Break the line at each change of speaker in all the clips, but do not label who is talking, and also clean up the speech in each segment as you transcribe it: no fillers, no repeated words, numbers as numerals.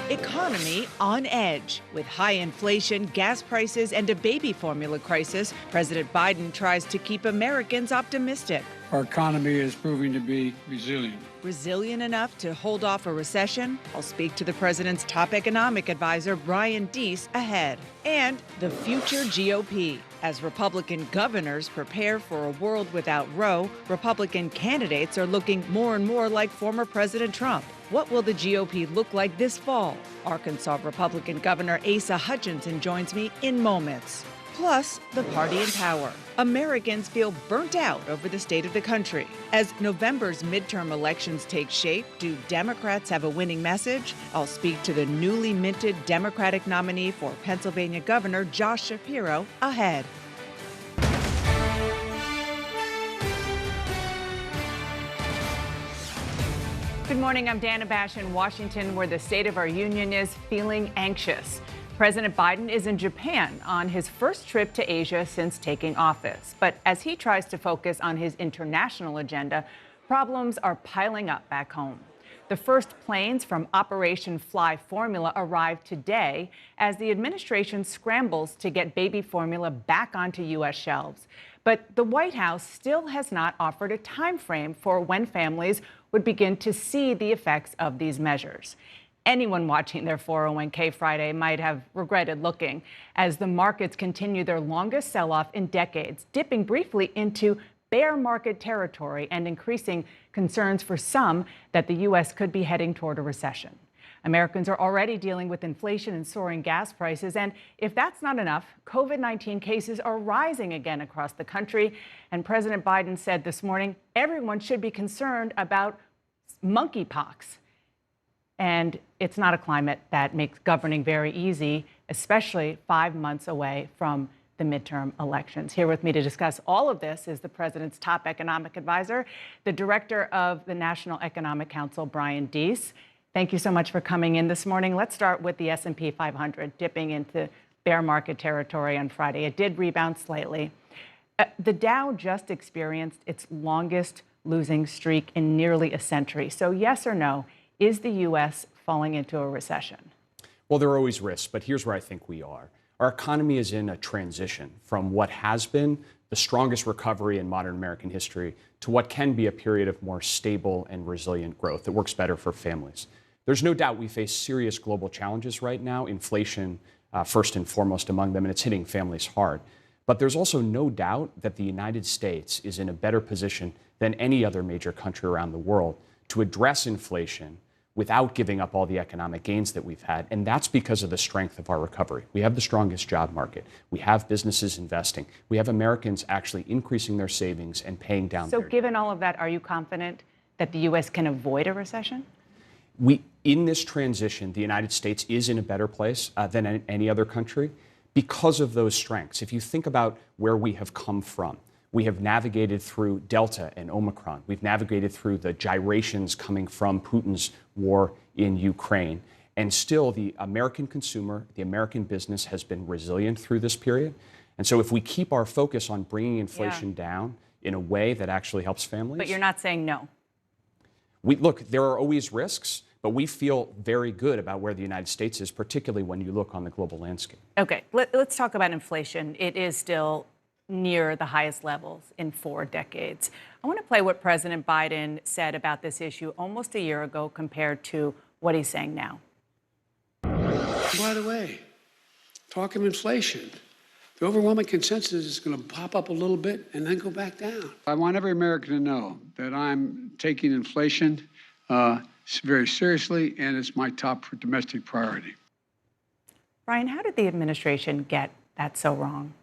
Economy on edge. With high inflation, gas prices, and a baby formula crisis, President Biden tries to keep Americans optimistic.
Our economy is proving to be resilient.
Resilient enough to hold off a recession? I'll speak to the president's top economic advisor, Brian Deese, ahead. And the future GOP. As Republican governors prepare for a world without Roe, Republican candidates are looking more and more like former President Trump. What will the GOP look like this fall? Arkansas Republican Governor Asa Hutchinson joins me in moments. Plus, the party in power. Americans feel burnt out over the state of the country. As November's midterm elections take shape, do Democrats have a winning message? I'll speak to the newly minted Democratic nominee for Pennsylvania Governor Josh Shapiro ahead. Good morning, I'm Dana Bash in Washington, where the state of our union is feeling anxious. President Biden is in Japan on his first trip to Asia since taking office. But as he tries to focus on his international agenda, problems are piling up back home. The first planes from Operation Fly Formula arrived today as the administration scrambles to get baby formula back onto U.S. shelves. But the White House still has not offered a time frame for when families would begin to see the effects of these measures. Anyone watching their 401k Friday might have regretted looking as the markets continue their longest sell-off in decades, dipping briefly into bear market territory and increasing concerns for some that the U.S. could be heading toward a recession. Americans are already dealing with inflation and soaring gas prices. And if that's not enough, COVID-19 cases are rising again across the country. And President Biden said this morning, everyone should be concerned about monkeypox. And it's not a climate that makes governing very easy, especially 5 months away from the midterm elections. Here with me to discuss all of this is the president's top economic advisor, the director of the National Economic Council, Brian Deese. Thank you so much for coming in this morning. Let's start with the S&P 500 dipping into bear market territory on Friday. It did rebound slightly. The Dow just experienced its longest losing streak in nearly a century. So yes or no, is the U.S. falling into a recession?
Well, there are always risks, but here's where I think we are. Our economy is in a transition from what has been the strongest recovery in modern American history to what can be a period of more stable and resilient growth that works better for families. There's no doubt we face serious global challenges right now, inflation first and foremost among them, and it's hitting families hard. But there's also no doubt that the United States is in a better position than any other major country around the world to address inflation without giving up all the economic gains that we've had. And that's because of the strength of our recovery. We have the strongest job market. We have businesses investing. We have Americans actually increasing their savings and paying down their debt.
So given all of that, are you confident that the U.S. can avoid a recession?
In this transition, the United States is in a better place than any other country because of those strengths. If you think about where we have come from, we have navigated through Delta and Omicron. We've navigated through the gyrations coming from Putin's war in Ukraine. And still, the American consumer, the American business has been resilient through this period. And so if we keep our focus on bringing inflation down in a way that actually helps families.
But you're not saying no.
Look, there are always risks, but we feel very good about where the United States is, particularly when you look on the global landscape.
Okay, let's talk about inflation. It is still near the highest levels in 4 decades. I want to play what President Biden said about this issue almost a year ago compared to what he's saying now.
By the way, talking inflation, the overwhelming consensus is going to pop up a little bit and then go back down. I want every American to know that I'm taking inflation very seriously, and it's my top domestic priority.
Brian, how did the administration get that so wrong?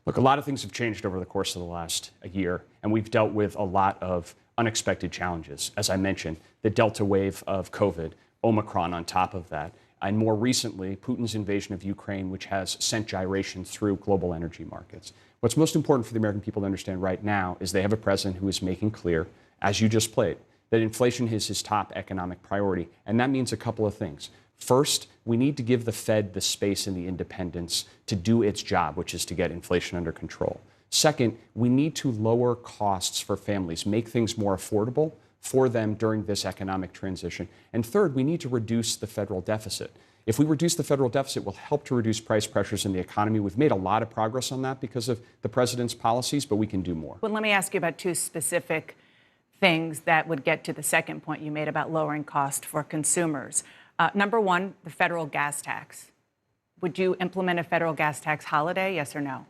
Look, a lot of things have changed over the course of the last year, and we've dealt with a lot of unexpected challenges. As I mentioned, the Delta wave of COVID, Omicron on top of that, and more recently, Putin's invasion of Ukraine, which has sent gyrations through global energy markets. What's most important for the American people to understand right now is they have a president who is making clear, as you just played, that inflation is his top economic priority, and that means a couple of things. First, we need to give the Fed the space and the independence to do its job, which is to get inflation under control. Second, we need to lower costs for families, make things more affordable for them during this economic transition. And third, we need to reduce the federal deficit. If we reduce the federal deficit, it will help to reduce price pressures in the economy. We've made a lot of progress on that because of the president's policies, but we can do more.
Well, let me ask you about two specific things that would get to the second point you made about lowering cost for consumers. Number one, the federal gas tax. Would you implement a federal gas tax holiday, yes or no?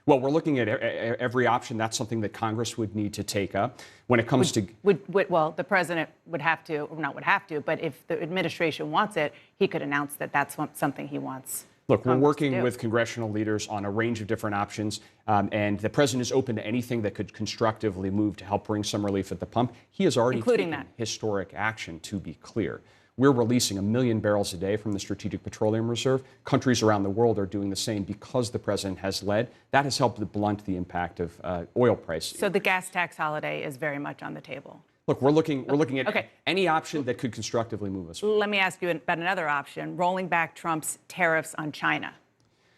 Well, we're looking at every option. That's something that Congress would need to take up. When it comes to...
Well, the president would have to, or not would have to, but if the administration wants it, he could announce that that's something he wants.
Look, we're working with congressional leaders on a range of different options, and the president is open to anything that could constructively move to help bring some relief at the pump. He has already taken historic action, to be clear. We're releasing 1 million barrels a day from the Strategic Petroleum Reserve. Countries around the world are doing the same because the president has led. That has helped to blunt the impact of oil prices.
So the gas tax holiday is very much on the table.
Look, we're looking at any option that could constructively move us forward.
Let me ask you about another option, rolling back Trump's tariffs on China.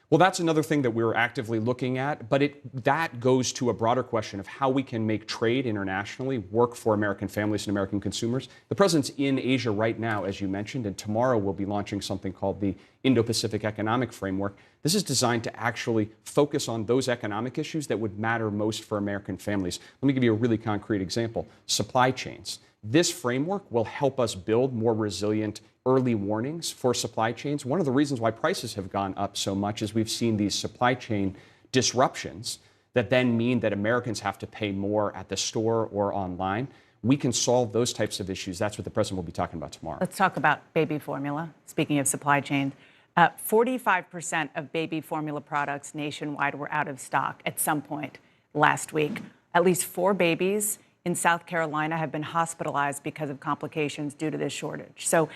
Well, that's another thing that we're actively looking at, but that goes to a broader question of how we can make trade internationally work for American families and American consumers. The president's in Asia right now, as you mentioned, and tomorrow we'll be launching something called the Indo-Pacific Economic Framework. This is designed to actually focus on those economic issues that would matter most for American families. Let me give you a really concrete example. Supply chains. This framework will help us build more resilient early warnings for supply chains. One of the reasons why prices have gone up so much is we've seen these supply chain disruptions that then mean that Americans have to pay more at the store or online. We can solve those types of issues. That's what the president will be talking about tomorrow.
Let's talk about baby formula. Speaking of supply chain, 45% of baby formula products nationwide were out of stock at some point last week. At least 4 babies in South Carolina have been hospitalized because of complications due to this shortage. So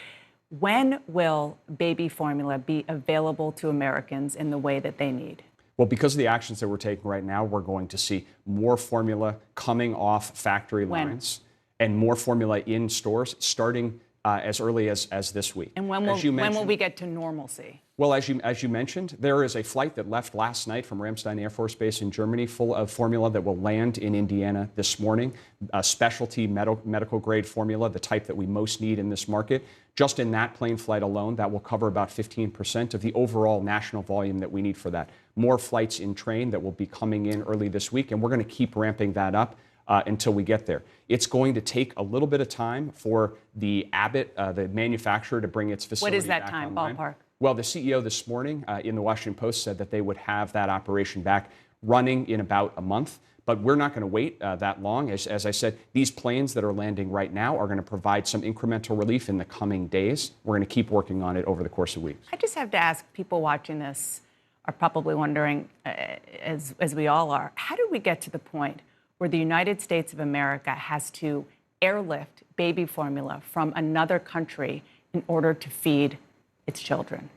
when will baby formula be available to Americans in the way that they need?
Well, because of the actions that we're taking right now, we're going to see more formula coming off factory lines and more formula in stores starting as early as this week.
And when will we get to normalcy?
Well, as you mentioned, there is a flight that left last night from Ramstein Air Force Base in Germany full of formula that will land in Indiana this morning, a specialty medical grade formula, the type that we most need in this market. Just in that plane flight alone, that will cover about 15% of the overall national volume that we need for that. More flights in train that will be coming in early this week, and we're going to keep ramping that up until we get there. It's going to take a little bit of time for the Abbott, the manufacturer, to bring its facility back online.
What is that time, ballpark?
Well, the CEO this morning in the Washington Post said that they would have that operation back running in about a month. But we're not going to wait that long. As I said, these planes that are landing right now are going to provide some incremental relief in the coming days. We're going to keep working on it over the course of weeks.
I just have to ask, people watching this are probably wondering, as we all are, how did we get to the point where the United States of America has to airlift baby formula from another country in order to feed its children?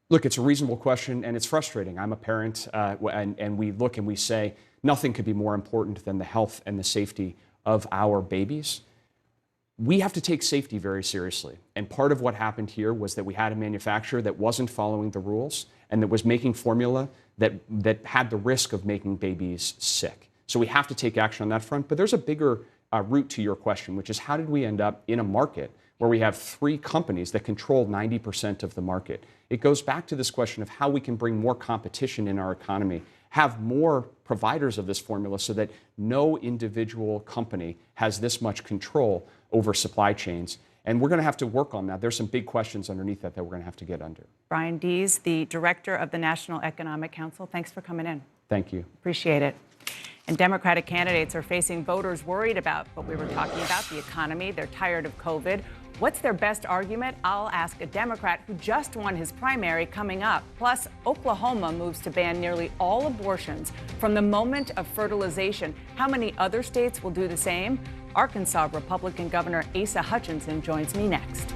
Look, it's a reasonable question, and it's frustrating. I'm a parent, and we look and we say, nothing could be more important than the health and the safety of our babies. We have to take safety very seriously. And part of what happened here was that we had a manufacturer that wasn't following the rules and that was making formula that had the risk of making babies sick. So we have to take action on that front. But there's a bigger root to your question, which is how did we end up in a market where we have 3 companies that control 90% of the market? It goes back to this question of how we can bring more competition in our economy, have more providers of this formula so that no individual company has this much control over supply chains. And we're going to have to work on that. There's some big questions underneath that we're going to have to get under.
Brian Dees, the director of the National Economic Council, thanks for coming in.
Thank you.
Appreciate it. And Democratic candidates are facing voters worried about what we were talking about, the economy. They're tired of COVID. What's their best argument? I'll ask a Democrat who just won his primary coming up. Plus, Oklahoma moves to ban nearly all abortions from the moment of fertilization. How many other states will do the same? Arkansas Republican Governor Asa Hutchinson joins me next.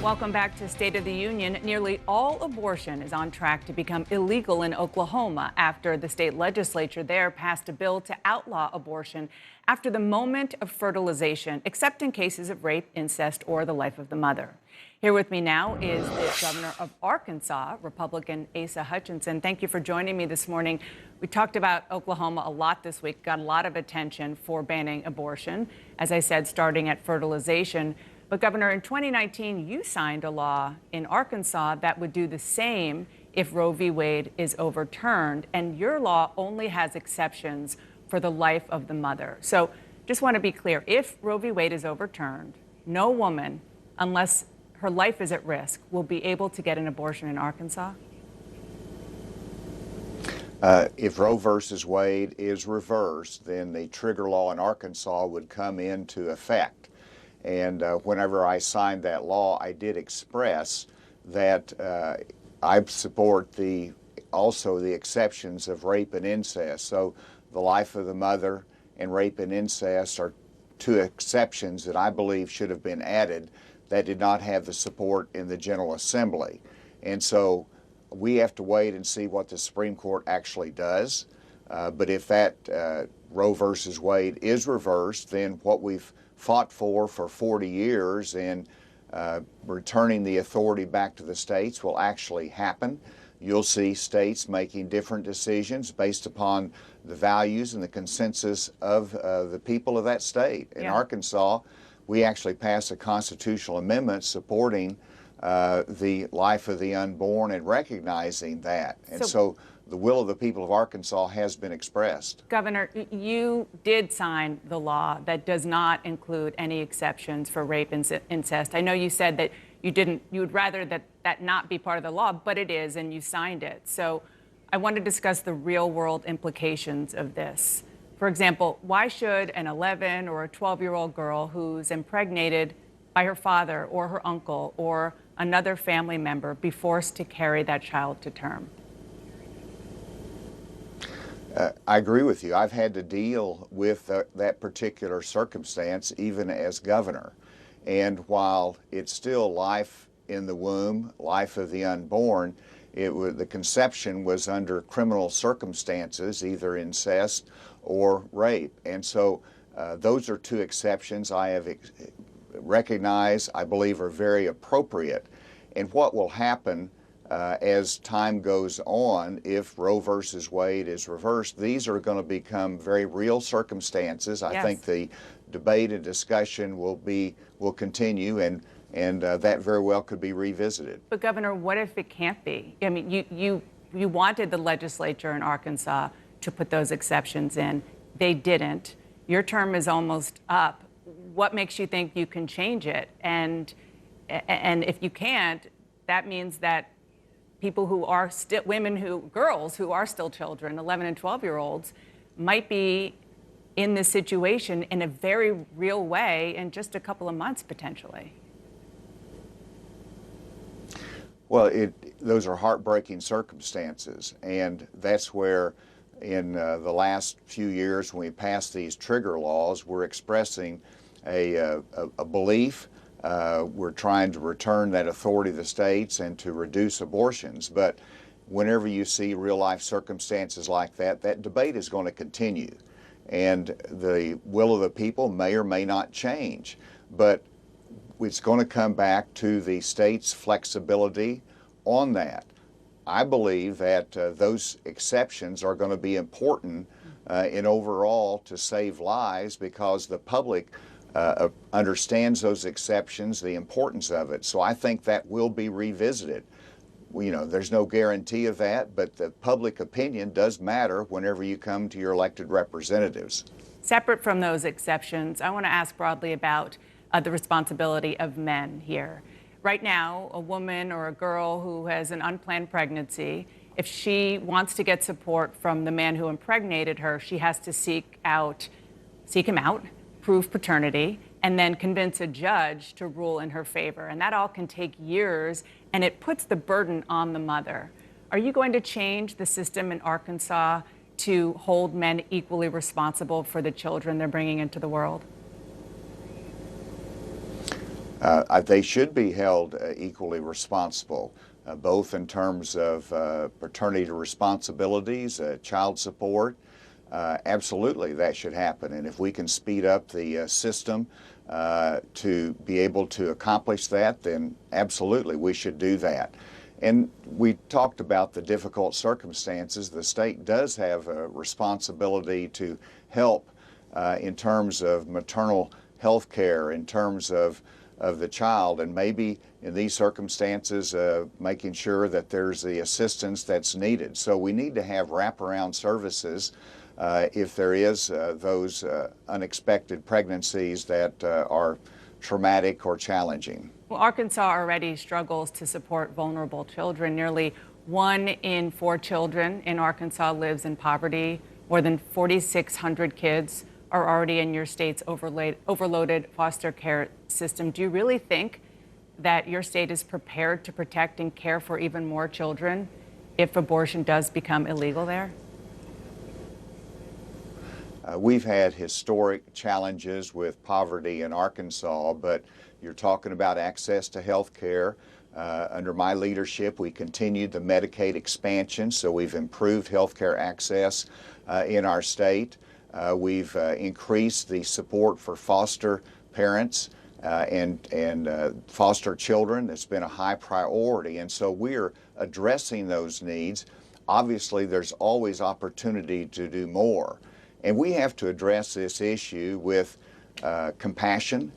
Welcome back to State of the Union. Nearly all abortion is on track to become illegal in Oklahoma after the state legislature there passed a bill to outlaw abortion after the moment of fertilization, except in cases of rape, incest, or the life of the mother. Here with me now is the governor of Arkansas, Republican Asa Hutchinson. Thank you for joining me this morning. We talked about Oklahoma a lot this week, got a lot of attention for banning abortion, as I said, starting at fertilization. But, Governor, in 2019, you signed a law in Arkansas that would do the same if Roe v. Wade is overturned. And your law only has exceptions for the life of the mother. So just want to be clear. If Roe v. Wade is overturned, no woman, unless her life is at risk, will be able to get an abortion in Arkansas?
If Roe versus Wade is reversed, then the trigger law in Arkansas would come into effect. And whenever I signed that law, I did express that I support also the exceptions of rape and incest. So the life of the mother and rape and incest are two exceptions that I believe should have been added that did not have the support in the General Assembly. And so we have to wait and see what the Supreme Court actually does. But if that Roe versus Wade is reversed, then what we've fought for 40 years in returning the authority back to the states will actually happen. You'll see states making different decisions based upon the values and the consensus of the people of that state. In Arkansas, we actually passed a constitutional amendment supporting the life of the unborn and recognizing that. And so the will of the people of Arkansas has been expressed.
Governor, you did sign the law that does not include any exceptions for rape and incest. I know you said that you would rather that not be part of the law, but it is, and you signed it. So I want to discuss the real world implications of this. For example, why should an 11 or a 12-year-old girl who's impregnated by her father or her uncle or another family member be forced to carry that child to term?
I agree with you. I've had to deal with that particular circumstance even as governor. And while it's still life in the womb, life of the unborn, the conception was under criminal circumstances, either incest or rape. And so those are two exceptions I have recognized, I believe are very appropriate. And what will happen as time goes on, if Roe versus Wade is reversed, these are going to become very real circumstances. I think the debate and discussion will continue, and that very well could be revisited.
But Governor, what if it can't be? I mean, you wanted the legislature in Arkansas to put those exceptions in. They didn't. Your term is almost up. What makes you think you can change it? And if you can't, that means that people who are still girls who are still children, 11 and 12-year-olds, might be in this situation in a very real way in just a couple of months, potentially.
Well, those are heartbreaking circumstances, and that's where in the last few years when we passed these trigger laws, we're expressing a belief. We're trying to return that authority to the states and to reduce abortions. But whenever you see real-life circumstances like that, that debate is going to continue. And the will of the people may or may not change. But it's going to come back to the state's flexibility on that. I believe that those exceptions are going to be important in overall to save lives, because the public understands those exceptions, the importance of it. So I think that will be revisited. You know, there's no guarantee of that, but the public opinion does matter whenever you come to your elected representatives.
Separate from those exceptions, I want to ask broadly about the responsibility of men here. Right now, a woman or a girl who has an unplanned pregnancy, if she wants to get support from the man who impregnated her, she has to seek him out, prove paternity, and then convince a judge to rule in her favor. And that all can take years, and it puts the burden on the mother. Are you going to change the system in Arkansas to hold men equally responsible for the children they're bringing into the world?
They should be held equally responsible, both in terms of paternity responsibilities, child support. Absolutely, that should happen. And if we can speed up the system to be able to accomplish that, then absolutely we should do that. And we talked about the difficult circumstances. The state does have a responsibility to help in terms of maternal health care, in terms of the child, and maybe in these circumstances making sure that there's the assistance that's needed. So we need to have wraparound services if there is those unexpected pregnancies that are traumatic or challenging.
Well, Arkansas already struggles to support vulnerable children. Nearly 1 in 4 children in Arkansas lives in poverty. More than 4,600 kids are already in your state's overloaded foster care system. Do you really think that your state is prepared to protect and care for even more children if abortion does become illegal there?
We've had historic challenges with poverty in Arkansas, but you're talking about access to health care. Under my leadership, we continued the Medicaid expansion, so we've improved health care access in our state. We've increased the support for foster parents and foster children. That's been a high priority, and so we're addressing those needs. Obviously, there's always opportunity to do more. And we have to address this issue with compassion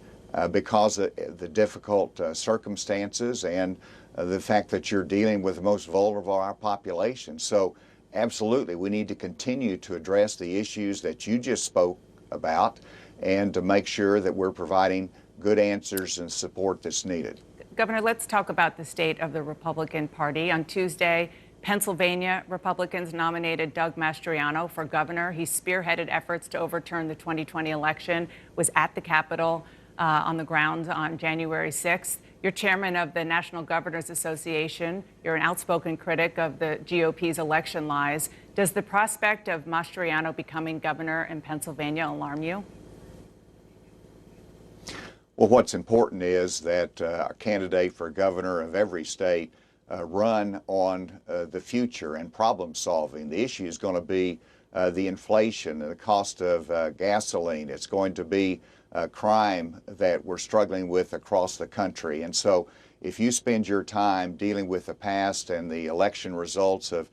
because of the difficult circumstances and the fact that you're dealing with the most vulnerable of our population. So absolutely, we need to continue to address the issues that you just spoke about and to make sure that we're providing good answers and support that's needed.
Governor, let's talk about the state of the Republican Party. On Tuesday, Pennsylvania Republicans nominated Doug Mastriano for governor. He spearheaded efforts to overturn the 2020 election, was at the Capitol on the ground on January 6th. You're chairman of the National Governors Association. You're an outspoken critic of the GOP's election lies. Does the prospect of Mastriano becoming governor in Pennsylvania alarm you?
Well, what's important is that a candidate for governor of every state run on the future and problem solving. The issue is going to be the inflation and the cost of gasoline. It's going to be crime that we're struggling with across the country. And so if you spend your time dealing with the past and the election results of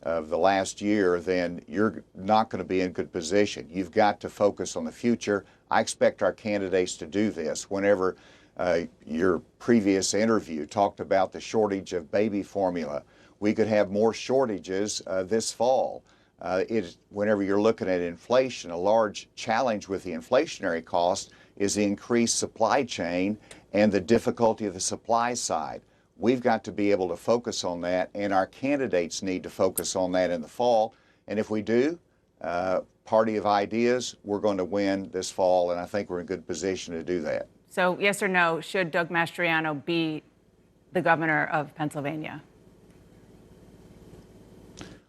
the last year, then you're not going to be in good position. You've got to focus on the future. I expect our candidates to do this. Whenever your previous interview talked about the shortage of baby formula, we could have more shortages this fall. Whenever you're looking at inflation, a large challenge with the inflationary cost is the increased supply chain and the difficulty of the supply side. We've got to be able to focus on that, and our candidates need to focus on that in the fall. And if we do, party of ideas, we're going to win this fall, and I think we're in good position to do that.
So yes or no, should Doug Mastriano be the governor of Pennsylvania?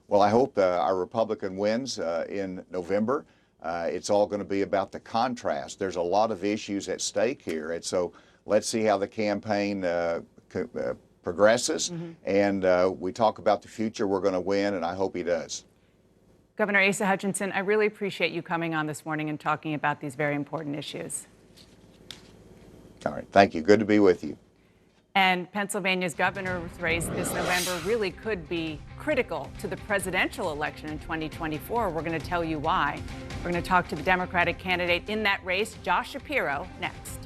Well, I hope our Republican wins in November. It's all going to be about the contrast. There's a lot of issues at stake here. And so let's see how the campaign progresses. And we talk about the future. We're going to win, and I hope he does.
Governor Asa Hutchinson, I really appreciate you coming on this morning and talking about these very important issues.
All right. Thank you. Good to be with you.
And Pennsylvania's governor's race this November really could be critical to the presidential election in 2024. We're going to tell you why. We're going to talk to the Democratic candidate in that race, Josh Shapiro, next.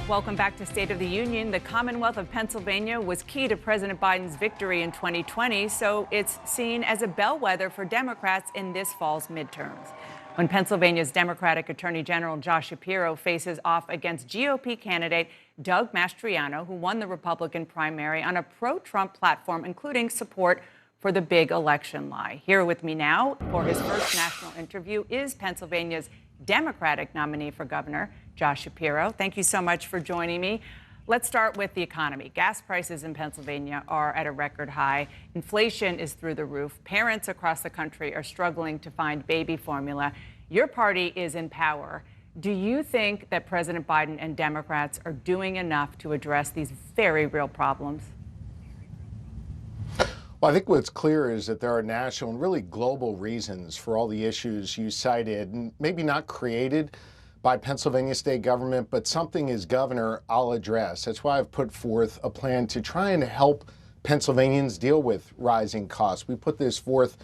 Welcome back to State of the Union. The Commonwealth of Pennsylvania was key to President Biden's victory in 2020, so it's seen as a bellwether for Democrats in this fall's midterms. When Pennsylvania's Democratic Attorney General Josh Shapiro faces off against GOP candidate Doug Mastriano, who won the Republican primary on a pro-Trump platform, including support for the big election lie. Here with me now for his first national interview is Pennsylvania's Democratic nominee for governor, Josh Shapiro. Thank you so much for joining me. Let's start with the economy. Gas prices in Pennsylvania are at a record high. Inflation is through the roof. Parents across the country are struggling to find baby formula. Your party is in power. Do you think that President Biden and Democrats are doing enough to address these very real problems?
Well, I think what's clear is that there are national and really global reasons for all the issues you cited, and maybe not created by Pennsylvania state government, but something as governor I'll address. That's why I've put forth a plan to try and help Pennsylvanians deal with rising costs. We put this forth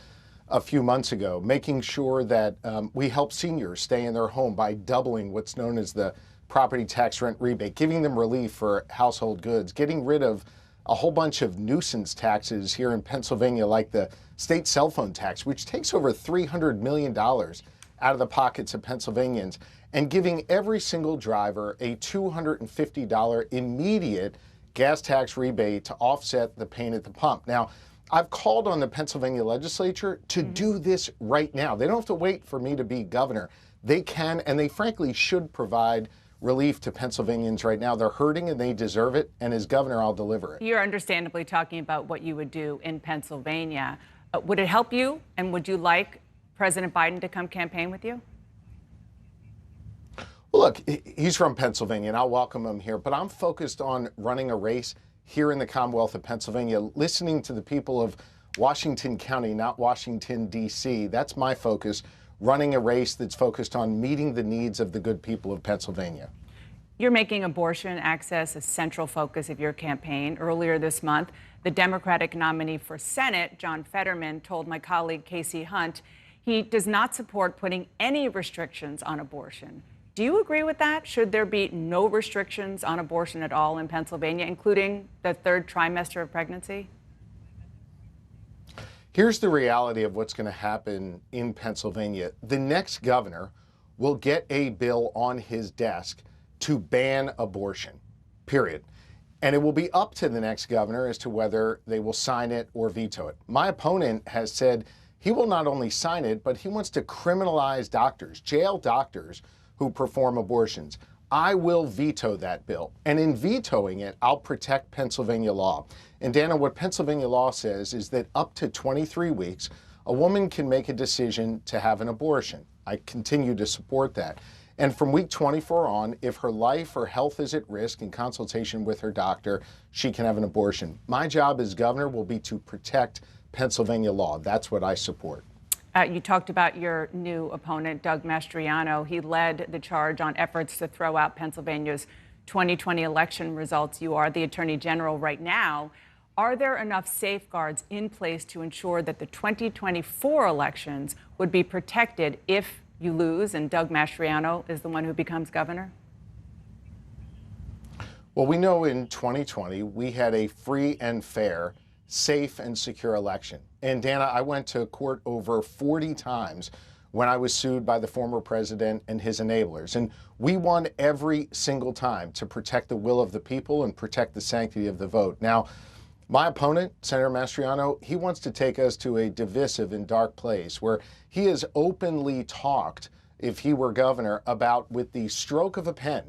a few months ago, making sure that we help seniors stay in their home by doubling what's known as the property tax rent rebate, giving them relief for household goods, getting rid of a whole bunch of nuisance taxes here in Pennsylvania, like the state cell phone tax, which takes over $300 million out of the pockets of Pennsylvanians, and giving every single driver a $250 immediate gas tax rebate to offset the pain at the pump. Now, I've called on the Pennsylvania legislature to do this right now. They don't have to wait for me to be governor. They can, and they frankly should provide relief to Pennsylvanians right now. They're hurting and they deserve it. And as governor, I'll deliver it.
You're understandably talking about what you would do in Pennsylvania. Would it help you? And would you like President Biden to come campaign with you?
Well, look, he's from Pennsylvania and I'll welcome him here, but I'm focused on running a race here in the Commonwealth of Pennsylvania, listening to the people of Washington County, not Washington, D.C. That's my focus. Running a race that's focused on meeting the needs of the good people of Pennsylvania.
You're making abortion access a central focus of your campaign. Earlier this month, the Democratic nominee for Senate, John Fetterman, told my colleague Casey Hunt he does not support putting any restrictions on abortion. Do you agree with that? Should there be no restrictions on abortion at all in Pennsylvania, including the third trimester of pregnancy?
Here's the reality of what's going to happen in Pennsylvania. The next governor will get a bill on his desk to ban abortion, period. And it will be up to the next governor as to whether they will sign it or veto it. My opponent has said he will not only sign it, but he wants to criminalize doctors, jail doctors who perform abortions. I will veto that bill. And in vetoing it, I'll protect Pennsylvania law. And Dana, what Pennsylvania law says is that up to 23 weeks, a woman can make a decision to have an abortion. I continue to support that. And from week 24 on, if her life or health is at risk in consultation with her doctor, she can have an abortion. My job as governor will be to protect Pennsylvania law. That's what I support.
You talked about your new opponent, Doug Mastriano. He led the charge on efforts to throw out Pennsylvania's 2020 election results. You are the Attorney General right now. Are there enough safeguards in place to ensure that the 2024 elections would be protected if you lose and Doug Mastriano is the one who becomes governor?
Well, we know in 2020 we had a free and fair, safe and secure election. And Dana, I went to court over 40 times when I was sued by the former president and his enablers. And we won every single time to protect the will of the people and protect the sanctity of the vote. Now, my opponent, Senator Mastriano, he wants to take us to a divisive and dark place where he has openly talked, if he were governor, about with the stroke of a pen,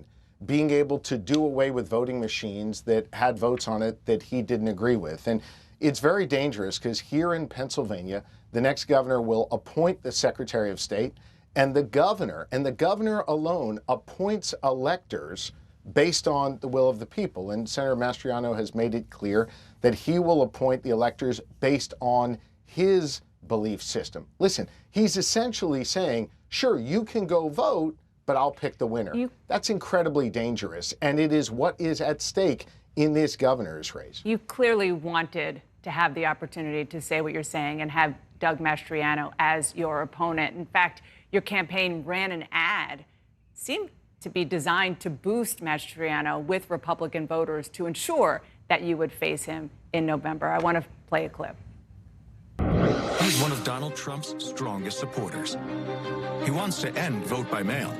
being able to do away with voting machines that had votes on it that he didn't agree with. And it's very dangerous because here in Pennsylvania, the next governor will appoint the Secretary of State, and the governor alone appoints electors based on the will of the people. And Senator Mastriano has made it clear that he will appoint the electors based on his belief system. Listen, he's essentially saying, sure, you can go vote, but I'll pick the winner. That's incredibly dangerous, and it is what is at stake in this governor's race.
You clearly wanted to have the opportunity to say what you're saying and have Doug Mastriano as your opponent. In fact, your campaign ran an ad. Seemed to be designed to boost Mastriano with Republican voters to ensure that you would face him in November. I want to play a clip.
He's one of Donald Trump's strongest supporters. He wants to end vote by mail,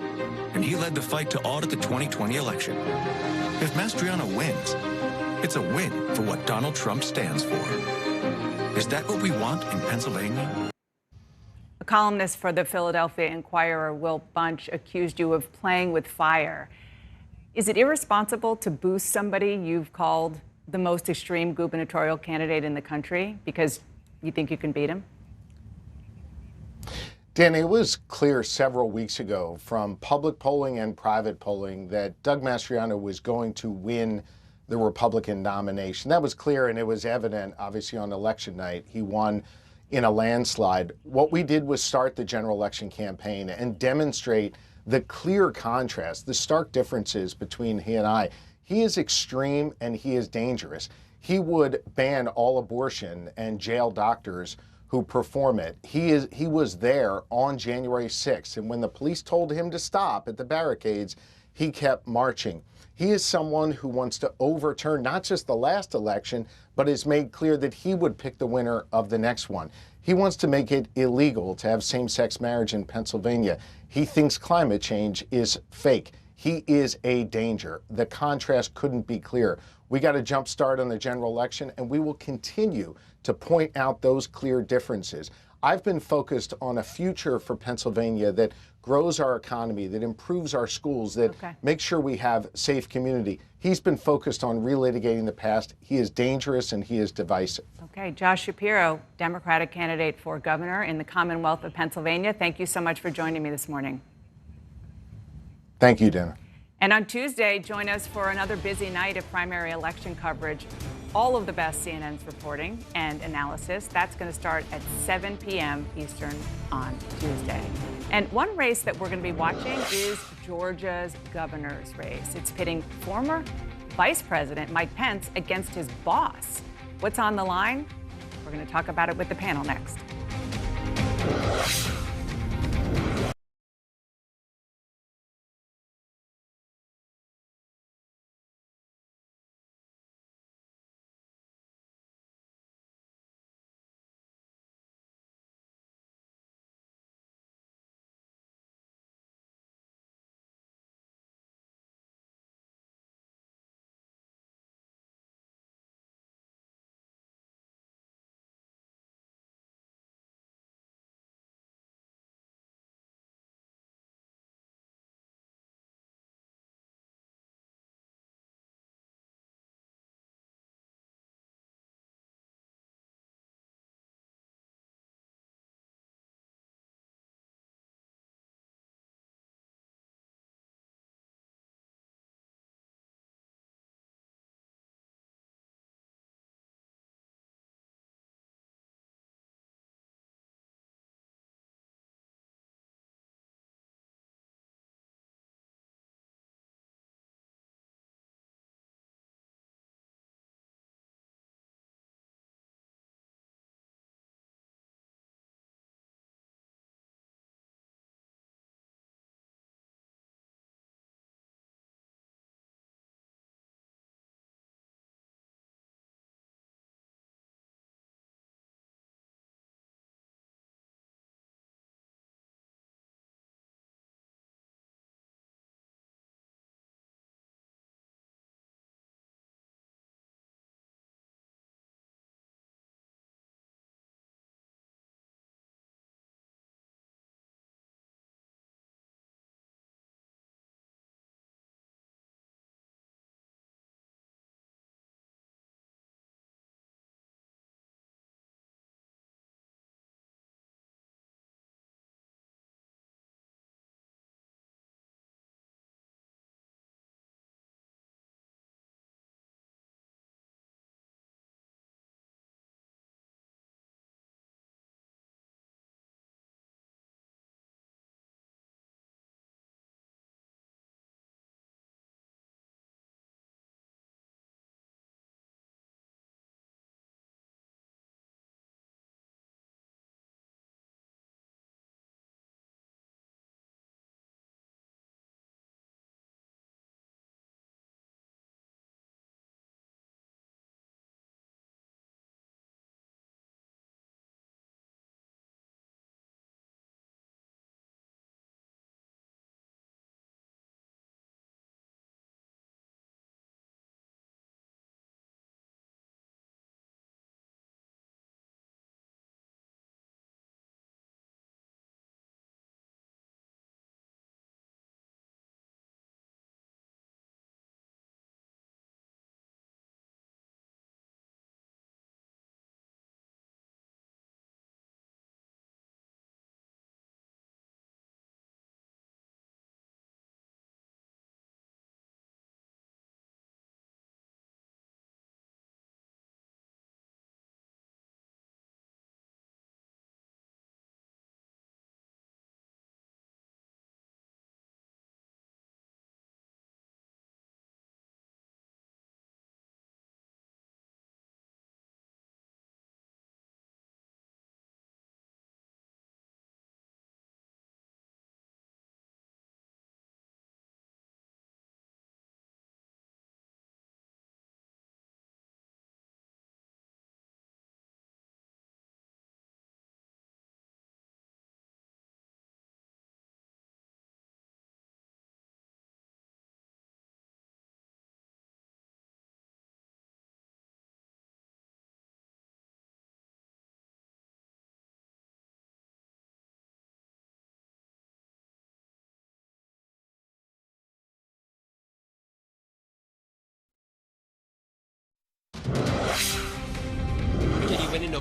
and he led the fight to audit the 2020 election. If Mastriano wins, it's a win for what Donald Trump stands for. Is that what we want in Pennsylvania?
A columnist for the Philadelphia Inquirer, Will Bunch, accused you of playing with fire. Is it irresponsible to boost somebody you've called the most extreme gubernatorial candidate in the country because you think you can beat him?
Danny, it was clear several weeks ago from public polling and private polling that Doug Mastriano was going to win the Republican nomination. That was clear, and it was evident, obviously, on election night. He won in a landslide. What we did was start the general election campaign and demonstrate the clear contrast, the stark differences between he and I. He is extreme and he is dangerous. He would ban all abortion and jail doctors who perform it. He was there on January 6th, and when the police told him to stop at the barricades, he kept marching. He is someone who wants to overturn not just the last election, but has made clear that he would pick the winner of the next one. He wants to make it illegal to have same-sex marriage in Pennsylvania. He thinks climate change is fake. He is a danger. The contrast couldn't be clearer. We got a jump start on the general election, and we will continue to point out those clear differences. I've been focused on a future for Pennsylvania that grows our economy, that improves our schools, that makes sure we have safe community. He's been focused on relitigating the past. He is dangerous and he is divisive.
Okay, Josh Shapiro, Democratic candidate for governor in the Commonwealth of Pennsylvania. Thank you so much for joining me this morning.
Thank you, Dana.
And on Tuesday, join us for another busy night of primary election coverage. All of the best CNN's reporting and analysis. That's going to start at 7 p.m. Eastern on Tuesday. And one race that we're going to be watching is Georgia's governor's race. It's pitting former Vice President Mike Pence against his boss. What's on the line? We're going to talk about it with the panel next.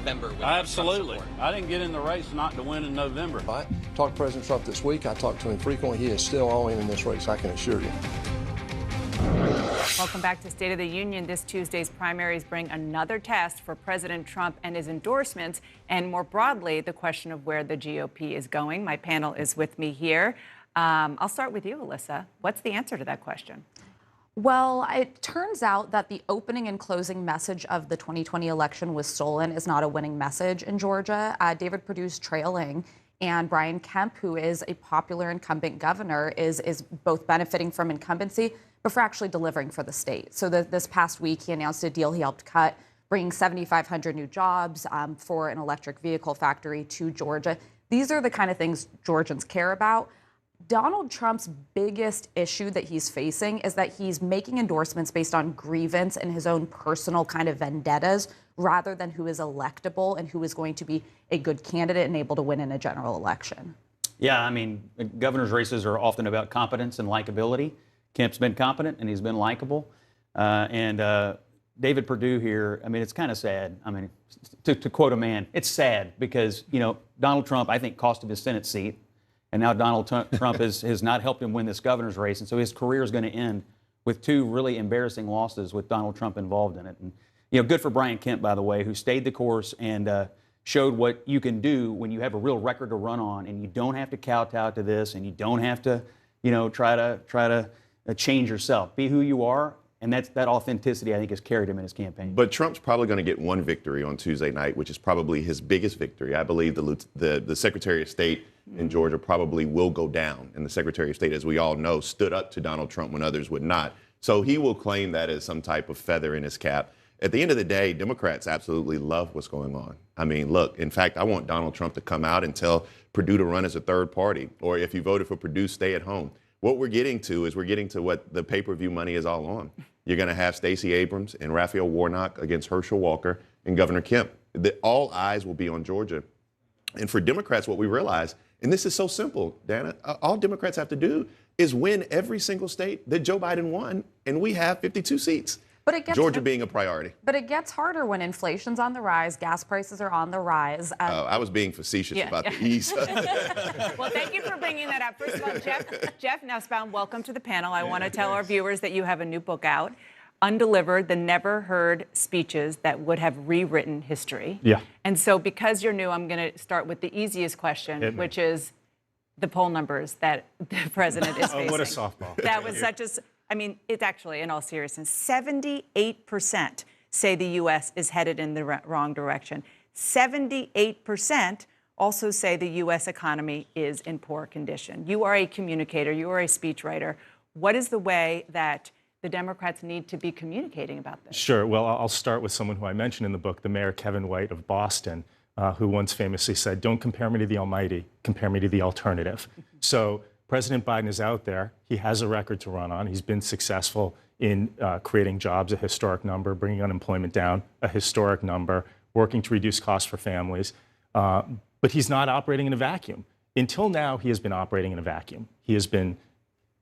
November.
Absolutely. I didn't get in the race not to win in November.
I talked to President Trump this week. I talked to him frequently. He is still all in this race, I can assure you.
Welcome back to State of the Union. This Tuesday's primaries bring another test for President Trump and his endorsements, and more broadly, the question of where the GOP is going. My panel is with me here. I'll start with you, Alyssa. What's the answer to that question?
Well, it turns out that the opening and closing message of the 2020 election was stolen is not a winning message in Georgia. David Perdue's trailing, and Brian Kemp, who is a popular incumbent governor, is both benefiting from incumbency, but for actually delivering for the state. So this past week, he announced a deal he helped cut, bringing 7,500 new jobs for an electric vehicle factory to Georgia. These are the kind of things Georgians care about. Donald Trump's biggest issue that he's facing is that he's making endorsements based on grievance and his own personal kind of vendettas rather than who is electable and who is going to be a good candidate and able to win in a general election.
Yeah, I mean, governor's races are often about competence and likability. Kemp's been competent and he's been likable. David Perdue here, I mean, it's kind of sad. I mean, to quote a man, it's sad because, you know, Donald Trump, I think, cost him his Senate seat. And now Donald Trump has not helped him win this governor's race. And so his career is going to end with two really embarrassing losses with Donald Trump involved in it. And, you know, good for Brian Kemp, by the way, who stayed the course and showed what you can do when you have a real record to run on and you don't have to kowtow to this and you don't have to, you know, try to change yourself. Be who you are. And that authenticity, I think, has carried him in his campaign.
But Trump's probably going to get one victory on Tuesday night, which is probably his biggest victory. I believe the Secretary of State in Georgia probably will go down. And the Secretary of State, as we all know, stood up to Donald Trump when others would not. So he will claim that as some type of feather in his cap. At the end of the day, Democrats absolutely love what's going on. I mean, look, in fact, I want Donald Trump to come out and tell Perdue to run as a third party. Or if you voted for Perdue, stay at home. What we're getting to is what the pay-per-view money is all on. You're going to have Stacey Abrams and Raphael Warnock against Herschel Walker and Governor Kemp. All eyes will be on Georgia. And for Democrats, what we realize, and this is so simple, Dana, all Democrats have to do is win every single state that Joe Biden won, and we have 52 seats. But Georgia being a priority.
But it gets harder when inflation's on the rise, gas prices are on the rise.
I was being facetious about the ease.
Well, thank you for bringing that up. First of all, Jeff Nussbaum, welcome to the panel. I want to tell our viewers that you have a new book out, Undelivered, the Never Heard Speeches That Would Have Rewritten History. Yeah. And so because you're new, I'm going to start with the easiest question, which is the poll numbers that the president is facing.
Oh, what a softball.
That was such a... I mean, it's actually, in all seriousness, 78% say the U.S. is headed in the wrong direction. 78% also say the U.S. economy is in poor condition. You are a communicator. You are a speechwriter. What is the way that the Democrats need to be communicating about this?
Sure. Well, I'll start with someone who I mentioned in the book, the Mayor Kevin White of Boston, who once famously said, "Don't compare me to the Almighty, compare me to the alternative." So President Biden is out there. He has a record to run on. He's been successful in creating jobs, a historic number, bringing unemployment down, a historic number, working to reduce costs for families. But he's not operating in a vacuum. Until now, he has been operating in a vacuum. He has been,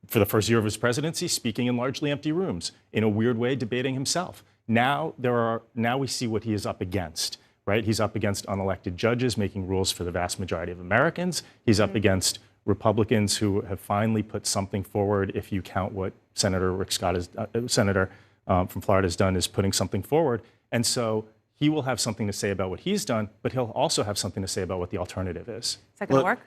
for the first year of his presidency, speaking in largely empty rooms, in a weird way, debating himself. Now we see what he is up against, right? He's up against unelected judges making rules for the vast majority of Americans. He's up against Republicans who have finally put something forward. If you count what Senator Rick Scott, Senator from Florida, has done, is putting something forward. And so he will have something to say about what he's done, but he'll also have something to say about what the alternative is.
Is that going to work?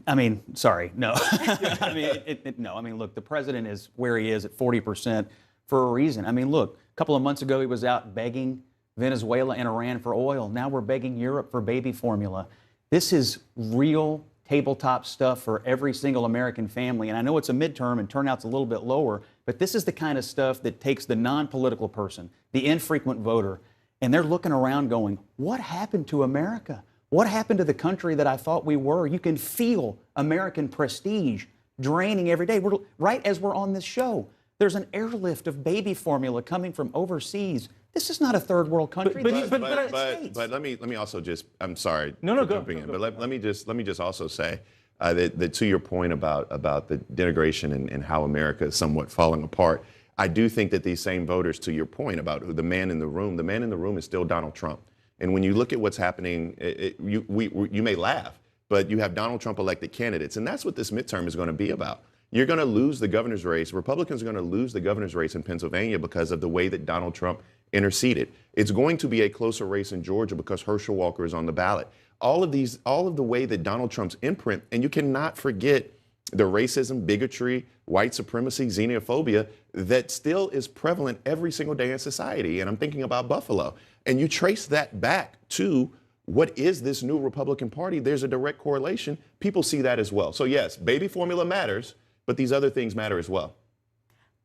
I mean, sorry, no. I mean, no. I mean, look, the president is where he is at 40% for a reason. I mean, look, a couple of months ago, he was out begging Venezuela and Iran for oil. Now we're begging Europe for baby formula. This is real tabletop stuff for every single American family. And I know it's a midterm and turnout's a little bit lower, but this is the kind of stuff that takes the non-political person, the infrequent voter, and they're looking around going, what happened to America? What happened to the country that I thought we were? You can feel American prestige draining every day. Right as we're on this show, there's an airlift of baby formula coming from overseas. This is not a third world country.
But let me also just, I'm sorry for jumping in, but let me just also say that to your point about the denigration and how America is somewhat falling apart, I do think that these same voters, to your point about the man in the room is still Donald Trump. And when you look at what's happening, you may laugh, but you have Donald Trump elected candidates. And that's what this midterm is going to be about. You're going to lose the governor's race. Republicans are going to lose the governor's race in Pennsylvania because of the way that Donald Trump interceded. It's going to be a closer race in Georgia because Herschel Walker is on the ballot. All of the way that Donald Trump's imprint, and you cannot forget the racism, bigotry, white supremacy, xenophobia that still is prevalent every single day in society. And I'm thinking about Buffalo. And you trace that back to what is this new Republican Party? There's a direct correlation. People see that as well. So yes, baby formula matters, but these other things matter as well.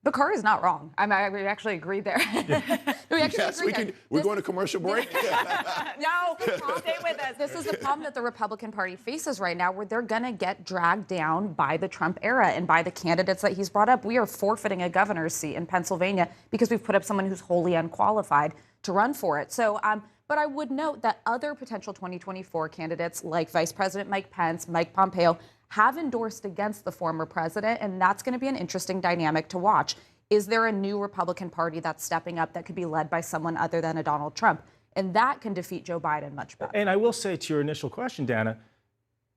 Bakari is not wrong. I actually agree there.
We're going to commercial break.
No, stay with us. This is the problem that the Republican Party faces right now, where they're going to get dragged down by the Trump era and by the candidates that he's brought up. We are forfeiting a governor's seat in Pennsylvania because we've put up someone who's wholly unqualified to run for it. So, but I would note that other potential 2024 candidates like Vice President Mike Pence, Mike Pompeo, have endorsed against the former president, and that's going to be an interesting dynamic to watch. Is there a new Republican Party that's stepping up that could be led by someone other than a Donald Trump? And that can defeat Joe Biden much better.
And I will say to your initial question, Dana,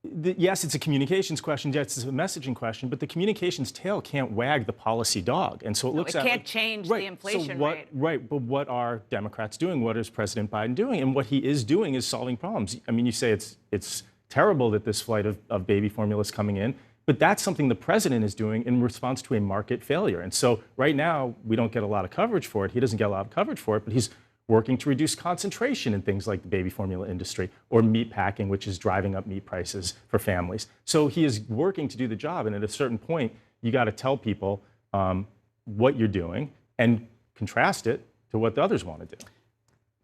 yes, it's a communications question, yes, it's a messaging question, but the communications tail can't wag the policy dog. And so it looks
it can't change the inflation rate.
Right, but what are Democrats doing? What is President Biden doing? And what he is doing is solving problems. I mean, you say it's terrible that this flight of baby formula is coming in, but that's something the president is doing in response to a market failure. And so right now, we don't get a lot of coverage for it. He doesn't get a lot of coverage for it, but he's working to reduce concentration in things like the baby formula industry or meat packing, which is driving up meat prices for families. So he is working to do the job. And at a certain point, you got to tell people what you're doing and contrast it to what the others want to do.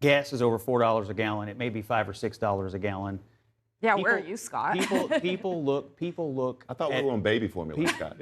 Gas is over $4 a gallon. It may be $5 or $6 a gallon.
Yeah, where are you, Scott?
People look.
I thought we were on baby formula, Scott.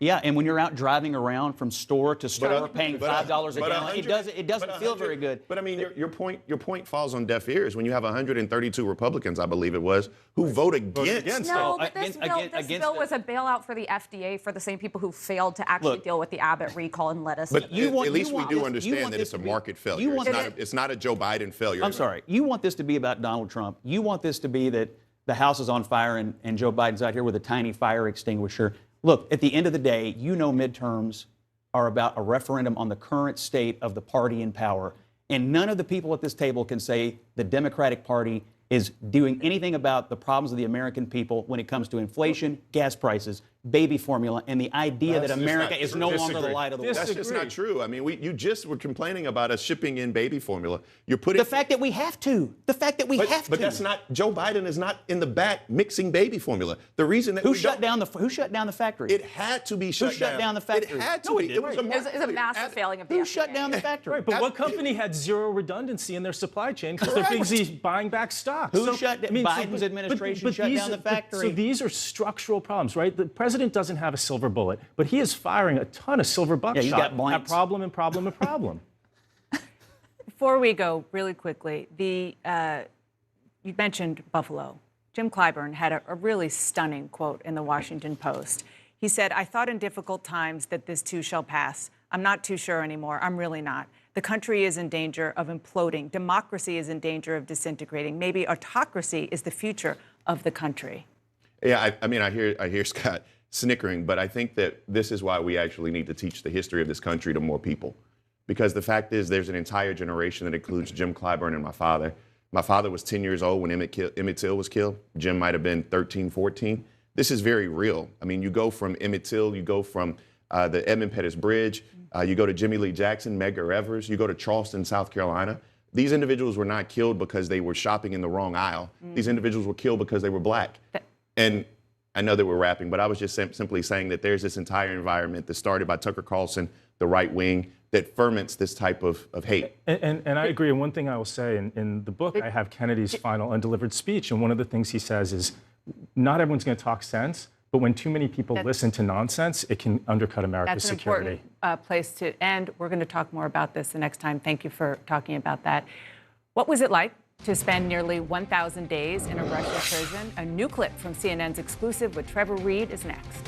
Yeah, and when you're out driving around from store to store paying $5 a gallon, it doesn't feel very good.
But I mean, your point falls on deaf ears when you have 132 Republicans, I believe it was, who vote against.
No, but this bill was a bailout for the FDA for the same people who failed to actually deal with the Abbott recall and let us.
But at least we do understand that it's a market failure. It's not a Joe Biden failure.
I'm sorry. You want this to be about Donald Trump. You want this to be that the house is on fire and Joe Biden's out here with a tiny fire extinguisher. Look, at the end of the day, midterms are about a referendum on the current state of the party in power. And none of the people at this table can say the Democratic Party is doing anything about the problems of the American people when it comes to inflation, gas prices, baby formula, and the idea that America is no longer the light of the world.
That's just not true. I mean, you just were complaining about us shipping in baby formula. You're putting
the fact that we have to. The fact that we have to.
But that's not. Joe Biden is not in the back mixing baby formula. The reason that
who shut down the factory?
It had to be shut down.
Who shut down the factory?
It had to be.
It was a massive failing of the
Who
FDA.
shut down the factory?
Right, but what company had zero redundancy in their supply chain because they're busy buying back stock?
Who shut down? Biden's administration shut down the factory.
So these are structural problems, right? The president doesn't have a silver bullet, but he is firing a ton of silver buckshot.
Yeah, you got blanks.
Problem and problem and problem.
Before we go, really quickly, you mentioned Buffalo. Jim Clyburn had a really stunning quote in the Washington Post. He said, "I thought in difficult times that this too shall pass. I'm not too sure anymore. I'm really not. The country is in danger of imploding. Democracy is in danger of disintegrating. Maybe autocracy is the future of the country."
Yeah, I mean, I hear Scott snickering, but I think that this is why we actually need to teach the history of this country to more people. Because the fact is, there's an entire generation that includes Jim Clyburn and my father. My father was 10 years old when Emmett Till was killed. Jim might have been 13, 14. This is very real. I mean, you go from Emmett Till, you go from the Edmund Pettus Bridge, you go to Jimmy Lee Jackson, Medgar Evers, you go to Charleston, South Carolina. These individuals were not killed because they were shopping in the wrong aisle. These individuals were killed because they were black. And I know that we're rapping, but I was just simply saying that there's this entire environment that started by Tucker Carlson, the right wing, that ferments this type of hate.
And I agree. And one thing I will say, in the book, I have Kennedy's final undelivered speech. And one of the things he says is, not everyone's going to talk sense, but when too many people listen to nonsense, it can undercut America's security.
That's an important place to end. We're going to talk more about this the next time. Thank you for talking about that. What was it like to spend nearly 1,000 days in a Russian prison? A new clip from CNN's Exclusive with Trevor Reed is next.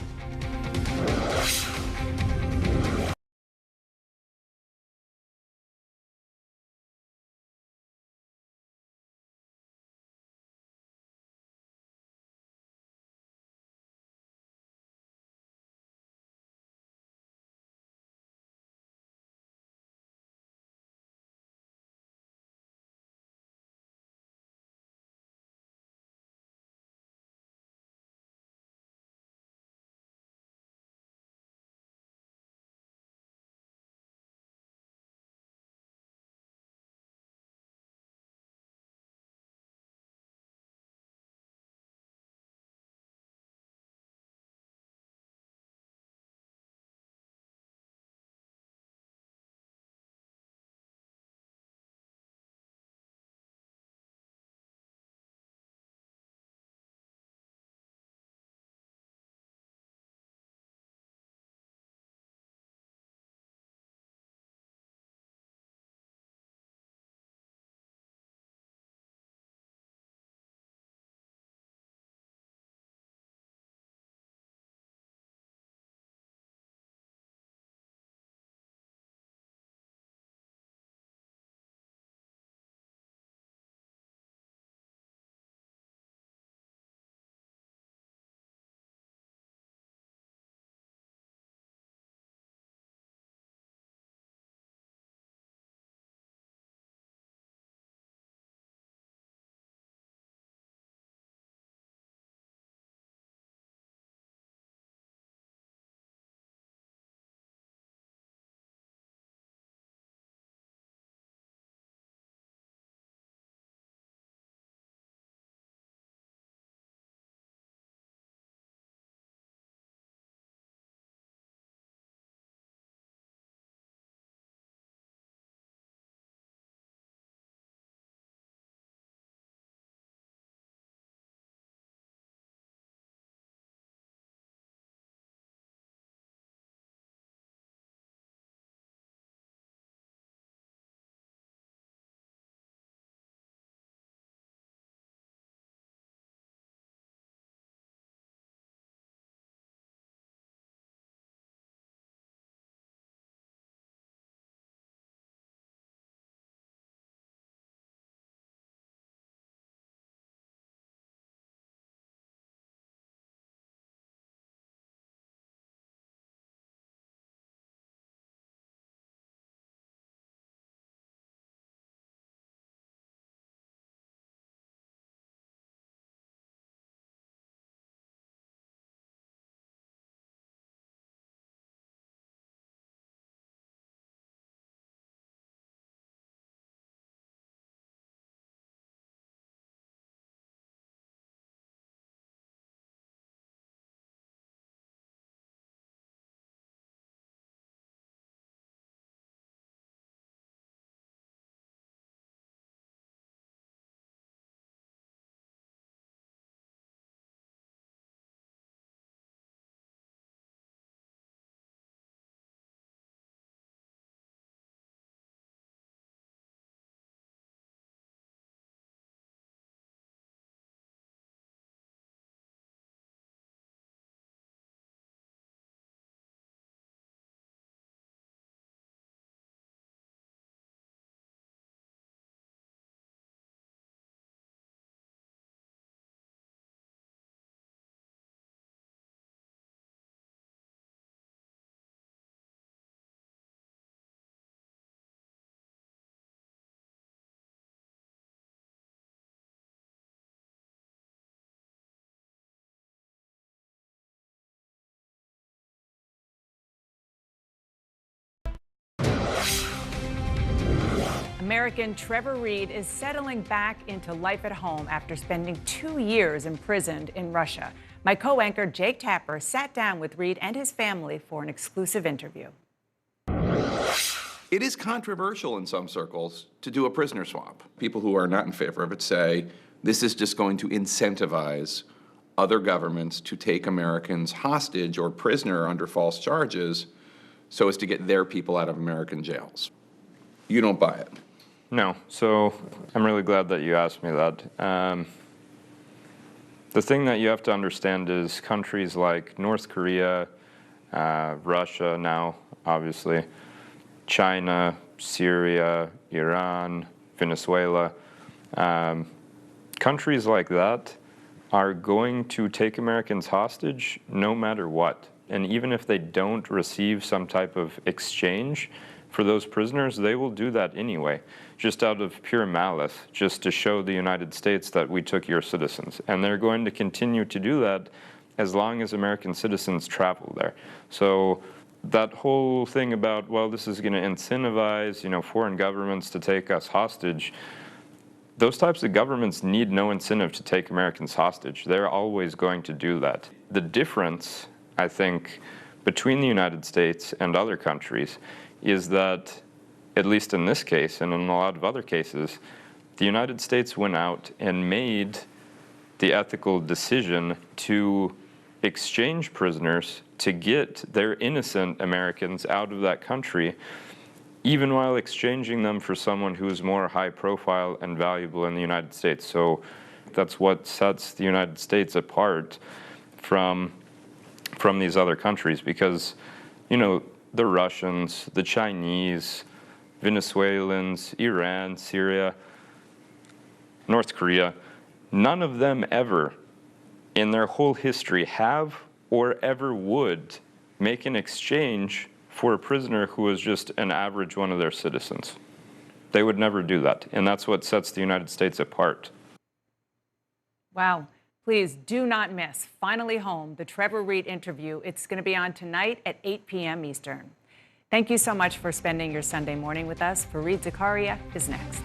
American Trevor Reed is settling back into life at home after spending 2 years imprisoned in Russia. My co-anchor Jake Tapper sat down with Reed and his family for an exclusive interview.
It is controversial in some circles to do a prisoner swap. People who are not in favor of it say this is just going to incentivize other governments to take Americans hostage or prisoner under false charges so as to get their people out of American jails. You don't buy it.
No, so I'm really glad that you asked me that. The thing that you have to understand is countries like North Korea, Russia now, obviously, China, Syria, Iran, Venezuela, countries like that are going to take Americans hostage no matter what. And even if they don't receive some type of exchange for those prisoners, they will do that anyway, just out of pure malice, just to show the United States that we took your citizens. And they're going to continue to do that as long as American citizens travel there. So that whole thing about, well, this is going to incentivize, foreign governments to take us hostage, those types of governments need no incentive to take Americans hostage. They're always going to do that. The difference, I think, between the United States and other countries is that, at least in this case and in a lot of other cases, the United States went out and made the ethical decision to exchange prisoners to get their innocent Americans out of that country, even while exchanging them for someone who is more high profile and valuable in the United States. So that's what sets the United States apart from these other countries, because, the Russians, the Chinese, Venezuelans, Iran, Syria, North Korea, none of them ever in their whole history have or ever would make an exchange for a prisoner who was just an average one of their citizens. They would never do that, and that's what sets the United States apart.
Wow. Please do not miss Finally Home, the Trevor Reed interview. It's going to be on tonight at 8 p.m. Eastern. Thank you so much for spending your Sunday morning with us. Fareed Zakaria is next.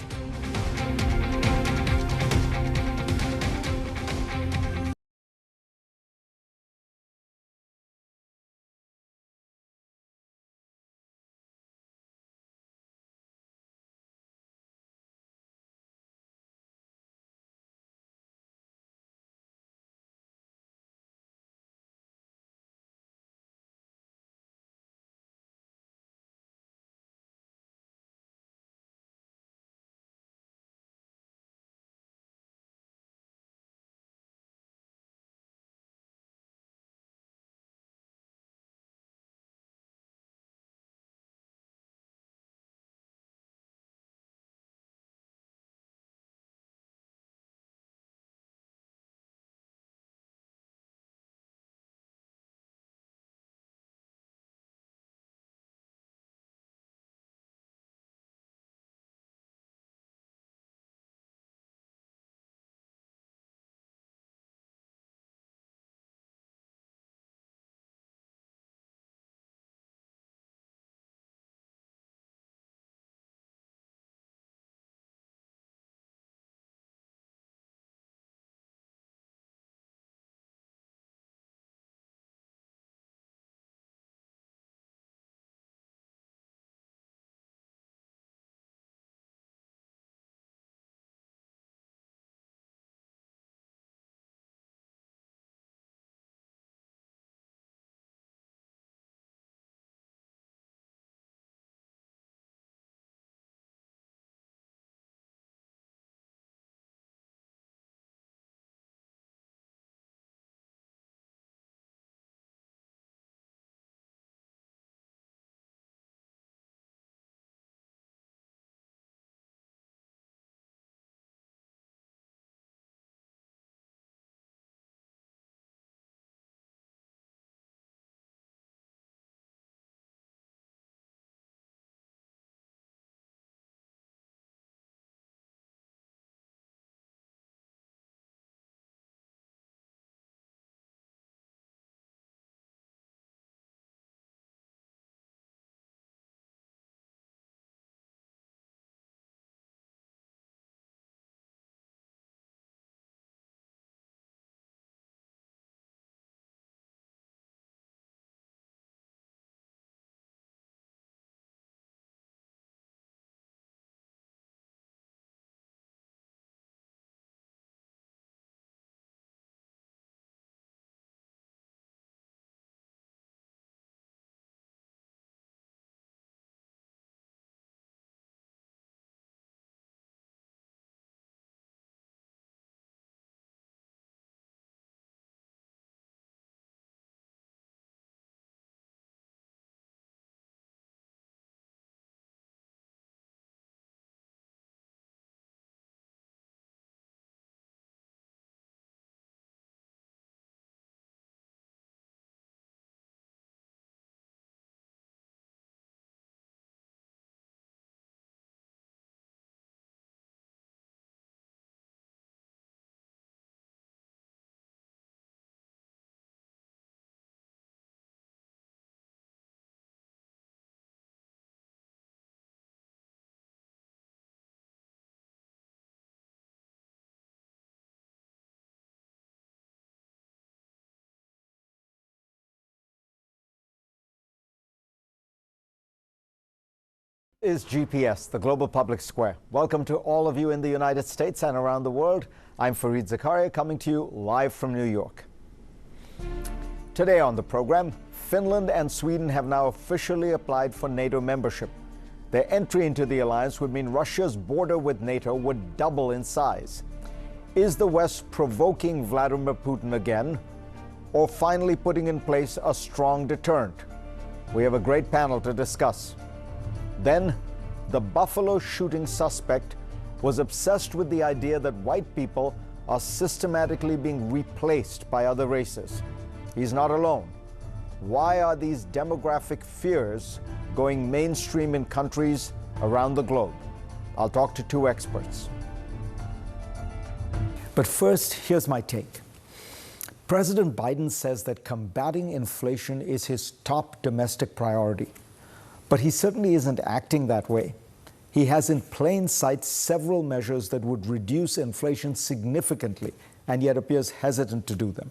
Is GPS, the global public square. Welcome to all of you in the United States and around the world. I'm Fareed Zakaria, coming to you live from New York. Today on the program, Finland and Sweden have now officially applied for NATO membership. Their entry into the alliance would mean Russia's border with NATO would double in size. Is the West provoking Vladimir Putin again, or finally putting in place a strong deterrent? We have a great panel to discuss. Then, the Buffalo shooting suspect was obsessed with the idea that white people are systematically being replaced by other races. He's not alone. Why are these demographic fears going mainstream in countries around the globe? I'll talk to two experts. But first, here's my take. President Biden says that combating inflation is his top domestic priority. But he certainly isn't acting that way. He has in plain sight several measures that would reduce inflation significantly, and yet appears hesitant to do them.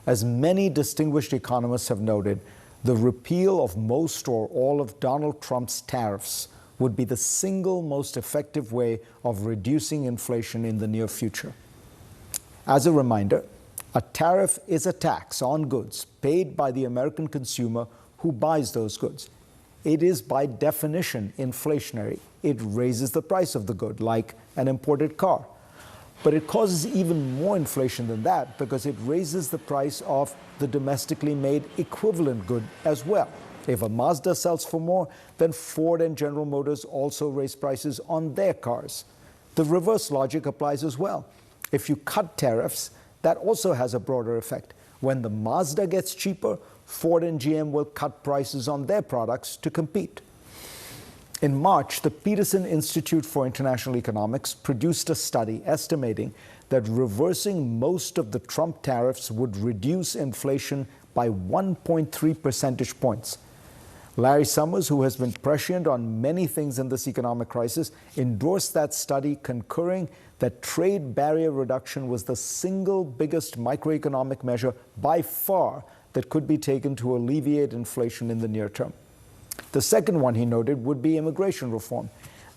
As many distinguished economists have noted, the repeal of most or all of Donald Trump's tariffs would be the single most effective way of reducing inflation in the near future. As a reminder, a tariff is a tax on goods paid by the American consumer who buys those goods. It is by definition inflationary. It raises the price of the good, like an imported car. But it causes even more inflation than that because it raises the price of the domestically made equivalent good as well. If a Mazda sells for more, then Ford and General Motors also raise prices on their cars. The reverse logic applies as well. If you cut tariffs, that also has a broader effect. When the Mazda gets cheaper, Ford and GM will cut prices on their products to compete. In March, the Peterson Institute for International Economics produced a study estimating that reversing most of the Trump tariffs would reduce inflation by 1.3 percentage points. Larry Summers, who has been prescient on many things in this economic crisis, endorsed that study, concurring that trade barrier reduction was the single biggest microeconomic measure by far that could be taken to alleviate inflation in the near term. The second one, he noted, would be immigration reform.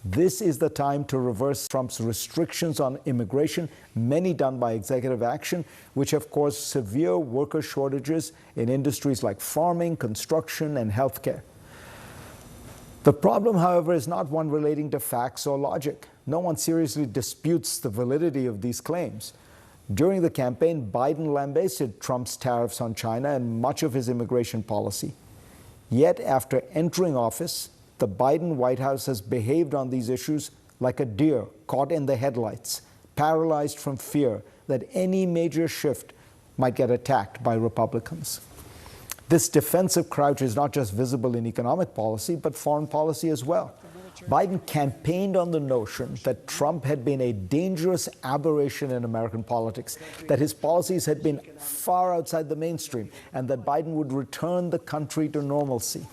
This is the time to reverse Trump's restrictions on immigration, many done by executive action, which have caused severe worker shortages in industries like farming, construction, and healthcare. The problem, however, is not one relating to facts or logic. No one seriously disputes the validity of these claims. During the campaign, Biden lambasted Trump's tariffs on China and much of his immigration policy. Yet, after entering office, the Biden White House has behaved on these issues like a deer caught in the headlights, paralyzed from fear that any major shift might get attacked by Republicans. This defensive crouch is not just visible in economic policy, but foreign policy as well. Biden campaigned on the notion that Trump had been a dangerous aberration in American politics, that his policies had been far outside the mainstream, and that Biden would return the country to normalcy.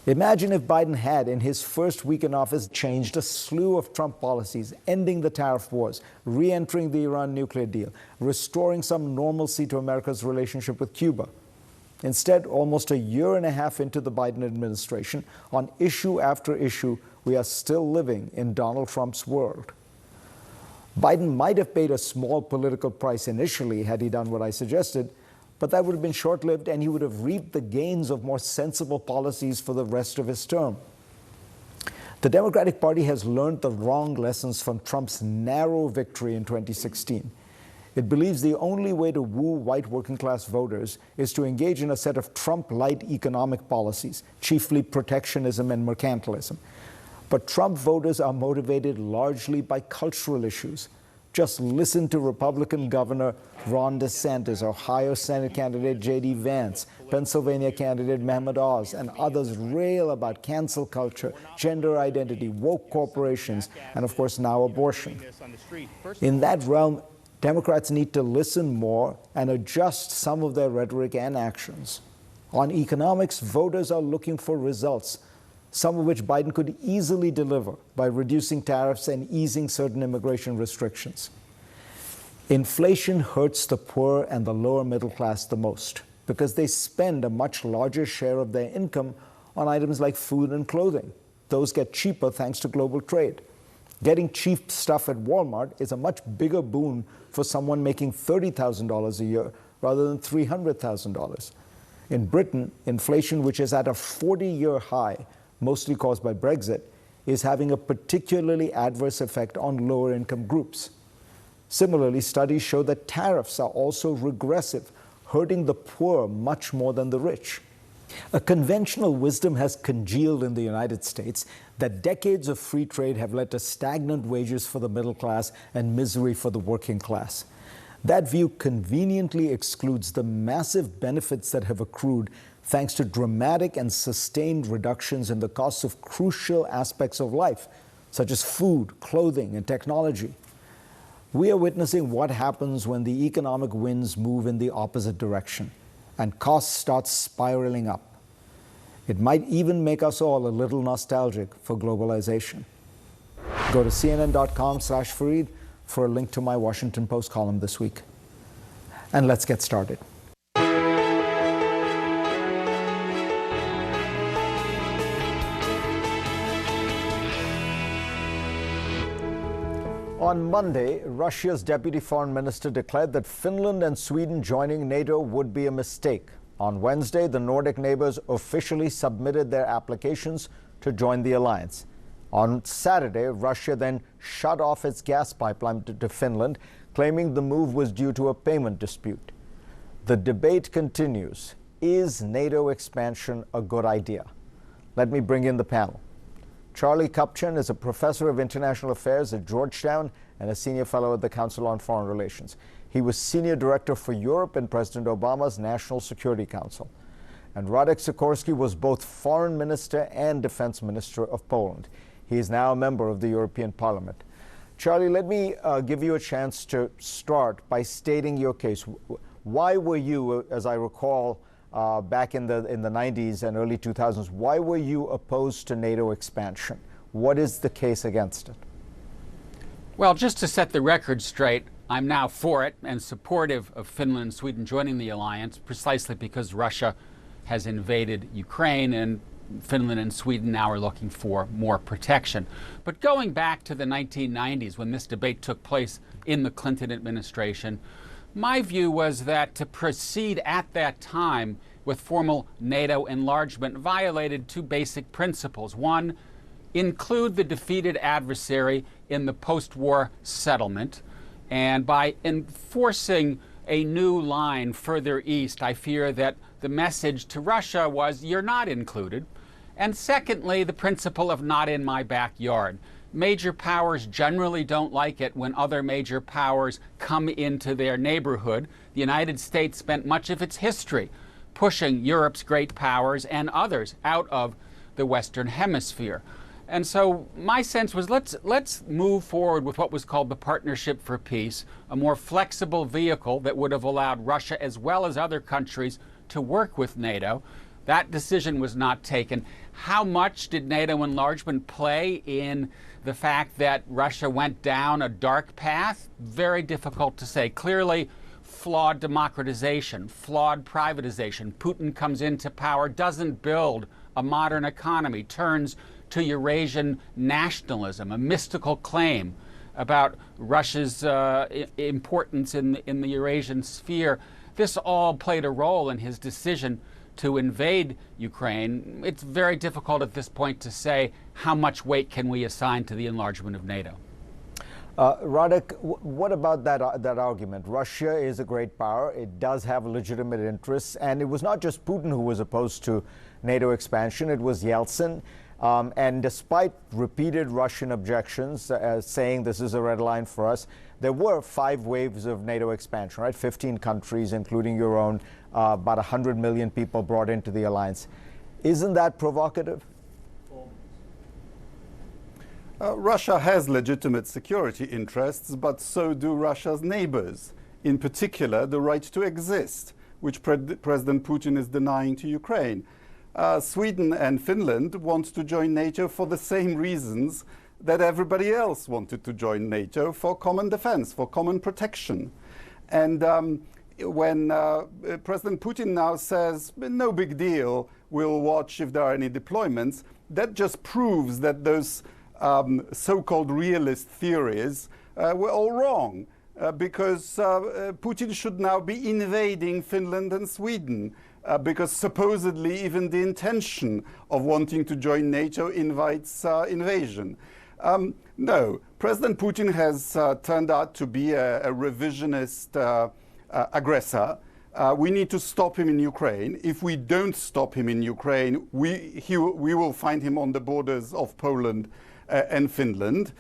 Imagine if Biden had, in his first week in office, changed a slew of Trump policies, ending the tariff wars, re-entering the Iran nuclear deal, restoring some normalcy to America's relationship with Cuba. Instead, almost a year and a half into the Biden administration, on issue after issue, we are still living in Donald Trump's world. Biden might have paid a small political price initially had he done what I suggested, but that would have been short-lived and he would have reaped the gains of more sensible policies for the rest of his term. The Democratic Party has learned the wrong lessons from Trump's narrow victory in 2016. It believes the only way to woo white working-class voters is to engage in a set of Trump-light economic policies, chiefly protectionism and mercantilism. But Trump voters are motivated largely by cultural issues. Just listen to Republican Governor Ron DeSantis, Ohio Senate candidate J.D. Vance, Pennsylvania candidate Mehmet Oz, and others rail about cancel culture, gender identity, woke corporations, and of course now abortion. In that realm, Democrats need to listen more and adjust some of their rhetoric and actions. On economics, voters are looking for results, some of which Biden could easily deliver by reducing tariffs and easing certain immigration restrictions. Inflation hurts the poor and the lower middle class the most because they spend a much larger share of their income on items like food and clothing. those get cheaper thanks to global trade. Getting cheap stuff at Walmart is a much bigger boon for someone making $30,000 a year rather than $300,000. In Britain, inflation, which is at a 40-year high, mostly caused by Brexit, is having a particularly adverse effect on lower-income groups. Similarly, studies show that tariffs are also regressive, hurting the poor much more than the rich. A conventional wisdom has congealed in the United States that decades of free trade have led to stagnant wages for the middle class and misery for the working class. That view conveniently excludes the massive benefits that have accrued thanks to dramatic and sustained reductions in the costs of crucial aspects of life, such as food, clothing, and technology. We are witnessing what happens when the economic winds move in the opposite direction and costs start spiraling up. It might even make us all a little nostalgic for globalization. Go to cnn.com/Fareed for a link to my Washington Post column this week. And let's get started. On Monday, Russia's deputy foreign minister declared that Finland and Sweden joining NATO would be a mistake. On Wednesday, the Nordic neighbors officially submitted their applications to join the alliance. On Saturday, Russia then shut off its gas pipeline to Finland, claiming the move was due to a payment dispute. The debate continues. Is NATO expansion a good idea? Let me bring in the panel. Charlie Kupchan is a professor of international affairs at Georgetown and a senior fellow at the Council on Foreign Relations. He was senior director for Europe in President Obama's National Security Council. And Radek Sikorski was both foreign minister and defense minister of Poland. He is now a member of the European Parliament. Charlie, let me give you a chance to start by stating your case. Why were you, as I recall, back in the 90s and early 2000s, why were you opposed to NATO expansion? What is the case against it?
Well, just to set the record straight, I'm now for it and supportive of Finland and Sweden joining the alliance, precisely because Russia has invaded Ukraine and Finland and Sweden now are looking for more protection. But going back to the 1990s, when this debate took place in the Clinton administration, my view was that to proceed at that time with formal NATO enlargement violated two basic principles. One, include the defeated adversary in the post-war settlement. And by enforcing a new line further east, I fear that the message to Russia was, you're not included. And secondly, the principle of not in my backyard. Major powers generally don't like it when other major powers come into their neighborhood. The United States spent much of its history pushing Europe's great powers and others out of the Western Hemisphere. And so my sense was let's move forward with what was called the Partnership for Peace, a more flexible vehicle that would have allowed Russia as well as other countries to work with NATO. That decision was not taken. How much did NATO enlargement play in the fact that Russia went down a dark path? Very difficult to say. Clearly, flawed democratization, flawed privatization. Putin comes into power, doesn't build a modern economy, turns to Eurasian nationalism, a mystical claim about Russia's importance in the Eurasian sphere. This all played a role in his decision to invade Ukraine. It's very difficult at this point to say how much weight can we assign to the enlargement of NATO.
Radek, what about that argument? Russia is a great power. It does have legitimate interests. And it was not just Putin who was opposed to NATO expansion. It was Yeltsin. And despite repeated Russian objections, saying this is a red line for us, there were 5 waves of NATO expansion, right? 15 countries, including your own, about 100 million people brought into the alliance. Isn't that provocative?
Russia has legitimate security interests, but so do Russia's neighbors. In particular, the right to exist, which President Putin is denying to Ukraine. Sweden and Finland want to join NATO for the same reasons that everybody else wanted to join NATO, for common defense, for common protection. And when President Putin now says, no big deal, We'll watch if there are any deployments. That just proves that those so-called realist theories were all wrong. Because Putin should now be invading Finland and Sweden, because supposedly even the intention of wanting to join NATO invites invasion. No, President Putin has turned out to be a revisionist aggressor. We need to stop him in Ukraine. If we don't stop him in Ukraine, we will find him on the borders of Poland and Finland.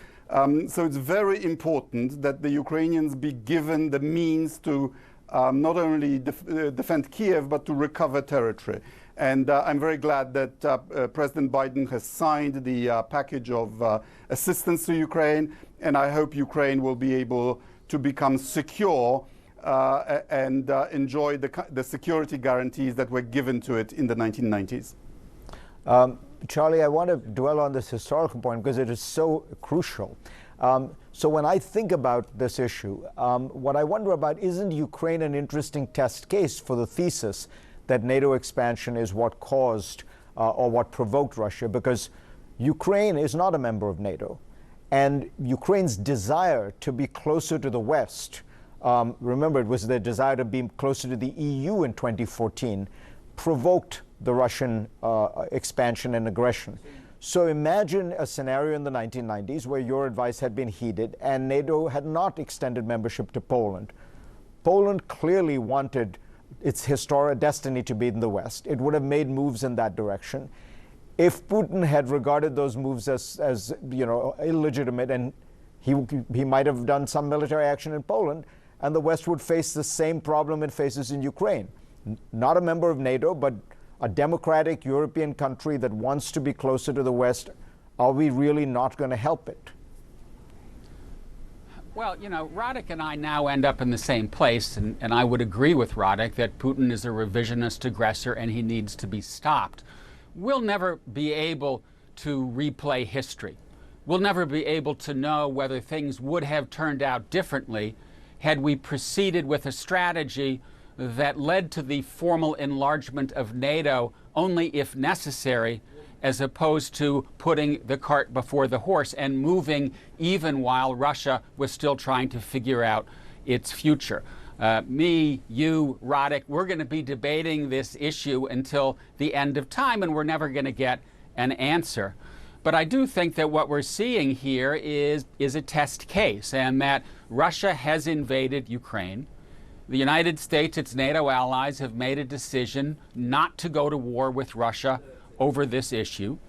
So it's very important that the Ukrainians be given the means to not only defend Kiev, but to recover territory. And I'm very glad that President Biden has signed the package of assistance to Ukraine, and I hope Ukraine will be able to become secure and enjoy the security guarantees that were given to it in the 1990s.
Charlie, I want to dwell on this historical point because it is so crucial. So when I think about this issue, what I wonder about, isn't Ukraine an interesting test case for the thesis that NATO expansion is what caused or what provoked Russia? Because Ukraine is not a member of NATO. And Ukraine's desire to be closer to the West, remember, it was their desire to be closer to the EU in 2014, provoked the Russian expansion and aggression. So imagine a scenario in the 1990s where your advice had been heeded and NATO had not extended membership to Poland. Poland clearly wanted its historic destiny to be in the West. It would have made moves in that direction. If Putin had regarded those moves as illegitimate, and he might have done some military action in Poland, and the West would face the same problem it faces in Ukraine. Not a member of NATO, but a democratic European country that wants to be closer to the West. Are we really not going to help it?
Well, Radek and I now end up in the same place, and I would agree with Radek that Putin is a revisionist aggressor and he needs to be stopped. We'll never be able to replay history. We'll never be able to know whether things would have turned out differently had we proceeded with a strategy that led to the formal enlargement of NATO only if necessary, as opposed to putting the cart before the horse and moving even while Russia was still trying to figure out its future. Me, you, Radek, we're going to be debating this issue until the end of time, and we're never going to get an answer. But I do think that what we're seeing here is a test case, and that Russia has invaded Ukraine. The United States, its NATO allies, have made a decision not to go to war with Russia over this issue.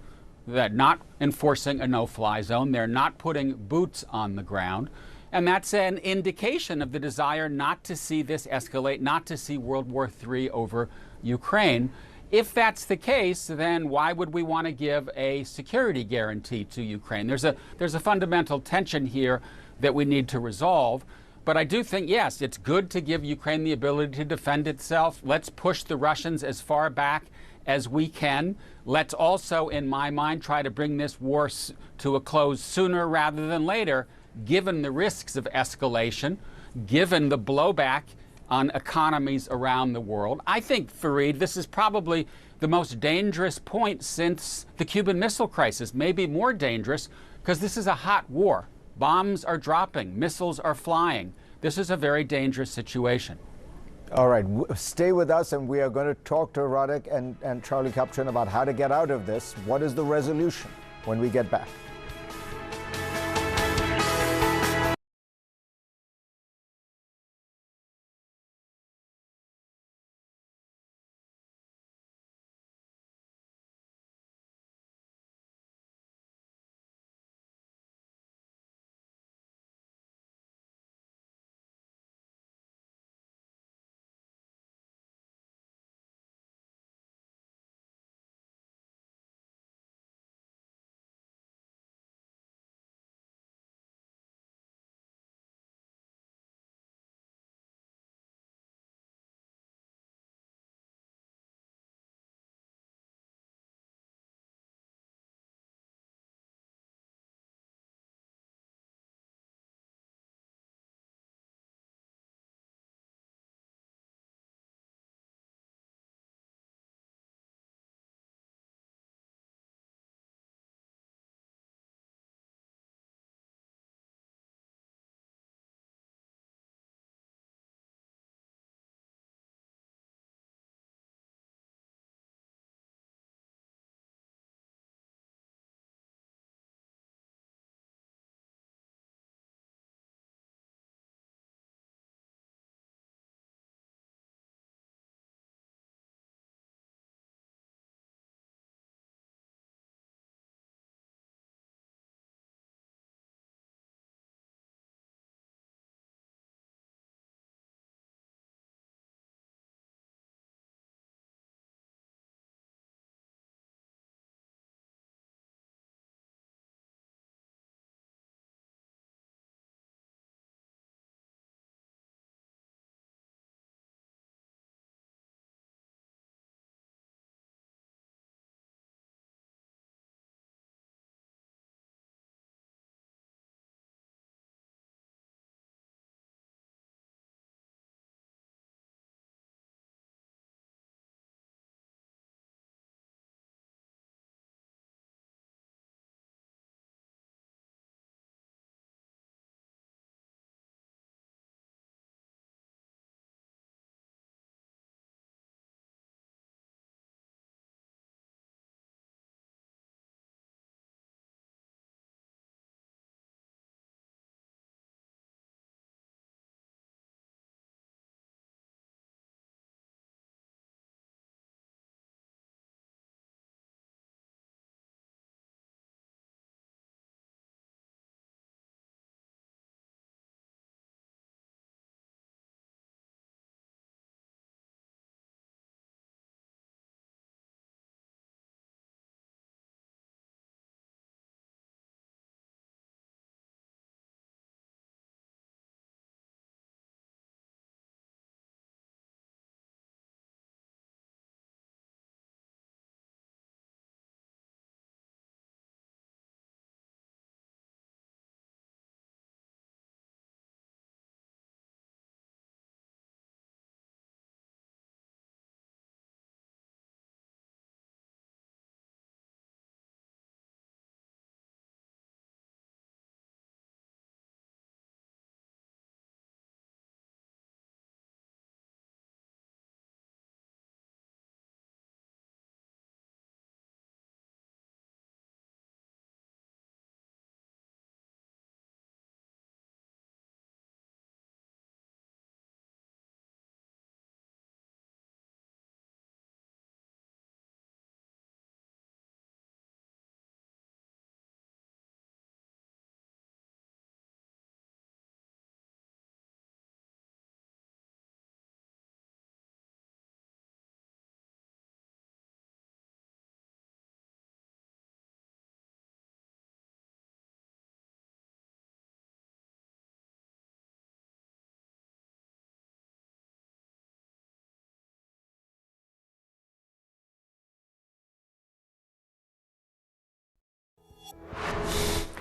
They're not enforcing a no-fly zone. They're not putting boots on the ground. And that's an indication of the desire not to see this escalate, not to see World War III over Ukraine. If that's the case, then why would we want to give a security guarantee to Ukraine? There's a fundamental tension here that we need to resolve. But I do think, yes, it's good to give Ukraine the ability to defend itself. Let's push the Russians as far back as we can. Let's also, in my mind, try to bring this war to a close sooner rather than later, given the risks of escalation, given the blowback on economies around the world. I think, Fareed, this is probably the most dangerous point since the Cuban Missile Crisis, maybe more dangerous, because this is a hot war. Bombs are dropping, missiles are flying. This is a very dangerous situation.
All right, stay with us, and we are going to talk to Radek and Charlie Kupchan about how to get out of this. What is the resolution when we get back?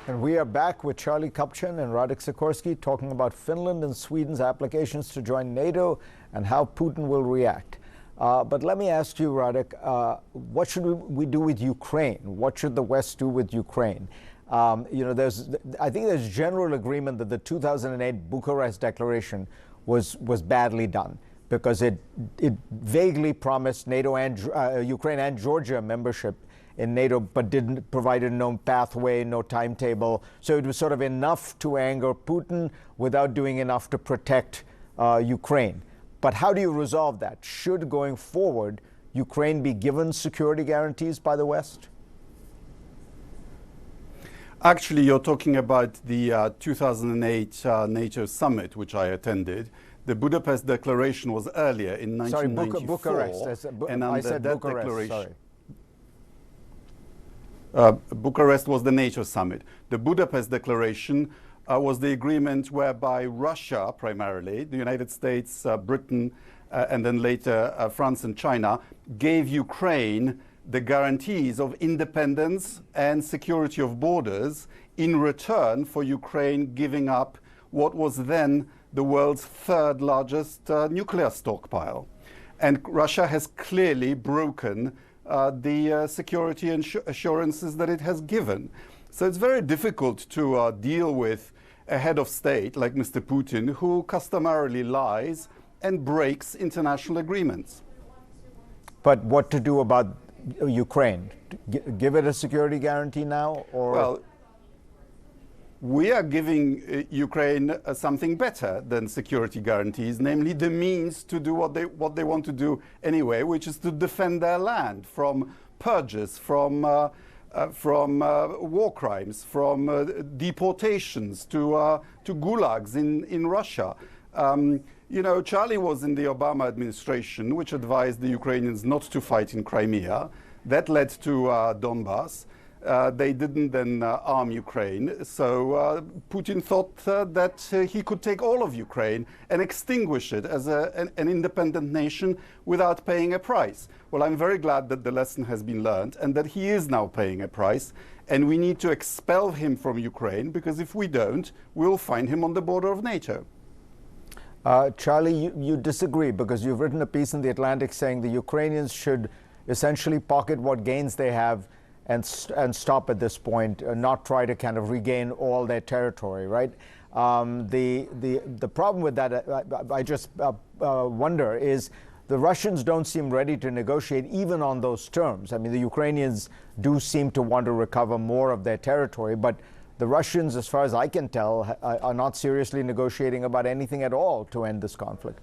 And we are back with Charlie Kupchan and Radek Sikorski talking about Finland and Sweden's applications to join NATO and how Putin will react. But let me ask you, Radek, what should we do with Ukraine? What should the West do with Ukraine? You know, I think there's general agreement that the 2008 Bucharest Declaration was badly done because it vaguely promised NATO and Ukraine and Georgia membership in NATO, but provided no pathway, no timetable. So it was sort of enough to anger Putin without doing enough to protect Ukraine. But how do you resolve that? Should, going forward, Ukraine be given security guarantees by the West?
Actually, you're talking about the 2008 NATO summit, which I attended. The Budapest Declaration was earlier in 1994.
Sorry, Bucharest.
And under
I said
that
Bucharest,
declaration,
sorry.
Bucharest was the NATO summit. The Budapest Declaration was the agreement whereby Russia, primarily, the United States, Britain, and then later France and China, gave Ukraine the guarantees of independence and security of borders in return for Ukraine giving up what was then the world's third largest nuclear stockpile. And Russia has clearly broken the security assurances that it has given. So it's very difficult to deal with a head of state like Mr. Putin, who customarily lies and breaks international agreements.
But what to do about Ukraine? Give it a security guarantee now, or?
Well, we are giving Ukraine something better than security guarantees, namely the means to do what they want to do anyway, which is to defend their land from purges, from war crimes, from deportations to gulags in Russia. You know, Charlie was in the Obama administration, which advised the Ukrainians not to fight in Crimea. That led to Donbass. They didn't then arm Ukraine. So Putin thought that he could take all of Ukraine and extinguish it as an independent nation without paying a price. Well, I'm very glad that the lesson has been learned and that he is now paying a price. And we need to expel him from Ukraine, because if we don't, we'll find him on the border of NATO.
Charlie, you disagree, because you've written a piece in The Atlantic saying the Ukrainians should essentially pocket what gains they have and stop at this point, not try to kind of regain all their territory, right? The problem with that, I just wonder, is the Russians don't seem ready to negotiate even on those terms. I mean, the Ukrainians do seem to want to recover more of their territory, but the Russians, as far as I can tell, are not seriously negotiating about anything at all to end this conflict.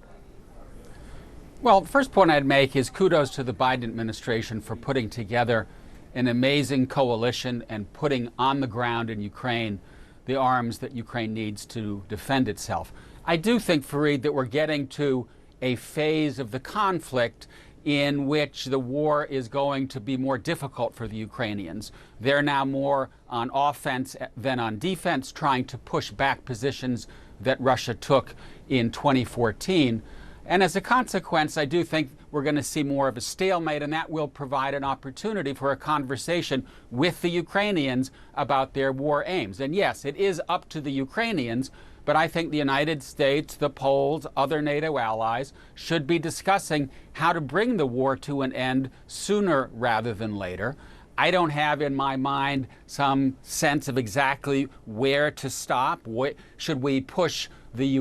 Well, the first point I'd make is kudos to the Biden administration for putting together an amazing coalition and putting on the ground in Ukraine the arms that Ukraine needs to defend itself. I do think, Fareed, that we're getting to a phase of the conflict in which the war is going to be more difficult for the Ukrainians. They're now more on offense than on defense, trying to push back positions that Russia took in 2014. And as a consequence, I do think we're going to see more of a stalemate, and that will provide an opportunity for a conversation with the Ukrainians about their war aims. And yes, it is up to the Ukrainians, but I think the United States, the Poles, other NATO allies should be discussing how to bring the war to an end sooner rather than later. I don't have in my mind some sense of exactly where to stop. Should we push the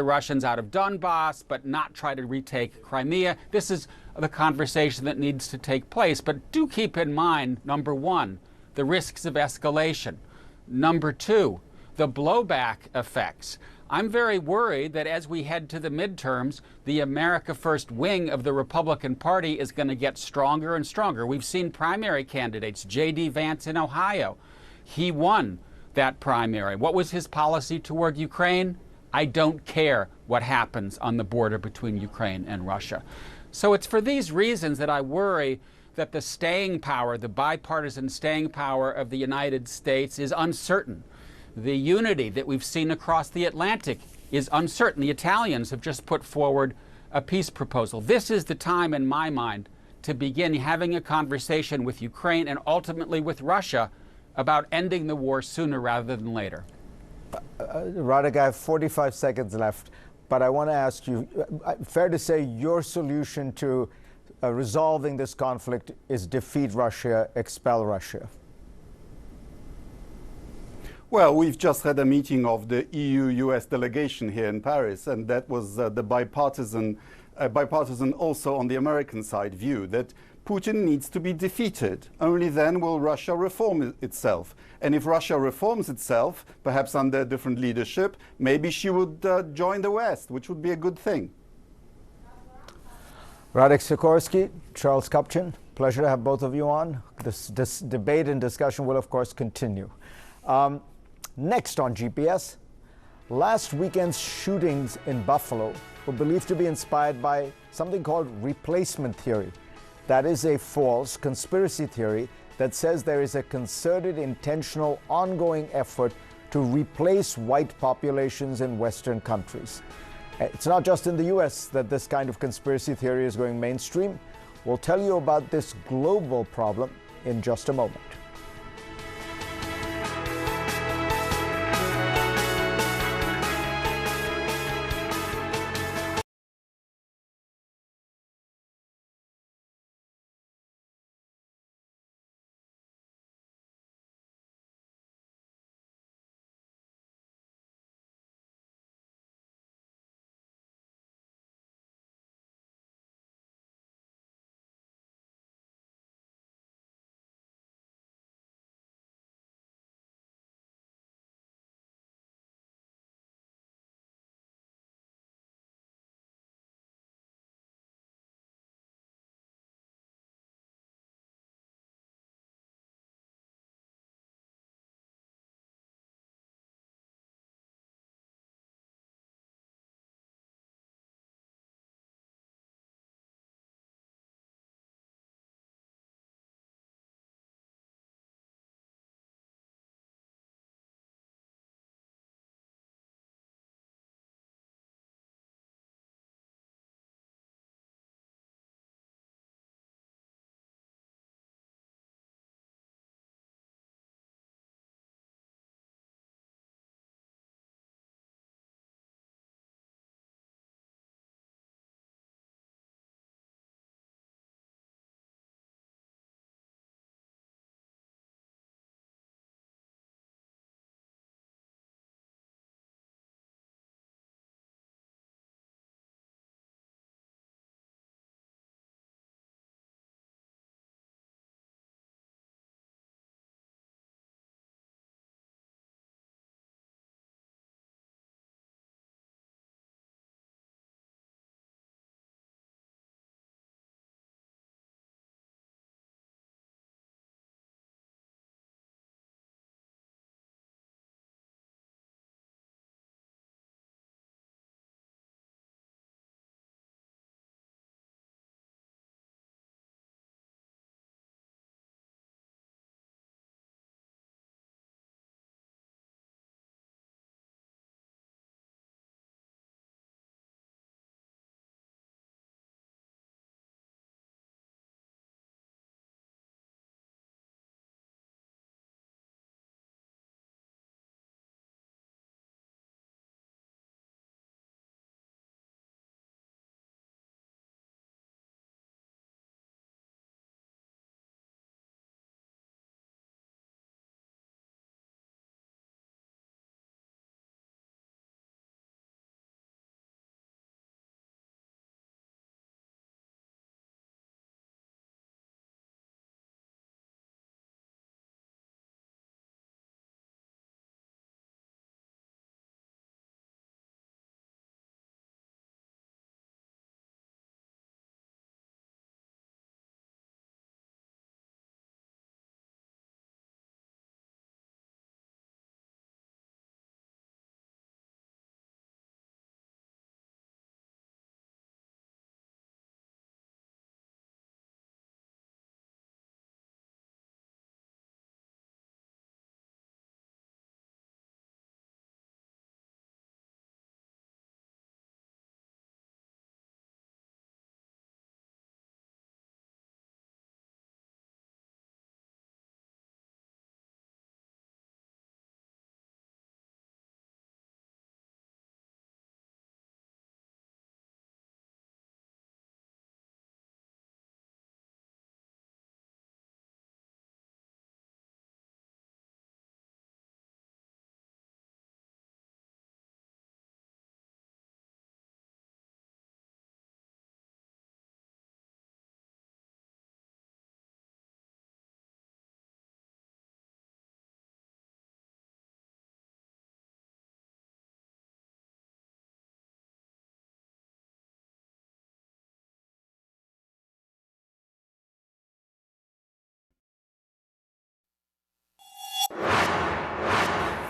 Russians out of Donbass, but not try to retake Crimea? This is the conversation that needs to take place. But do keep in mind, number one, the risks of escalation. Number two, the blowback effects. I'm very worried that as we head to the midterms, the America First wing of the Republican Party is going to get stronger and stronger. We've seen primary candidates, J.D. Vance in Ohio. He won that primary. What was his policy toward Ukraine? I don't care what happens on the border between Ukraine and Russia. So it's for these reasons that I worry that the staying power, the bipartisan staying power of the United States is uncertain. The unity that we've seen across the Atlantic is uncertain. The Italians have just put forward a peace proposal. This is the time, in my mind, to begin having a conversation with Ukraine and ultimately with Russia about ending the war sooner rather than later?
Radek, I have 45 seconds left, but I want to ask you, fair to say your solution to resolving this conflict is defeat Russia, expel Russia?
Well, we've just had a meeting of the EU-US delegation here in Paris, and that was the bipartisan also on the American side view that Putin needs to be defeated. Only then will Russia reform itself. And if Russia reforms itself, perhaps under different leadership, maybe she would join the West, which would be a good thing.
Radek Sikorski, Charles Kupchan, pleasure to have both of you on. This debate and discussion will, of course, continue. Next on GPS, last weekend's shootings in Buffalo were believed to be inspired by something called replacement theory. That is a false conspiracy theory that says there is a concerted, intentional, ongoing effort to replace white populations in Western countries. It's not just in the US that this kind of conspiracy theory is going mainstream. We'll tell you about this global problem in just a moment.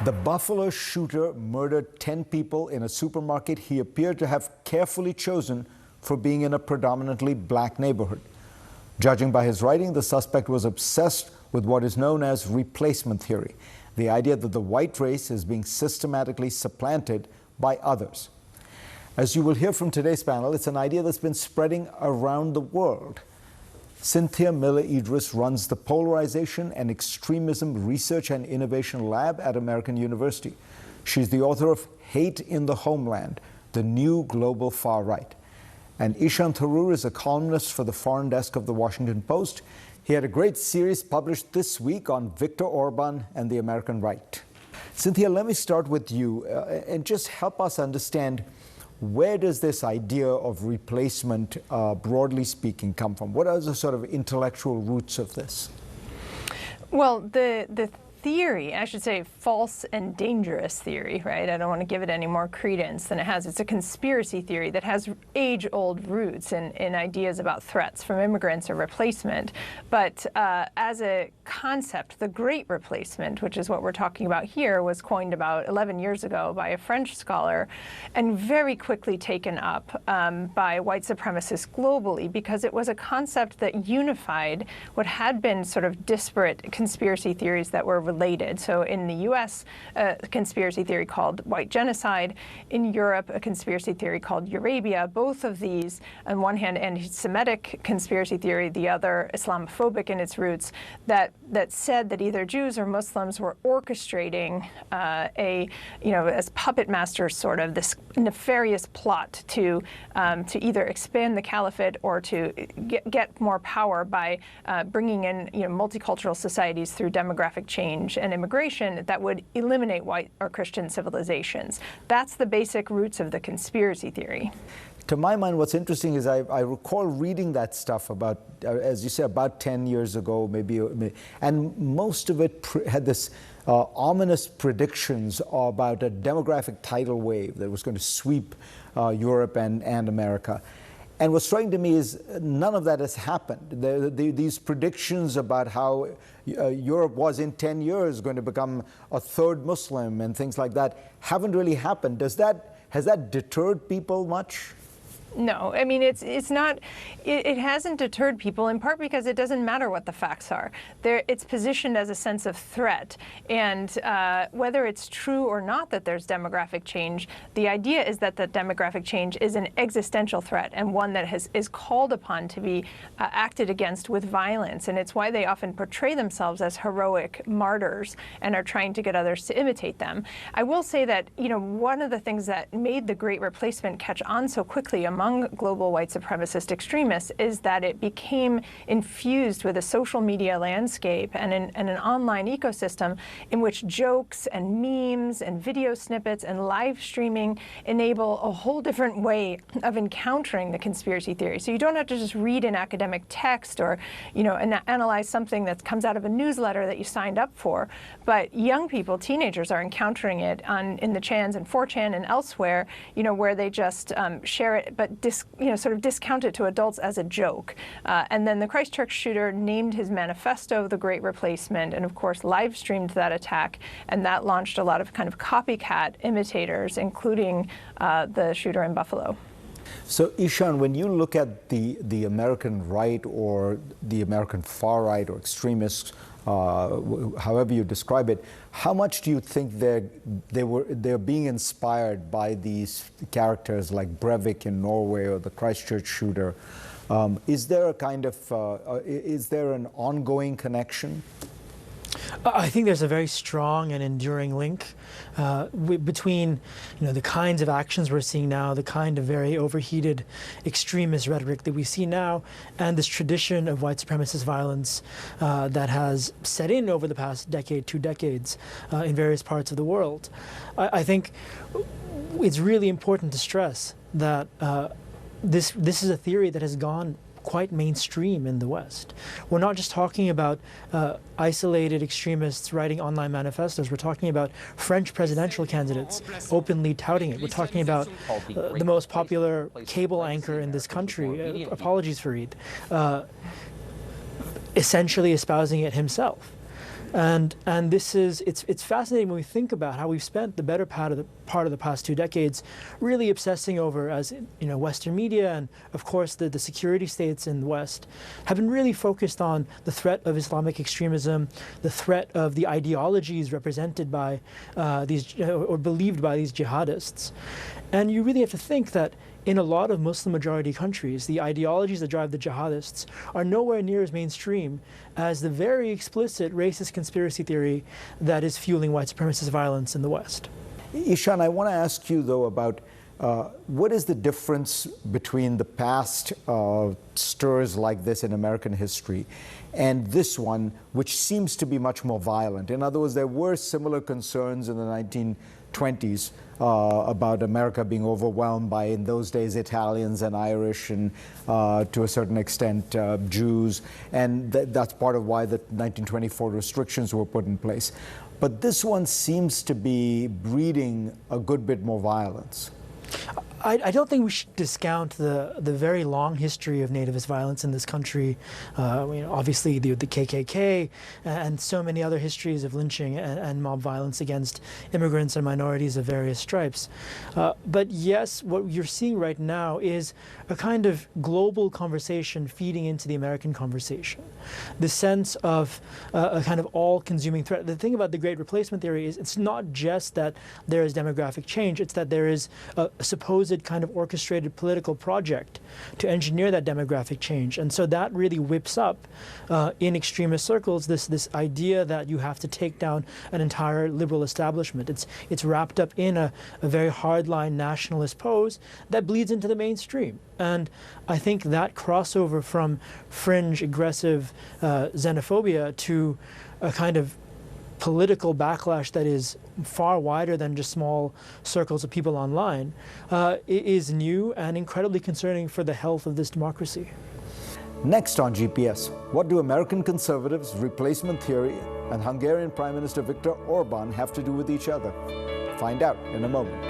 The Buffalo shooter murdered 10 people in a supermarket he appeared to have carefully chosen for being in a predominantly black neighborhood. Judging by his writing, the suspect was obsessed with what is known as replacement theory, the idea that the white race is being systematically supplanted by others. As you will hear from today's panel, it's an idea that's been spreading around the world. Cynthia Miller-Idris runs the Polarization and Extremism Research and Innovation Lab at American University. She's the author of Hate in the Homeland, The New Global Far Right. And Ishan Tharoor is a columnist for the foreign desk of the Washington Post. He had a great series published this week on Viktor Orban and the American right. Cynthia, let me start with you and just help us understand, where does this idea of replacement, broadly speaking, come from? What are the sort of intellectual roots of this?
Well, the theory, I should say false and dangerous theory, right? I don't want to give it any more credence than it has. It's a conspiracy theory that has age-old roots in ideas about threats from immigrants or replacement. But as a concept, the Great Replacement, which is what we're talking about here, was coined about 11 years ago by a French scholar and very quickly taken up by white supremacists globally, because it was a concept that unified what had been sort of disparate conspiracy theories that were related. So in the US, a conspiracy theory called white genocide. In Europe, a conspiracy theory called Eurabia. Both of these, on one hand, anti-Semitic conspiracy theory, the other Islamophobic in its roots, that said that either Jews or Muslims were orchestrating as puppet masters, sort of, this nefarious plot to either expand the caliphate or to get more power by bringing in multicultural societies through demographic change and immigration that would eliminate white or Christian civilizations. That's the basic roots of the conspiracy theory.
To my mind, what's interesting is I recall reading that stuff about, as you say, about 10 years ago, maybe, and most of it had this ominous predictions about a demographic tidal wave that was going to sweep Europe and America. And what's striking to me is none of that has happened. These predictions about how Europe was in 10 years going to become a third Muslim and things like that haven't really happened. Has that deterred people much?
No, I mean, it's not, it hasn't deterred people, in part because it doesn't matter what the facts are. It's positioned as a sense of threat. And whether it's true or not that there's demographic change, the idea is that the demographic change is an existential threat and one that is called upon to be acted against with violence. And it's why they often portray themselves as heroic martyrs and are trying to get others to imitate them. I will say that, one of the things that made the Great Replacement catch on so quickly among global white supremacist extremists is that it became infused with a social media landscape and an online ecosystem in which jokes and memes and video snippets and live streaming enable a whole different way of encountering the conspiracy theory. So you don't have to just read an academic text or, analyze something that comes out of a newsletter that you signed up for. But young people, teenagers, are encountering it in the Chans and 4chan and elsewhere, where they just share it, but sort of discount it to adults as a joke. And then the Christchurch shooter named his manifesto The Great Replacement, and of course live streamed that attack, and that launched a lot of kind of copycat imitators, including the shooter in Buffalo.
So Ishan, when you look at the American right or the American far right or extremists, however you describe it, how much do you think they're being inspired by these characters like Breivik in Norway or the Christchurch shooter? Is there a kind of is there an ongoing connection?
I think there's a very strong and enduring link between the kinds of actions we're seeing now, the kind of very overheated extremist rhetoric that we see now, and this tradition of white supremacist violence that has set in over the past decade, 2 decades in various parts of the world. I think it's really important to stress that this is a theory that has gone quite mainstream in the West. We're not just talking about isolated extremists writing online manifestos. We're talking about French presidential candidates openly touting it. We're talking about the most popular cable anchor in this country, apologies Fareed, essentially espousing it himself. And this is it's fascinating when we think about how we've spent the better part of the past 2 decades really obsessing over, as you know, Western media and of course the security states in the West have been really focused on the threat of Islamic extremism, the threat of the ideologies represented by these or believed by these jihadists. And you really have to think that in a lot of Muslim-majority countries, the ideologies that drive the jihadists are nowhere near as mainstream as the very explicit racist conspiracy theory that is fueling white supremacist violence in the West.
Ishan, I want to ask you, though, about what is the difference between the past stirs like this in American history and this one, which seems to be much more violent? In other words, there were similar concerns in the 1920s about America being overwhelmed by, in those days, Italians and Irish and to a certain extent Jews, and that's part of why the 1924 restrictions were put in place. But this one seems to be breeding a good bit more violence.
I don't think we should discount the very long history of nativist violence in this country. Obviously, the KKK and so many other histories of lynching and mob violence against immigrants and minorities of various stripes. But yes, what you're seeing right now is a kind of global conversation feeding into the American conversation. The sense of a kind of all-consuming threat. The thing about the Great Replacement theory is it's not just that there is demographic change, it's that there is a supposed kind of orchestrated political project to engineer that demographic change. And so that really whips up in extremist circles this idea that you have to take down an entire liberal establishment. It's wrapped up in a very hardline nationalist pose that bleeds into the mainstream. And I think that crossover from fringe aggressive xenophobia to a kind of political backlash that is far wider than just small circles of people online is new and incredibly concerning for the health of this democracy.
Next on GPS, what do American conservatives, replacement theory, and Hungarian Prime Minister Viktor Orban have to do with each other? Find out in a moment.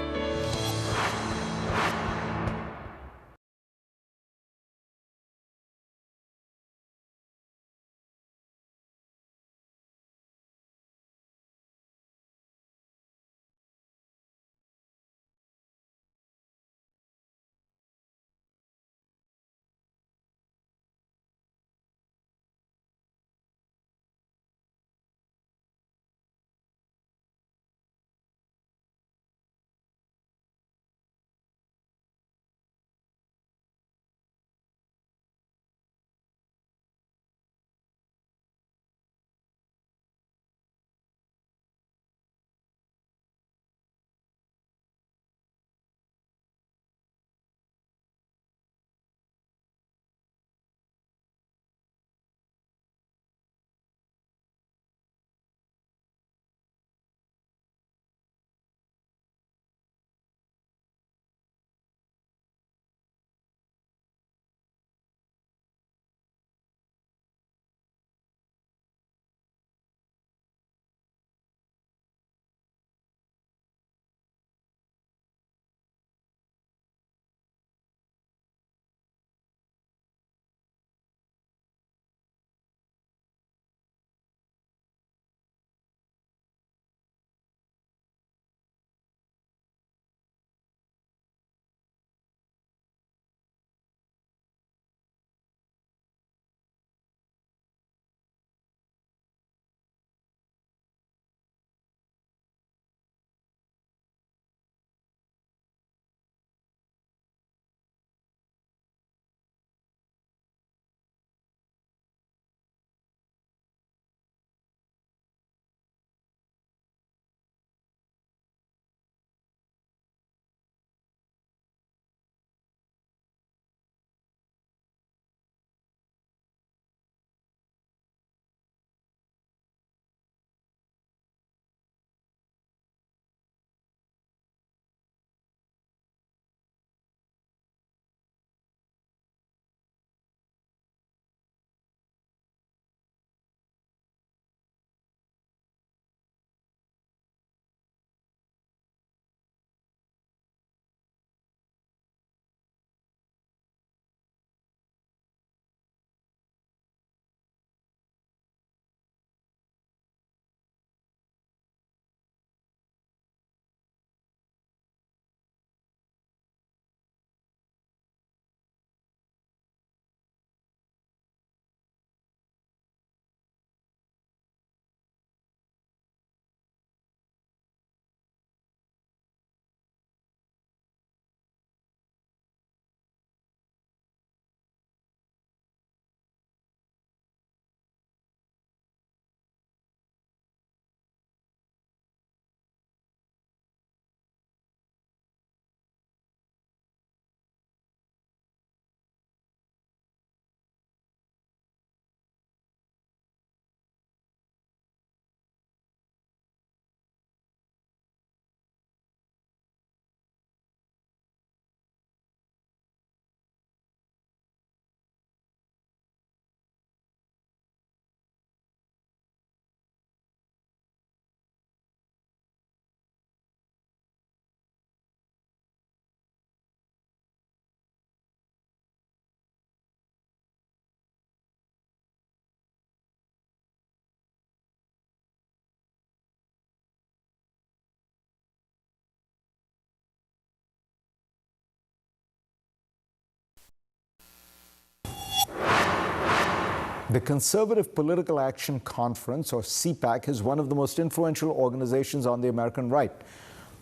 The Conservative Political Action Conference, or CPAC, is one of the most influential organizations on the American right.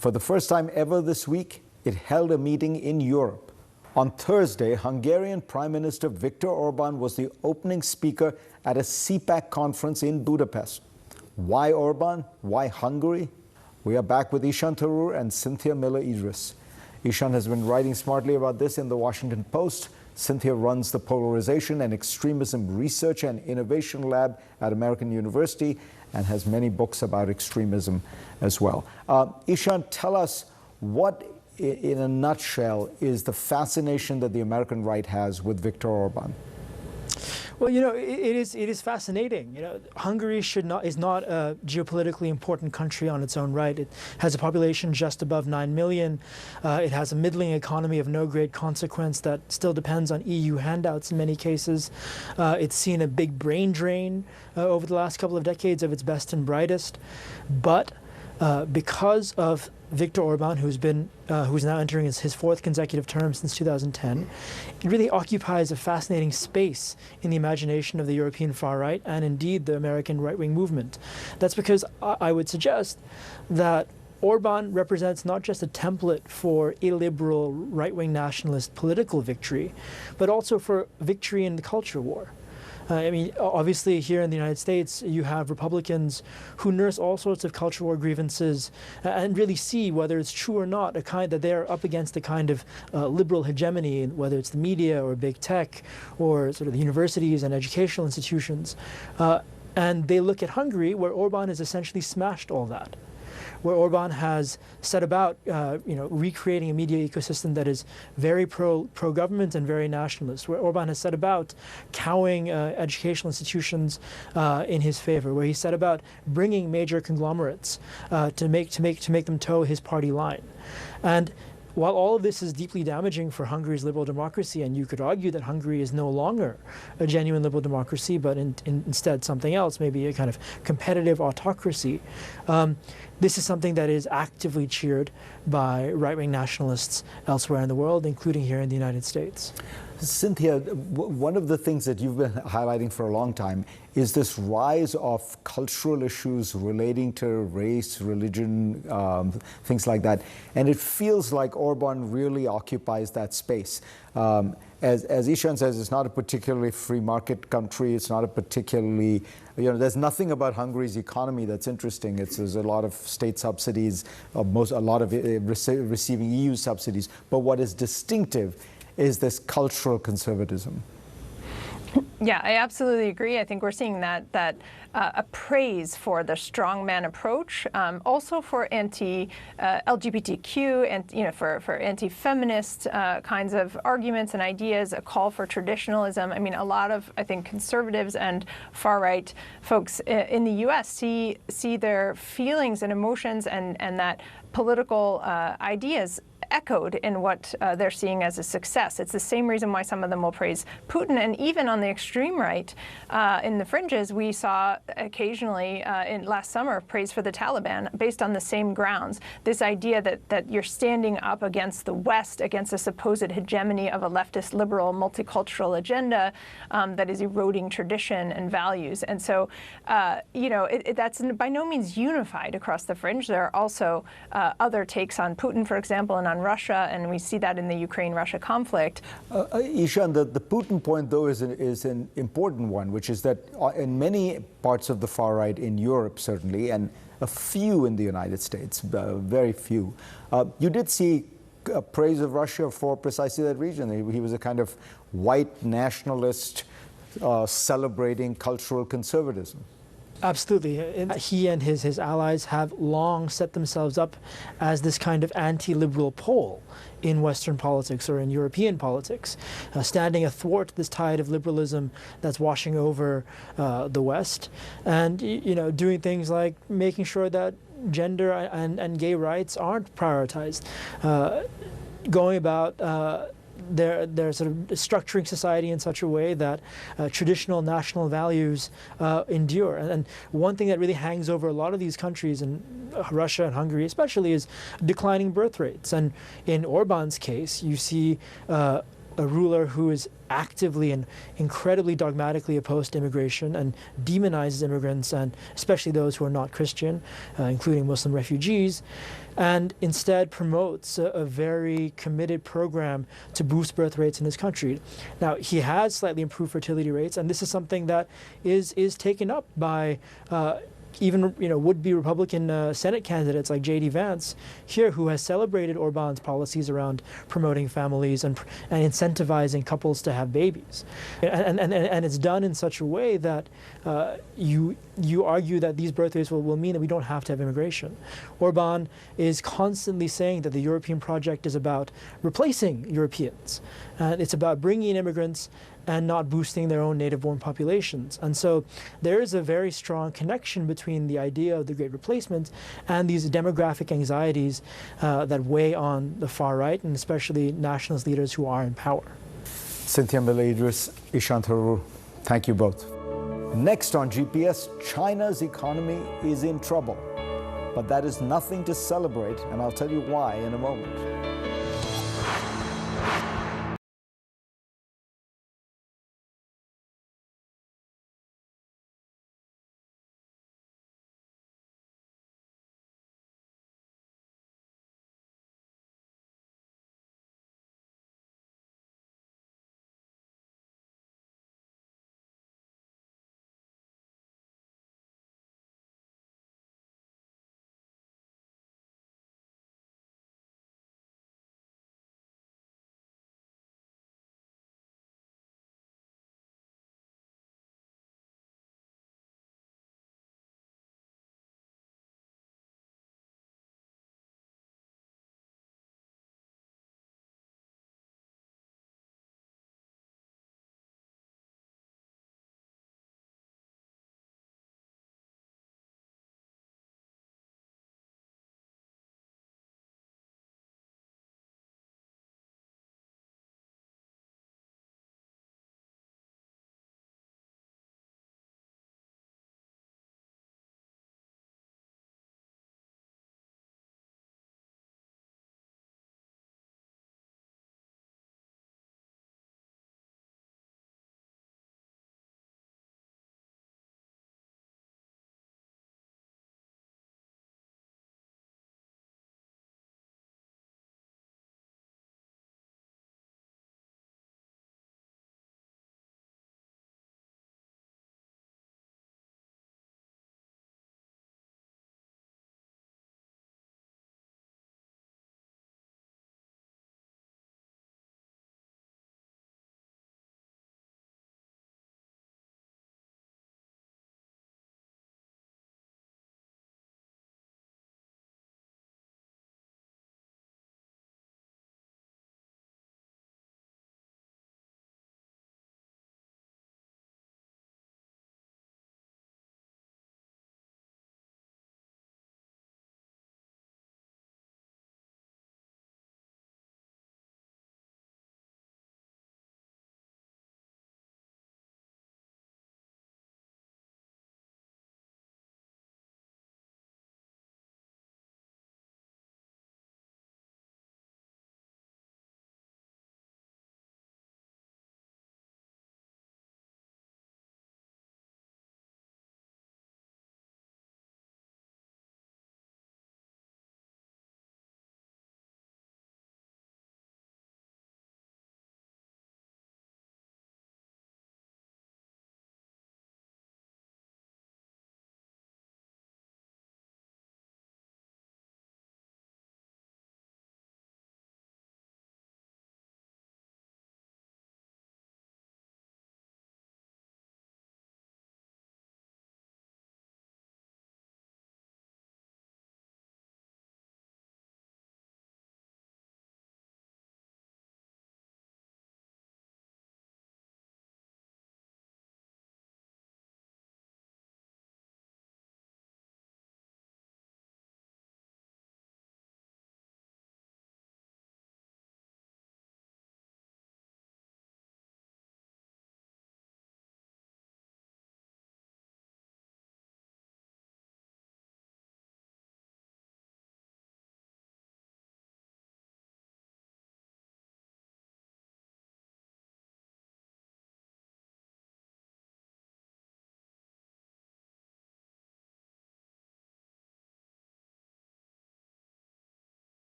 For the first time ever this week, it held a meeting in Europe. On Thursday, Hungarian Prime Minister Viktor Orban was the opening speaker at a CPAC conference in Budapest. Why Orban? Why Hungary? We are back with Ishan Tharoor and Cynthia Miller-Idris. Ishan has been writing smartly about this in the Washington Post. Cynthia runs the Polarization and Extremism Research and Innovation Lab at American University and has many books about extremism as well. Ishan, tell us what, in a nutshell, is the fascination that the American right has with Viktor Orban?
Well, you know, it is fascinating. You know, Hungary is not a geopolitically important country on its own right. It has a population just above 9 million. It has a middling economy of no great consequence that still depends on EU handouts in many cases. It's seen a big brain drain over the last couple of decades of its best and brightest. But because of Viktor Orban, who's now entering his fourth consecutive term since 2010, it really occupies a fascinating space in the imagination of the European far right and indeed the American right-wing movement. That's because I would suggest that Orban represents not just a template for illiberal right-wing nationalist political victory, but also for victory in the culture war. I mean, obviously here in the United States, you have Republicans who nurse all sorts of cultural war grievances and really see whether it's true or not, that they're up against a kind of liberal hegemony, whether it's the media or big tech or sort of the universities and educational institutions. And they look at Hungary, where Orban has essentially smashed all that, where Orban has set about recreating a media ecosystem that is very pro-government and very nationalist, where Orban has set about cowing educational institutions in his favor, where he set about bringing major conglomerates to make them toe his party line. And while all of this is deeply damaging for Hungary's liberal democracy, and you could argue that Hungary is no longer a genuine liberal democracy, but instead something else, maybe a kind of competitive autocracy, this is something that is actively cheered by right-wing nationalists elsewhere in the world, including here in the United States.
Cynthia, one of the things that you've been highlighting for a long time is this rise of cultural issues relating to race, religion, things like that. And it feels like Orban really occupies that space. As Ishan says, it's not a particularly free market country. It's not a particularly, there's nothing about Hungary's economy that's interesting. There's a lot of state subsidies, a lot of receiving EU subsidies. But what is distinctive is this cultural conservatism.
Yeah, I absolutely agree. I think we're seeing that a praise for the strongman approach, also for anti-LGBTQ and for anti-feminist kinds of arguments and ideas, a call for traditionalism. I mean, a lot of, I think, conservatives and far-right folks in the U.S. see their feelings and emotions and that political ideas echoed in what they're seeing as a success. It's the same reason why some of them will praise Putin. And even on the extreme right, in the fringes, we saw occasionally in last summer praise for the Taliban based on the same grounds. This idea that you're standing up against the West, against a supposed hegemony of a leftist, liberal, multicultural agenda that is eroding tradition and values. And so, that's by no means unified across the fringe. There are also other takes on Putin, for example, and on Russia, and we see that in the Ukraine-Russia conflict.
Ishan, the Putin point, though, is an important one, which is that in many parts of the far right, in Europe certainly, and a few in the United States, very few, you did see praise of Russia for precisely that reason. He was a kind of white nationalist celebrating cultural conservatism.
Absolutely. He and his allies have long set themselves up as this kind of anti-liberal pole in Western politics or in European politics, standing athwart this tide of liberalism that's washing over the West, and doing things like making sure that gender and gay rights aren't prioritized, going about they're sort of structuring society in such a way that traditional national values endure. And one thing that really hangs over a lot of these countries, and Russia and Hungary especially, is declining birth rates. And in Orban's case, you see a ruler who is actively and incredibly dogmatically opposed to immigration and demonizes immigrants, and especially those who are not Christian, including Muslim refugees, and instead promotes a very committed program to boost birth rates in his country. Now, he has slightly improved fertility rates, and this is something that is taken up by even would-be Republican Senate candidates like J.D. Vance here, who has celebrated Orban's policies around promoting families and incentivizing couples to have babies, and it's done in such a way that you argue that these birth rates will mean that we don't have to have immigration. Orban is constantly saying that the European project is about replacing Europeans, and it's about bringing in immigrants and not boosting their own native-born populations. And so there is a very strong connection between the idea of the Great Replacement and these demographic anxieties that weigh on the far right, and especially nationalist leaders who are in power.
Cynthia Miller-Idris, Ishant Tharoor, thank you both. Next on GPS, China's economy is in trouble. But that is nothing to celebrate, and I'll tell you why in a moment.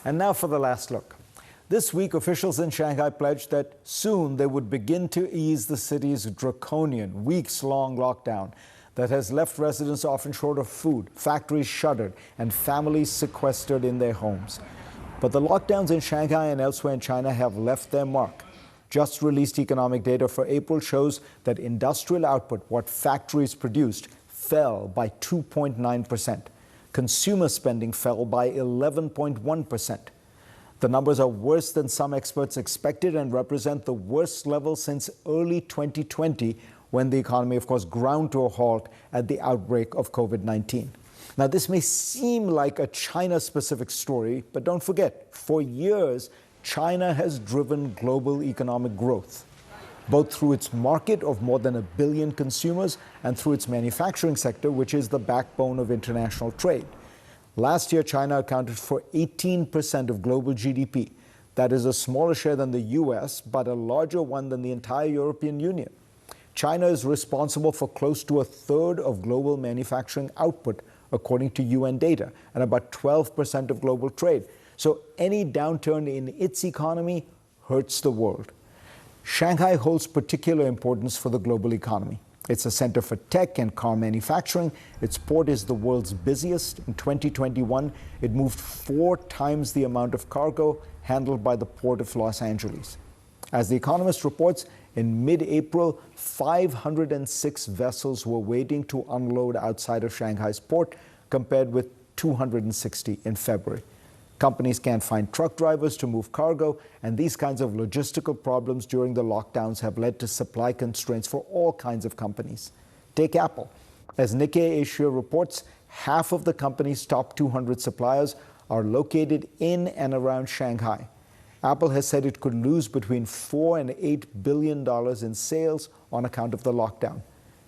And now for the last look. This week, officials in Shanghai pledged that soon they would begin to ease the city's draconian, weeks-long lockdown that has left residents often short of food, factories shuttered, and families sequestered in their homes. But the lockdowns in Shanghai and elsewhere in China have left their mark. Just released economic data for April shows that industrial output, what factories produced, fell by 2.9%. Consumer spending fell by 11.1%. The numbers are worse than some experts expected and represent the worst level since early 2020, when the economy, of course, ground to a halt at the outbreak of COVID-19. Now, this may seem like a China-specific story, but don't forget, for years, China has driven global economic growth, both through its market of more than 1 billion consumers and through its manufacturing sector, which is the backbone of international trade. Last year, China accounted for 18% of global GDP. That is a smaller share than the US, but a larger one than the entire European Union. China is responsible for close to 1/3 of global manufacturing output, according to UN data, and about 12% of global trade. So any downturn in its economy hurts the world. Shanghai holds particular importance for the global economy. It's a center for tech and car manufacturing. Its port is the world's busiest. In 2021, it moved 4 times the amount of cargo handled by the port of Los Angeles. As The Economist reports, in mid-April, 506 vessels were waiting to unload outside of Shanghai's port, compared with 260 in February. Companies can't find truck drivers to move cargo, and these kinds of logistical problems during the lockdowns have led to supply constraints for all kinds of companies. Take Apple. As Nikkei Asia reports, half of the company's top 200 suppliers are located in and around Shanghai. Apple has said it could lose between $4 and $8 billion in sales on account of the lockdown.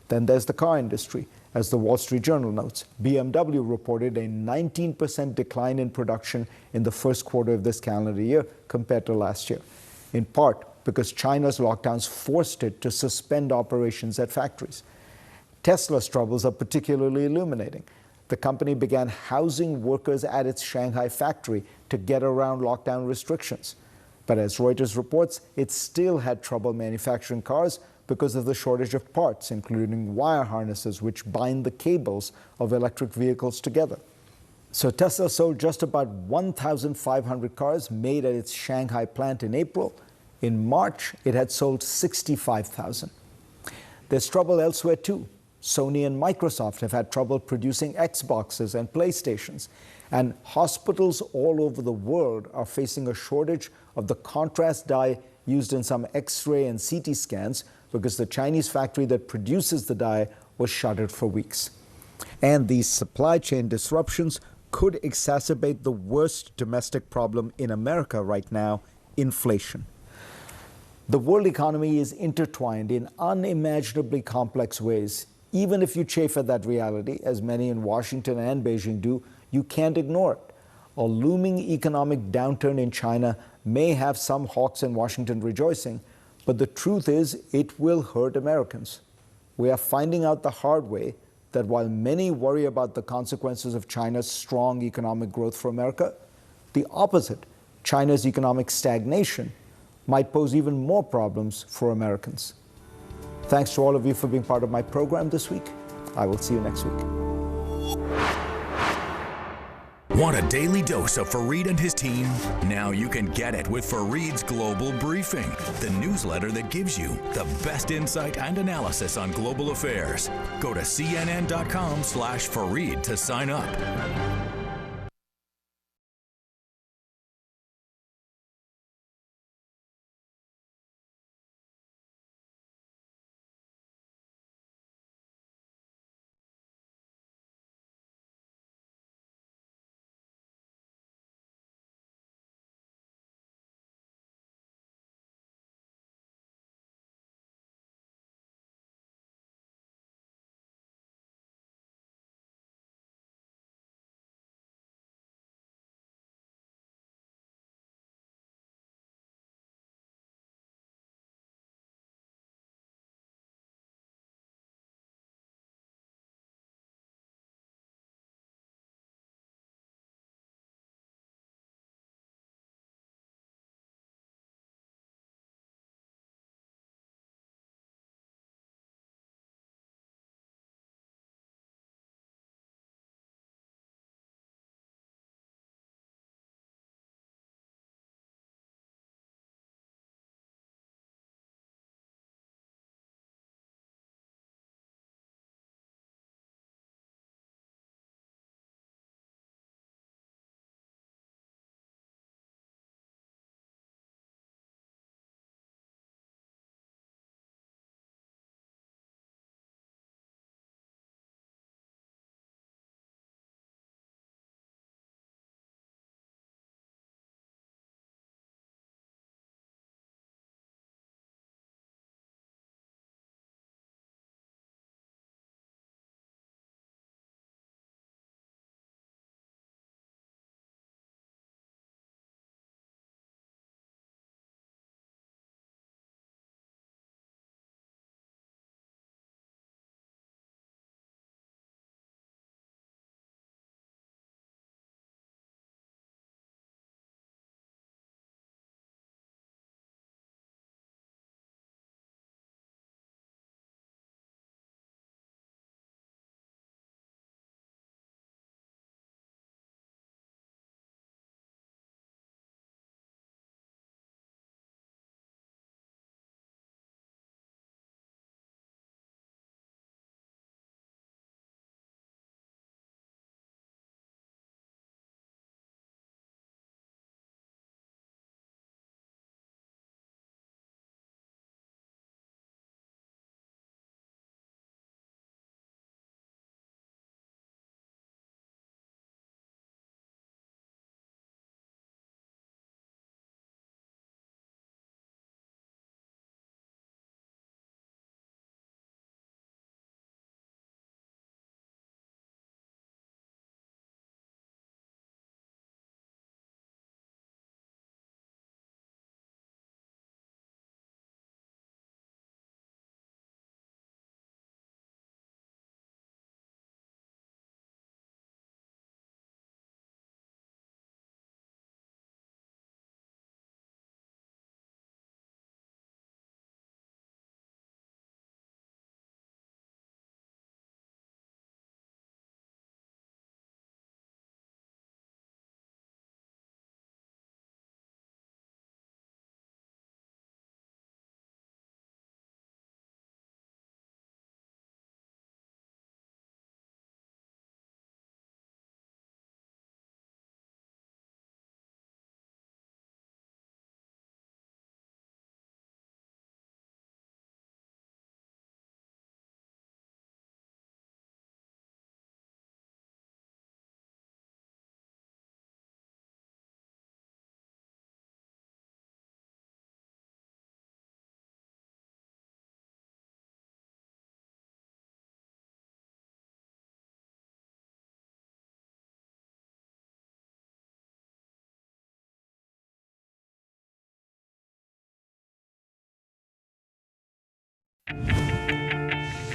Then there's the car industry. As the Wall Street Journal notes, BMW reported a 19% decline in production in the first quarter of this calendar year compared to last year, in part because China's lockdowns forced it to suspend operations at factories. Tesla's troubles are particularly illuminating. The company began housing workers at its Shanghai factory to get around lockdown restrictions. But as Reuters reports, it still had trouble manufacturing cars because of the shortage of parts, including wire harnesses which bind the cables of electric vehicles together. So Tesla sold just about 1,500 cars made at its Shanghai plant in April. In March, it had sold 65,000. There's trouble elsewhere too. Sony and Microsoft have had trouble producing Xboxes and PlayStations. And hospitals all over the world are facing a shortage of the contrast dye used in some X-ray and CT scans because the Chinese factory that produces the dye was shuttered for weeks. And these supply chain disruptions could exacerbate the worst domestic problem in America right now, inflation. The world economy is intertwined in unimaginably complex ways. Even if you chafe at that reality, as many in Washington and Beijing do, you can't ignore it. A looming economic downturn in China may have some hawks in Washington rejoicing, but the truth is it will hurt Americans. We are finding out the hard way that while many worry about the consequences of China's strong economic growth for America, the opposite, China's economic stagnation, might pose even more problems for Americans. Thanks to all of you for being part of my program this week. I will see you next week.
Want a daily dose of Fareed and his team? Now you can get it with Fareed's Global Briefing, the newsletter that gives you the best insight and analysis on global affairs. Go to cnn.com/Fareed to sign up.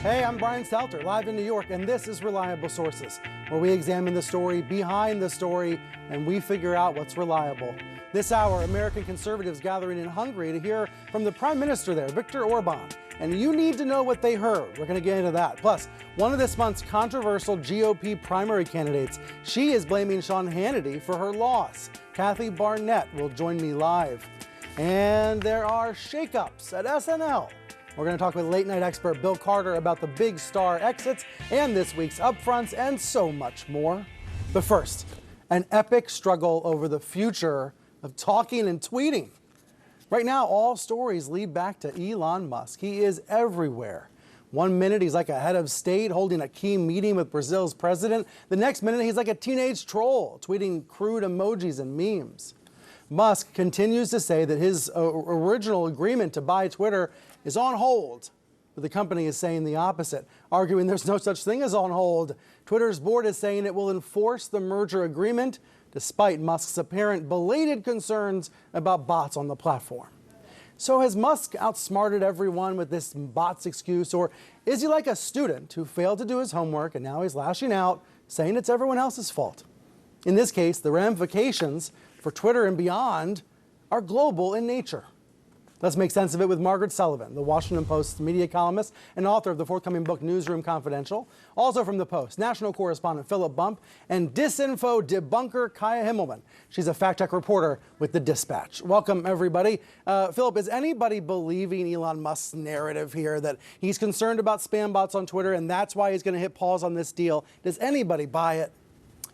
Hey, I'm Brian Salter, live in New York, and this is Reliable Sources, where we examine the story behind the story and we figure out what's reliable. This hour, American conservatives gathering in Hungary to hear from the Prime Minister there, Viktor Orban. And you need to know what they heard. We're going to get into that. Plus, one of this month's controversial GOP primary candidates, she is blaming Sean Hannity for her loss. Kathy Barnett will join me live. And there are shakeups at SNL. We're going to talk with late-night expert Bill Carter about the big star exits and this week's upfronts and so much more. But first, an epic struggle over the future of talking and tweeting. Right now, all stories lead back to Elon Musk. He is everywhere. One minute, he's like a head of state holding a key meeting with Brazil's president. The next minute, he's like a teenage troll, tweeting crude emojis and memes. Musk continues to say that his original agreement to buy Twitter is on hold, but the company is saying the opposite, arguing there's no such thing as on hold. Twitter's board is saying it will enforce the merger agreement, despite Musk's apparent belated concerns about bots on the platform. So has Musk outsmarted everyone with this bots excuse, or is he like a student who failed to do his homework and now he's lashing out, saying it's everyone else's fault? In this case, the ramifications for Twitter and beyond are global in nature. Let's make sense of it with Margaret Sullivan, the Washington Post media columnist and author of the forthcoming book Newsroom Confidential. Also from the Post, national correspondent Philip Bump and disinfo debunker Kaya Himmelman. She's a fact-check reporter with The Dispatch. Welcome, everybody. Philip, is anybody believing Elon Musk's narrative here that he's concerned about spam bots on Twitter and that's why he's going to hit pause on this deal? Does anybody buy it?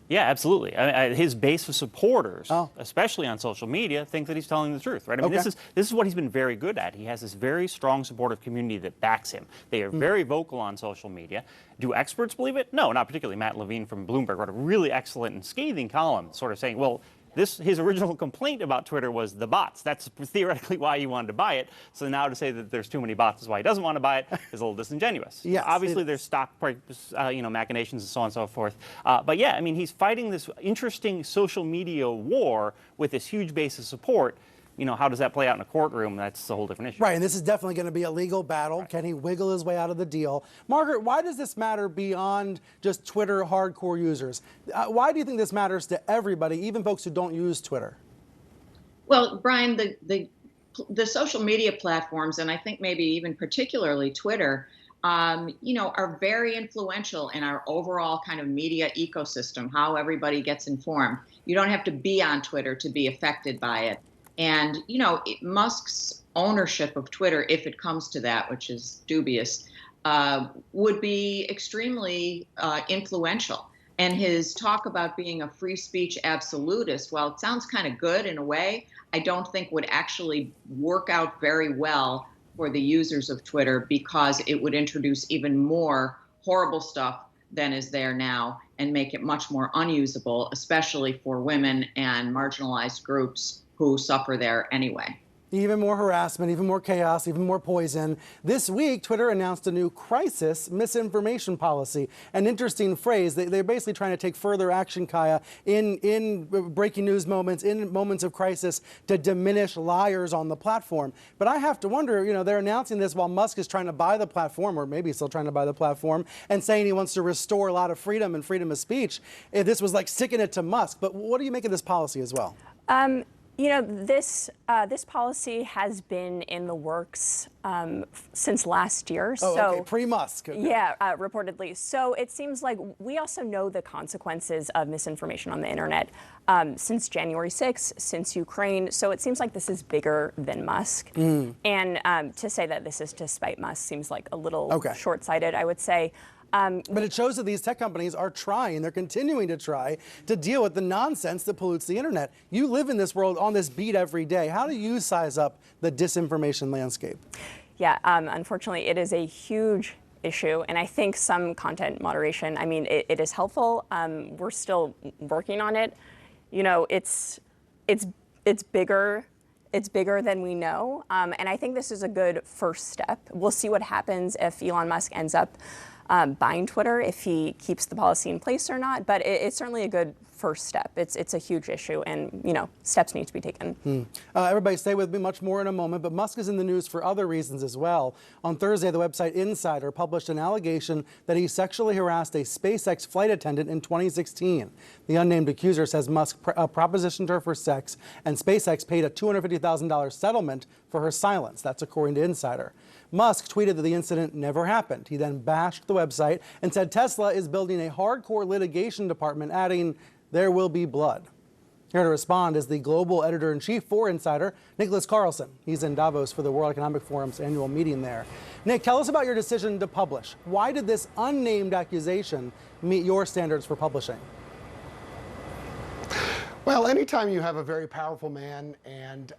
Yeah, absolutely. His base of supporters, especially on social media, think that he's telling the truth, right? I mean, this is what he's been very good at. He has this very strong supportive community that backs him. They are very vocal on social media. Do experts believe it? No, not particularly. Matt Levine from Bloomberg wrote a really excellent and scathing column sort of saying, well, his original complaint about Twitter was the bots. That's theoretically why he wanted to buy it. So now to say that there's too many bots is why he doesn't want to buy it is a little disingenuous.
Yes,
obviously, there's stock machinations and so on and so forth. But yeah, I mean, he's fighting this interesting social media war with this huge base of support. You know, how does that play out in a courtroom? That's a whole different issue.
Right, and this is definitely going to be a legal battle. Right. Can he wiggle his way out of the deal? Margaret, why does this matter beyond just Twitter hardcore users? Why do you think this matters to everybody, even folks who don't use Twitter?
Well, Brian, the social media platforms, and I think maybe even particularly Twitter, are very influential in our overall kind of media ecosystem, how everybody gets informed. You don't have to be on Twitter to be affected by it. And, Musk's ownership of Twitter, if it comes to that, which is dubious, would be extremely influential. And his talk about being a free speech absolutist, while it sounds kind of good in a way, I don't think would actually work out very well for the users of Twitter, because it would introduce even more horrible stuff than is there now and make it much more unusable, especially for women and marginalized groups who suffer there anyway.
Even more harassment, even more chaos, even more poison. This week, Twitter announced a new crisis misinformation policy. An interesting phrase. They're basically trying to take further action, Kaya, in breaking news moments, in moments of crisis, to diminish liars on the platform. But I have to wonder, they're announcing this while Musk is trying to buy the platform, or maybe still trying to buy the platform, and saying he wants to restore a lot of freedom and freedom of speech. If this was like sticking it to Musk. But what do you make of this policy as well?
This policy has been in the works since last year.
Okay, pre-Musk. Okay.
Yeah, reportedly. So it seems like we also know the consequences of misinformation on the internet since January 6th, since Ukraine. So it seems like this is bigger than Musk. And to say that this is to spite Musk seems like a little short-sighted, I would say.
But it shows that these tech companies are trying, they're continuing to try to deal with the nonsense that pollutes the internet. You live in this world on this beat every day. How do you size up the disinformation landscape?
Yeah, unfortunately, it is a huge issue, and I think some content moderation, it is helpful. We're still working on it. It's bigger. It's bigger than we know, and I think this is a good first step. We'll see what happens if Elon Musk ends up buying Twitter if he keeps the policy in place or not. But it's certainly a good first step. It's a huge issue, and steps need to be taken.
Everybody stay with me, much more in a moment, but Musk is in the news for other reasons as well. On Thursday, the website Insider published an allegation that he sexually harassed a SpaceX flight attendant in 2016. The unnamed accuser says Musk propositioned her for sex, and SpaceX paid a $250,000 settlement for her silence. That's according to Insider. Musk tweeted that the incident never happened. He then bashed the website and said Tesla is building a hardcore litigation department, adding, "There will be blood." Here to respond is the global editor-in-chief for Insider, Nicholas Carlson. He's in Davos for the World Economic Forum's annual meeting there. Nick, tell us about your decision to publish. Why did this unnamed accusation meet your standards for publishing?
Well, anytime you have a very powerful man and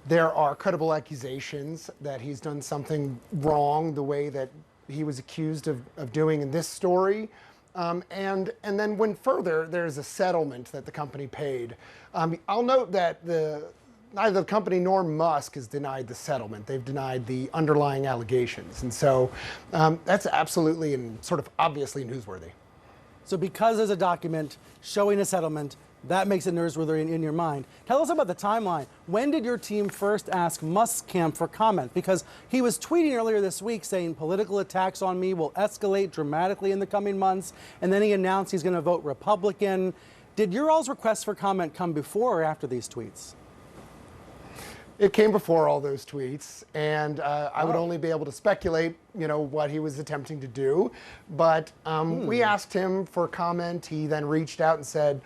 there are credible accusations that he's done something wrong the way that he was accused of doing in this story, and then when further there's a settlement that the company paid. I'll note that neither the company nor Musk has denied the settlement. They've denied the underlying allegations. And so that's absolutely and sort of obviously newsworthy.
So because there's a document showing a settlement, that makes it newsworthy in your mind. Tell us about the timeline. When did your team first ask Musk's camp for comment? Because he was tweeting earlier this week saying political attacks on me will escalate dramatically in the coming months, and then he announced he's going to vote Republican. Did your all's request for comment come before or after these tweets?
It came before all those tweets, and I would only be able to speculate, what he was attempting to do. But we asked him for comment. He then reached out and said,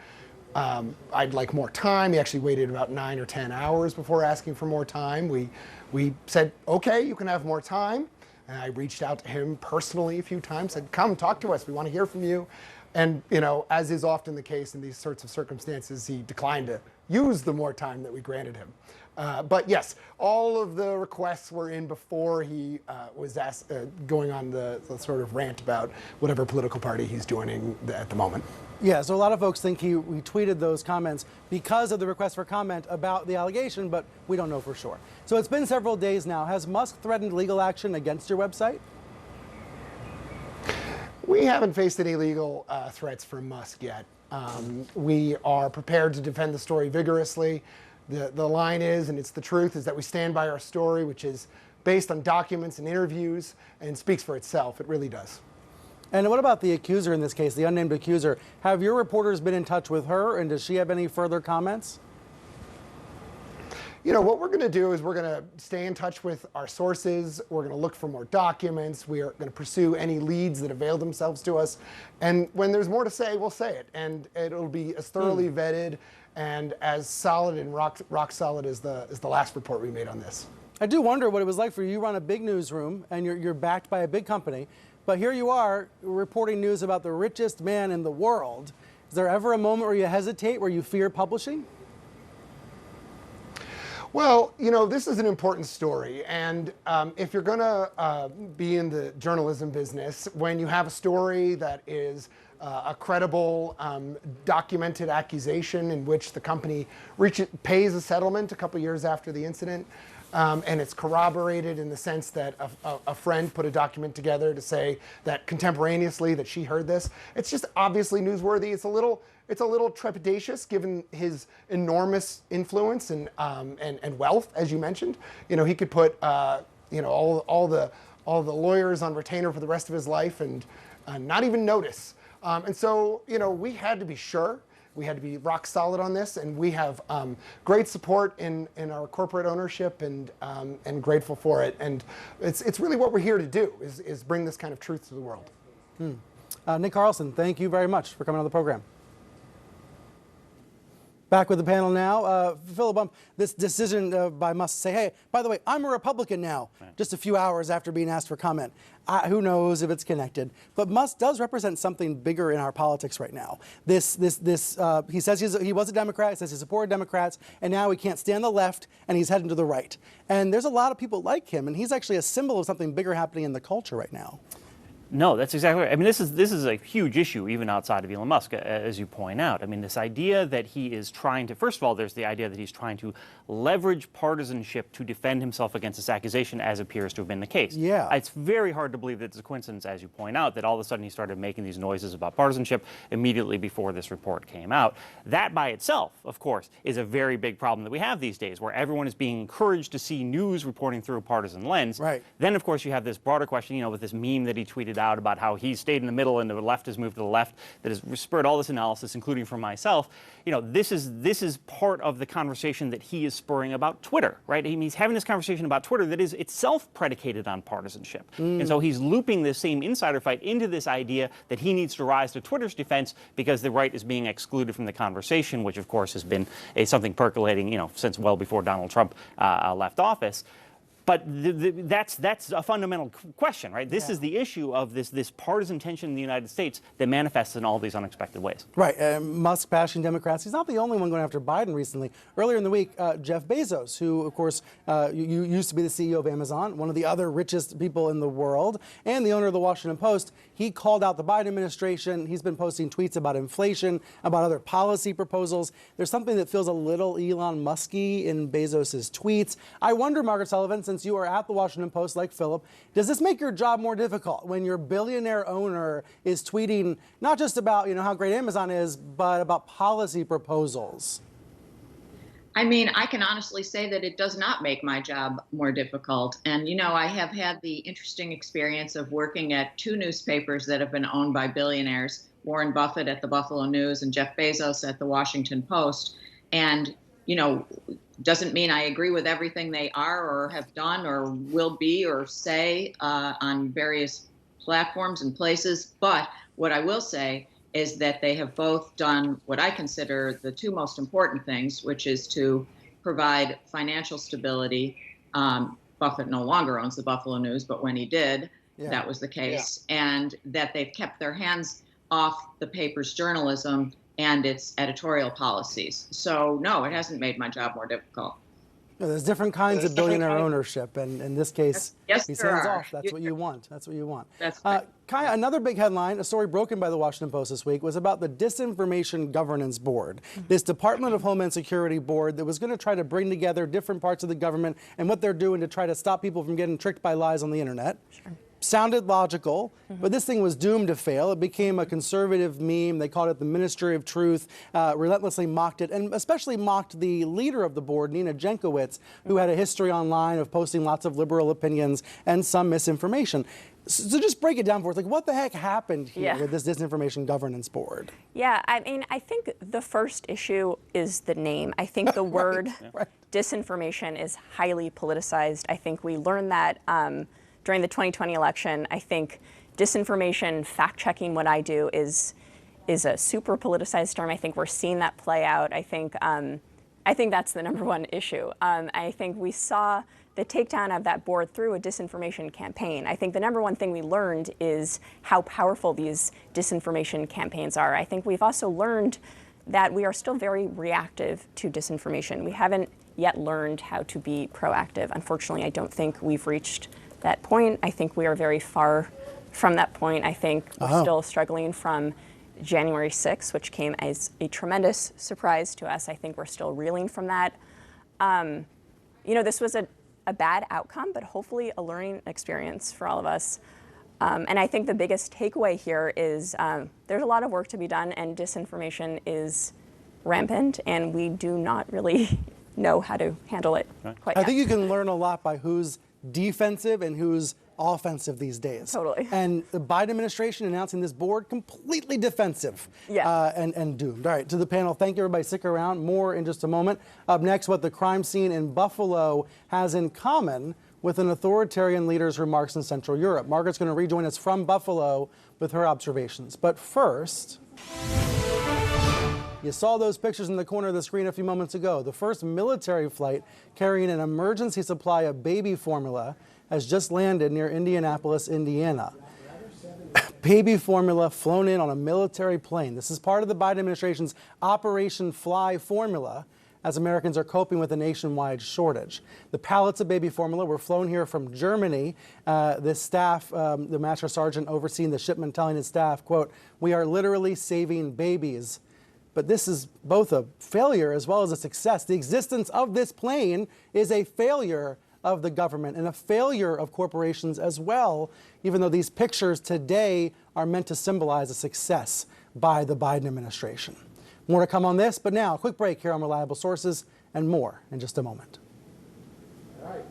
I'd like more time. He actually waited about 9 or 10 hours before asking for more time. We said, okay, you can have more time. And I reached out to him personally a few times, said, come talk to us. We want to hear from you. And, as is often the case in these sorts of circumstances, he declined to use the more time that we granted him. But yes, all of the requests were in before he was going on the sort of rant about whatever political party he's joining at the moment.
Yeah, so a lot of folks think he retweeted those comments because of the request for comment about the allegation, but we don't know for sure. So it's been several days now. Has Musk threatened legal action against your website?
We haven't faced any legal threats from Musk yet. We are prepared to defend the story vigorously. The line is, and it's the truth, is that we stand by our story, which is based on documents and interviews and speaks for itself. It really does.
And what about the accuser in this case, the unnamed accuser? Have your reporters been in touch with her, and does she have any further comments?
What we're going to do is we're going to stay in touch with our sources. We're going to look for more documents. We are going to pursue any leads that avail themselves to us. And when there's more to say, we'll say it. And it'll be as thoroughly vetted and as solid and rock solid as the last report we made on this.
I do wonder what it was like for you. You run a big newsroom, and you're backed by a big company. But here you are reporting news about the richest man in the world. Is there ever a moment where you hesitate, where you fear publishing?
Well, this is an important story, and if you're going to be in the journalism business, when you have a story that is a credible, documented accusation in which the company pays a settlement a couple years after the incident, and it's corroborated in the sense that a friend put a document together to say that contemporaneously that she heard this, it's just obviously newsworthy. It's a little trepidatious given his enormous influence and wealth, as you mentioned. He could put all the lawyers on retainer for the rest of his life and not even notice. And so we had to be sure. We had to be rock solid on this, and we have great support in our corporate ownership, and grateful for it. And it's really what we're here to do is bring this kind of truth to the world.
Nick Carlson, thank you very much for coming on the program. Back with the panel now. Philip, this decision by Musk to say, hey, by the way, I'm a Republican now, just a few hours after being asked for comment. Who knows if it's connected? But Musk does represent something bigger in our politics right now. He says he was a Democrat, he says he supported Democrats, and now he can't stand the left, and he's heading to the right. And there's a lot of people like him, and he's actually a symbol of something bigger happening in the culture right now.
No, that's exactly right. I mean, this is a huge issue even outside of Elon Musk, as you point out. I mean, this idea that he is trying to, first of all, there's the idea that he's trying to leverage partisanship to defend himself against this accusation, as appears to have been the case.
Yeah.
It's very hard to believe that it's a coincidence, as you point out, that all of a sudden he started making these noises about partisanship immediately before this report came out. That by itself, of course, is a very big problem that we have these days, where everyone is being encouraged to see news reporting through a partisan lens.
Right.
Then, of course, you have this broader question, with this meme that he tweeted out about how he stayed in the middle and the left has moved to the left, that has spurred all this analysis, including from myself. This is part of the conversation that he is spurring about Twitter, right? I mean, he's having this conversation about Twitter that is itself predicated on partisanship. And so he's looping this same insider fight into this idea that he needs to rise to Twitter's defense because the right is being excluded from the conversation, which, of course, has been something percolating, since well before Donald Trump left office. But that's a fundamental question, right? This is the issue of this partisan tension in the United States that manifests in all these unexpected ways.
Right. Musk bashing Democrats. He's not the only one going after Biden recently. Earlier in the week, Jeff Bezos, who, of course, used to be the CEO of Amazon, one of the other richest people in the world, and the owner of the Washington Post, he called out the Biden administration. He's been posting tweets about inflation, about other policy proposals. There's something that feels a little Elon Musky in Bezos's tweets. I wonder, Margaret Sullivan, since you are at the Washington Post like Philip, does this make your job more difficult when your billionaire owner is tweeting not just about how great Amazon is, but about policy proposals?
I mean, I can honestly say that it does not make my job more difficult. And, I have had the interesting experience of working at two newspapers that have been owned by billionaires, Warren Buffett at the Buffalo News and Jeff Bezos at the Washington Post. And, doesn't mean I agree with everything they are or have done or will be or say on various platforms and places. But what I will say is that they have both done what I consider the two most important things, which is to provide financial stability. Buffett no longer owns the Buffalo News, but when he did, that was the case. Yeah. And that they've kept their hands off the paper's journalism and its editorial policies. So, no, it hasn't made my job more difficult.
There's different kinds of billionaire ownership, and in this case,
yes,
he's
there
hands
are.
off. That's what you want. That's what you want.
That's right.
Kaya, another big headline, a story broken by the Washington Post this week, was about the Disinformation Governance Board, this Department of Homeland Security board that was going to try to bring together different parts of the government and what they're doing to try to stop people from getting tricked by lies on the internet. Sure. Sounded logical, but this thing was doomed to fail. It became a conservative meme. They called it the Ministry of Truth, relentlessly mocked it, and especially mocked the leader of the board, Nina Jankowicz, who had a history online of posting lots of liberal opinions and some misinformation. So just break it down for us. Like, what the heck happened here with this Disinformation Governance Board?
Yeah, I mean, I think the first issue is the name. I think the word disinformation is highly politicized. I think we learned that during the 2020 election. I think disinformation, fact-checking what I do is a super politicized term. I think we're seeing that play out. I think that's the number one issue. I think we saw the takedown of that board through a disinformation campaign. I think the number one thing we learned is how powerful these disinformation campaigns are. I think we've also learned that we are still very reactive to disinformation. We haven't yet learned how to be proactive. Unfortunately, I don't think we've reached that point. I think we are very far from that point. I think we're still struggling from January 6th, which came as a tremendous surprise to us. I think we're still reeling from that. This was a bad outcome, but hopefully a learning experience for all of us. And I think the biggest takeaway here is there's a lot of work to be done, and disinformation is rampant, and we do not really know how to handle it quite yet.
I think you can learn a lot by who's defensive and who's offensive these days.
Totally.
And the Biden administration announcing this board completely defensive and doomed. All right, to the panel, thank you, everybody. Stick around. More in just a moment. Up next, what the crime scene in Buffalo has in common with an authoritarian leader's remarks in Central Europe. Margaret's going to rejoin us from Buffalo with her observations. But first, you saw those pictures in the corner of the screen a few moments ago. The first military flight carrying an emergency supply of baby formula has just landed near Indianapolis, Indiana. Baby formula flown in on a military plane. This is part of the Biden administration's Operation Fly Formula. as Americans are coping with a nationwide shortage. The pallets of baby formula were flown here from Germany. This staff, the master sergeant overseeing the shipment, telling his staff, quote, "We are literally saving babies." But this is both a failure as well as a success. The existence of this plane is a failure of the government and a failure of corporations as well, even though these pictures today are meant to symbolize a success by the Biden administration. More to come on this, but now a quick break here on Reliable Sources and more in just a moment.
All right.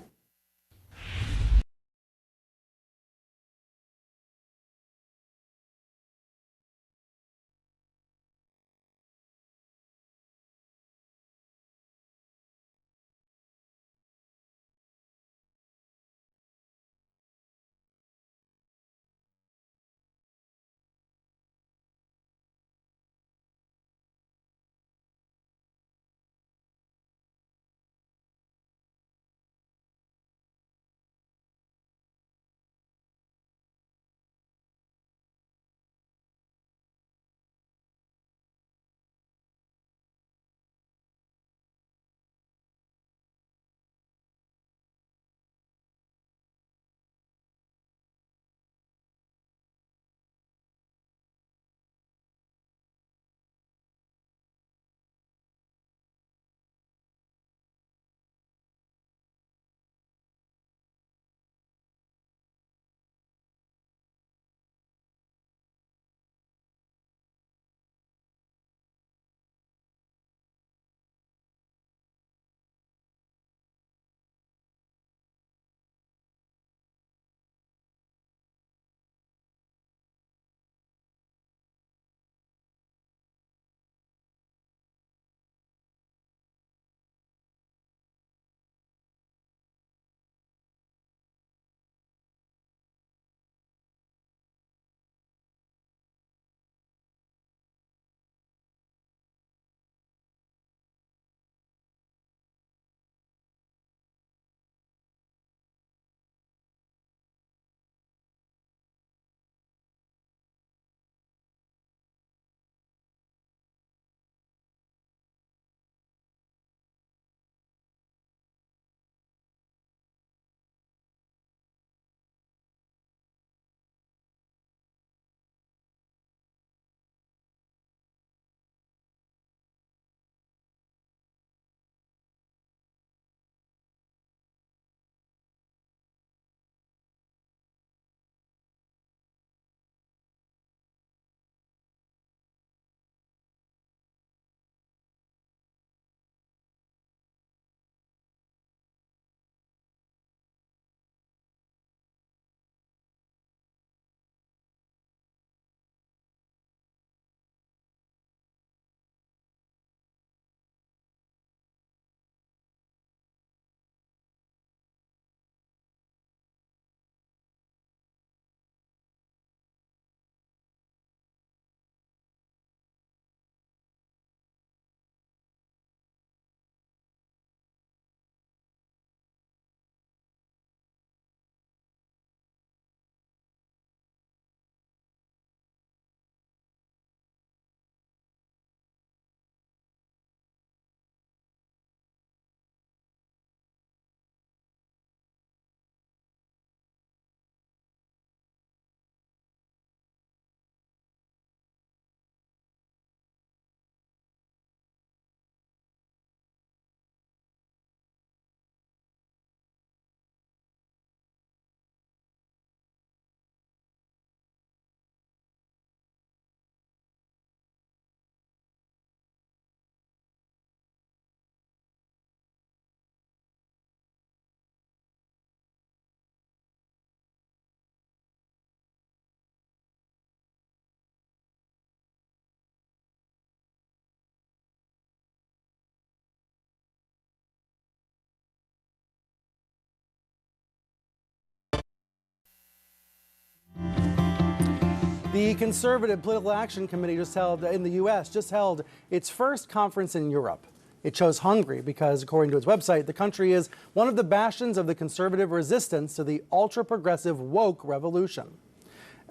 The Conservative Political Action Committee in the U.S. just held its first conference in Europe. It chose Hungary because, according to its website, the country is one of the bastions of the conservative resistance to the ultra-progressive woke revolution.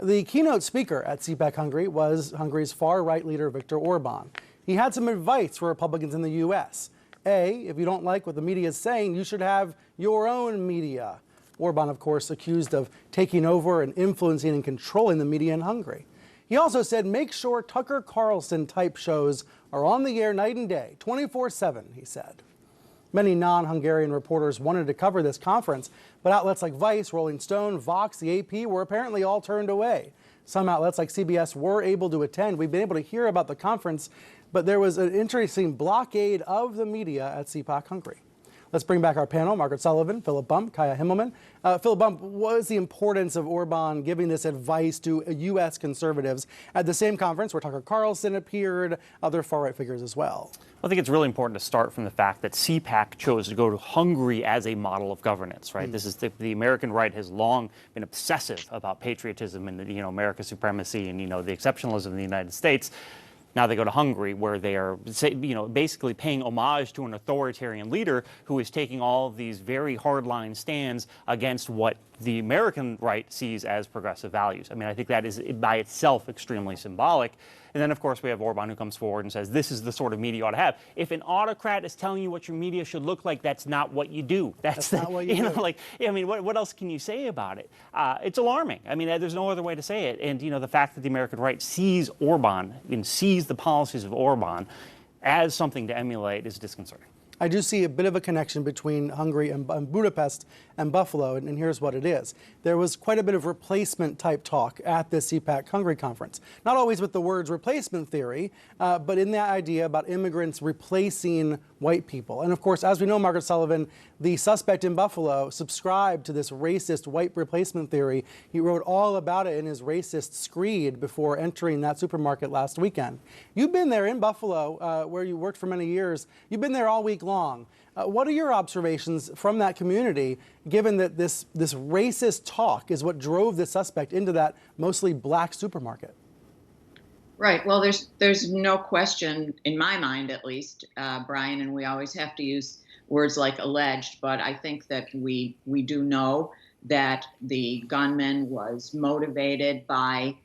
The keynote speaker at CPAC Hungary was Hungary's far-right leader, Viktor Orban. He had some advice for Republicans in the U.S. If you don't like what the media is saying, you should have your own media. Orban, of course, accused of taking over and influencing and controlling the media in Hungary. He also said, make sure Tucker Carlson type shows are on the air night and day, 24/7, he said. Many non-Hungarian reporters wanted to cover this conference, but outlets like Vice, Rolling Stone, Vox, the AP were apparently all turned away. Some outlets like CBS were able to attend. We've been able to hear about the conference, but there was an interesting blockade of the media at CPAC Hungary. Let's bring back our panel, Margaret Sullivan, Philip Bump, Kaya Himmelman. Philip Bump, what is the importance of Orban giving this advice to U.S. conservatives at the same conference where Tucker Carlson appeared, other far-right figures as well?
I think it's really important to start from the fact that CPAC chose to go to Hungary as a model of governance, right? This is the American right has long been obsessive about patriotism and, America's supremacy and, the exceptionalism of the United States. Now they go to Hungary, where they are, basically paying homage to an authoritarian leader who is taking all of these very hardline stands against what the American right sees as progressive values. I mean, I think that is by itself extremely symbolic. And then, of course, we have Orban who comes forward and says, this is the sort of media you ought to have. If an autocrat is telling you what your media should look like, that's not what you do. That's not what you do. What else can you say about it? It's alarming. I mean, there's no other way to say it. And, the fact that the American right sees Orban and sees the policies of Orban as something to emulate is disconcerting.
I do see a bit of a connection between Hungary and Budapest and Buffalo, and here's what it is. There was quite a bit of replacement type talk at the CPAC Hungary conference. Not always with the words replacement theory, but in that idea about immigrants replacing white people. And of course, as we know, Margaret Sullivan, the suspect in Buffalo subscribed to this racist white replacement theory. He wrote all about it in his racist screed before entering that supermarket last weekend. You've been there in Buffalo, where you worked for many years. You've been there all week long. What are your observations from that community, given that this racist talk is what drove the suspect into that mostly black supermarket?
Right. Well, there's no question, in my mind at least, Brian, and we always have to use words like alleged, but I think that we do know that the gunman was motivated by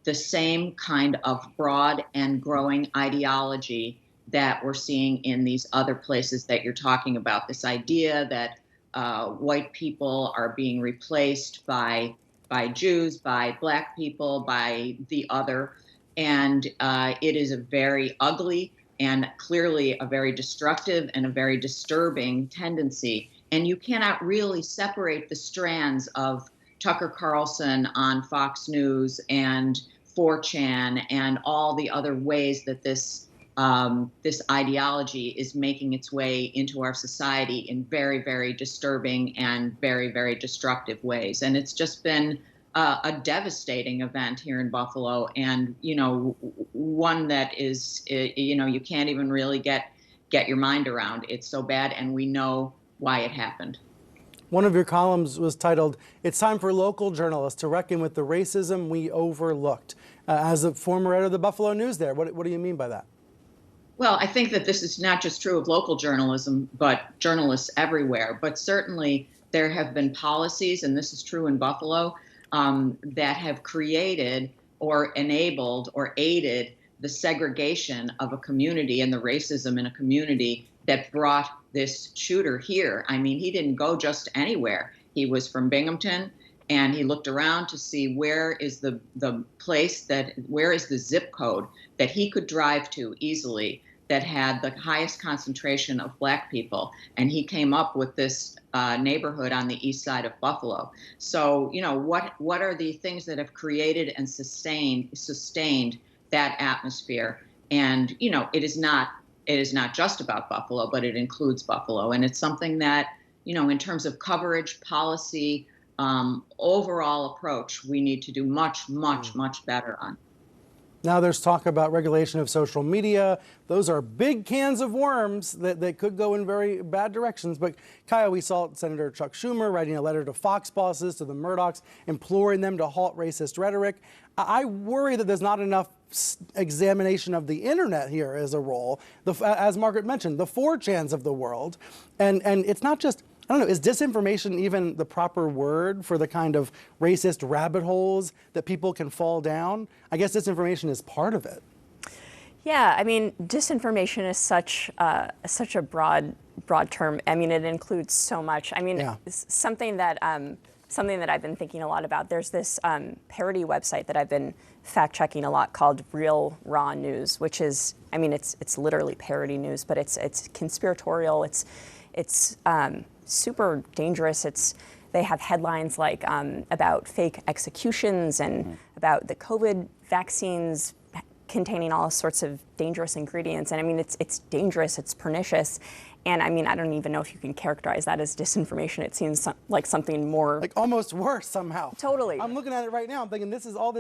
the same kind of broad and growing ideology that we're seeing in these other places that you're talking about. This idea that white people are being replaced by Jews, by black people, by the other. And it is a very ugly and clearly a very destructive and a very disturbing tendency. And you cannot really separate the strands of Tucker Carlson on Fox News and 4chan and all the other ways that this ideology is making its way into our society in very, very disturbing and very, very destructive ways. And it's just been a devastating event here in Buffalo, and one that is you can't even really get your mind around. It's so bad, and we know why it happened.
One of your columns was titled, "It's time for local journalists to reckon with the racism we overlooked." As a former editor of the Buffalo News there, what do you mean by that?
Well, I think that this is not just true of local journalism, but journalists everywhere. But certainly there have been policies, and this is true in Buffalo, that have created or enabled or aided the segregation of a community and the racism in a community that brought this shooter here. I mean, he didn't go just anywhere. He was from Binghamton, and he looked around to see where is the zip code that he could drive to easily that had the highest concentration of black people. And he came up with this neighborhood on the east side of Buffalo. So, what are the things that have created and sustained that atmosphere? And, it is not just about Buffalo, but it includes Buffalo. And it's something that, in terms of coverage, policy, overall approach, we need to do much, much, much better on.
Now there's talk about regulation of social media. Those are big cans of worms that could go in very bad directions. But Kaya, we saw Senator Chuck Schumer writing a letter to Fox bosses, to the Murdochs, imploring them to halt racist rhetoric. I worry that there's not enough examination of the internet here as a role. As Margaret mentioned, the 4chans of the world. And it's not just, I don't know, is disinformation even the proper word for the kind of racist rabbit holes that people can fall down? I guess disinformation is part of it.
Yeah, I mean, disinformation is such a broad term. I mean, it includes so much. I mean, it's something that I've been thinking a lot about. There's this parody website that I've been fact checking a lot called Real Raw News, which is, I mean, it's literally parody news, but it's conspiratorial. It's super dangerous. They have headlines like about fake executions and about the COVID vaccines containing all sorts of dangerous ingredients. And I mean, it's dangerous, it's pernicious. And I mean, I don't even know if you can characterize that as disinformation. It seems like something more,
like almost worse somehow.
Totally.
I'm looking at it right now. I'm thinking this is all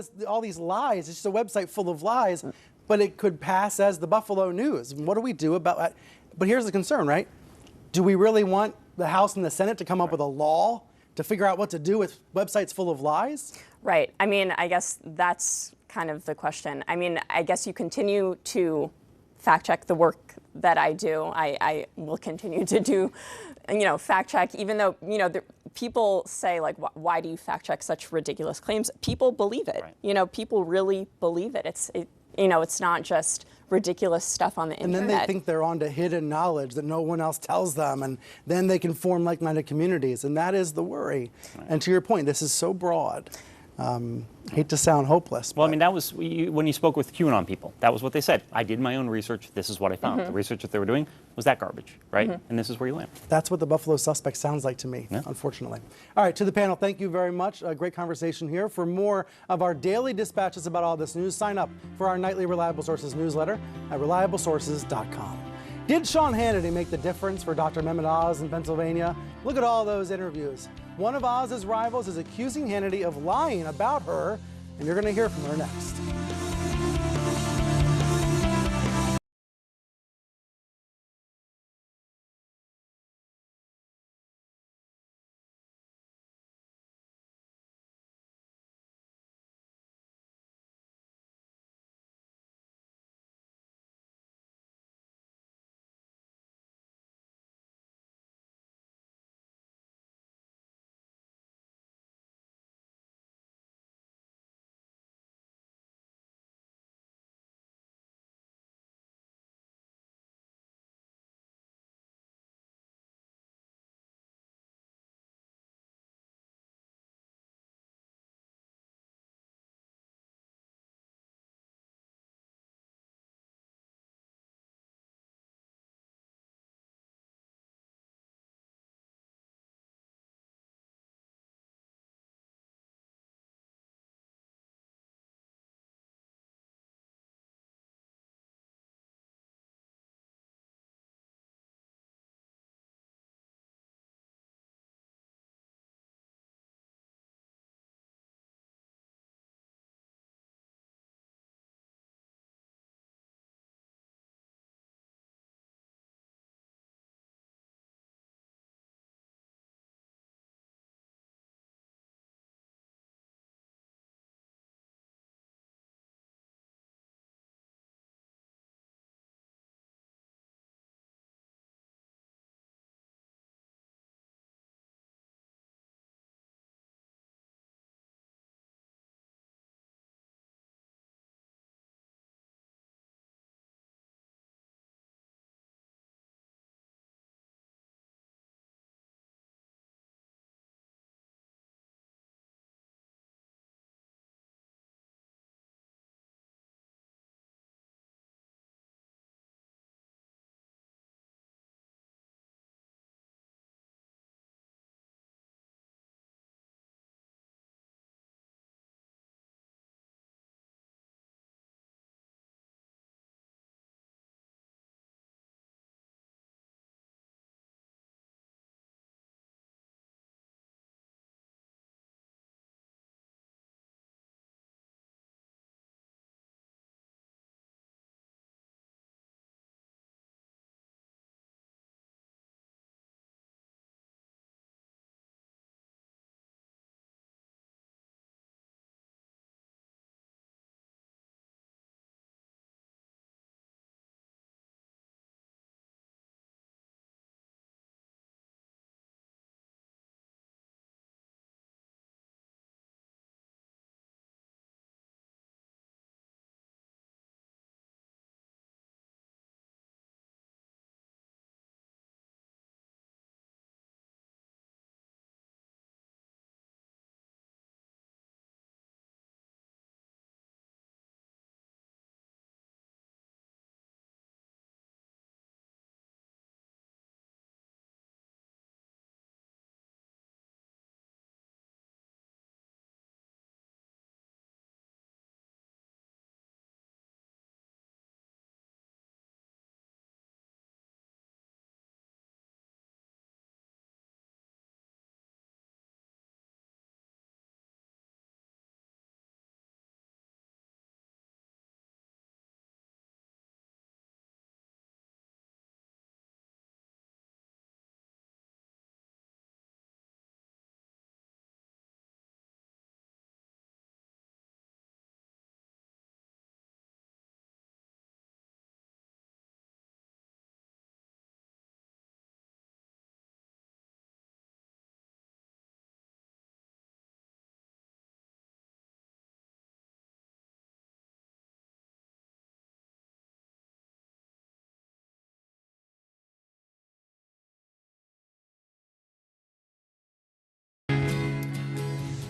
these lies. It's just a website full of lies, but it could pass as the Buffalo News. What do we do about that? But here's the concern, right? Do we really want the House and the Senate to come up with a law to figure out what to do with websites full of lies?
Right. I mean, I guess that's kind of the question. I mean, I guess you continue to fact check the work that I do. I will continue to do, fact check, even though, people say, like, why do you fact check such ridiculous claims? People believe it. Right. People really believe it. It's not just ridiculous stuff on the internet.
And then they think they're onto hidden knowledge that no one else tells them, and then they can form like-minded communities, and that is the worry. Right. And to your point, this is so broad. Hate to sound hopeless.
Well, I mean, that was when you spoke with QAnon people. That was what they said. I did my own research. This is what I found. The research that they were doing was that garbage, right? And this is where you land.
That's what the Buffalo Suspect sounds like to me, unfortunately. All right, to the panel, thank you very much. A great conversation here. For more of our daily dispatches about all this news, sign up for our nightly Reliable Sources newsletter at reliablesources.com. Did Sean Hannity make the difference for Dr. Mehmet Oz in Pennsylvania? Look at all those interviews. One of Oz's rivals is accusing Hannity of lying about her, and you're going to hear from her next.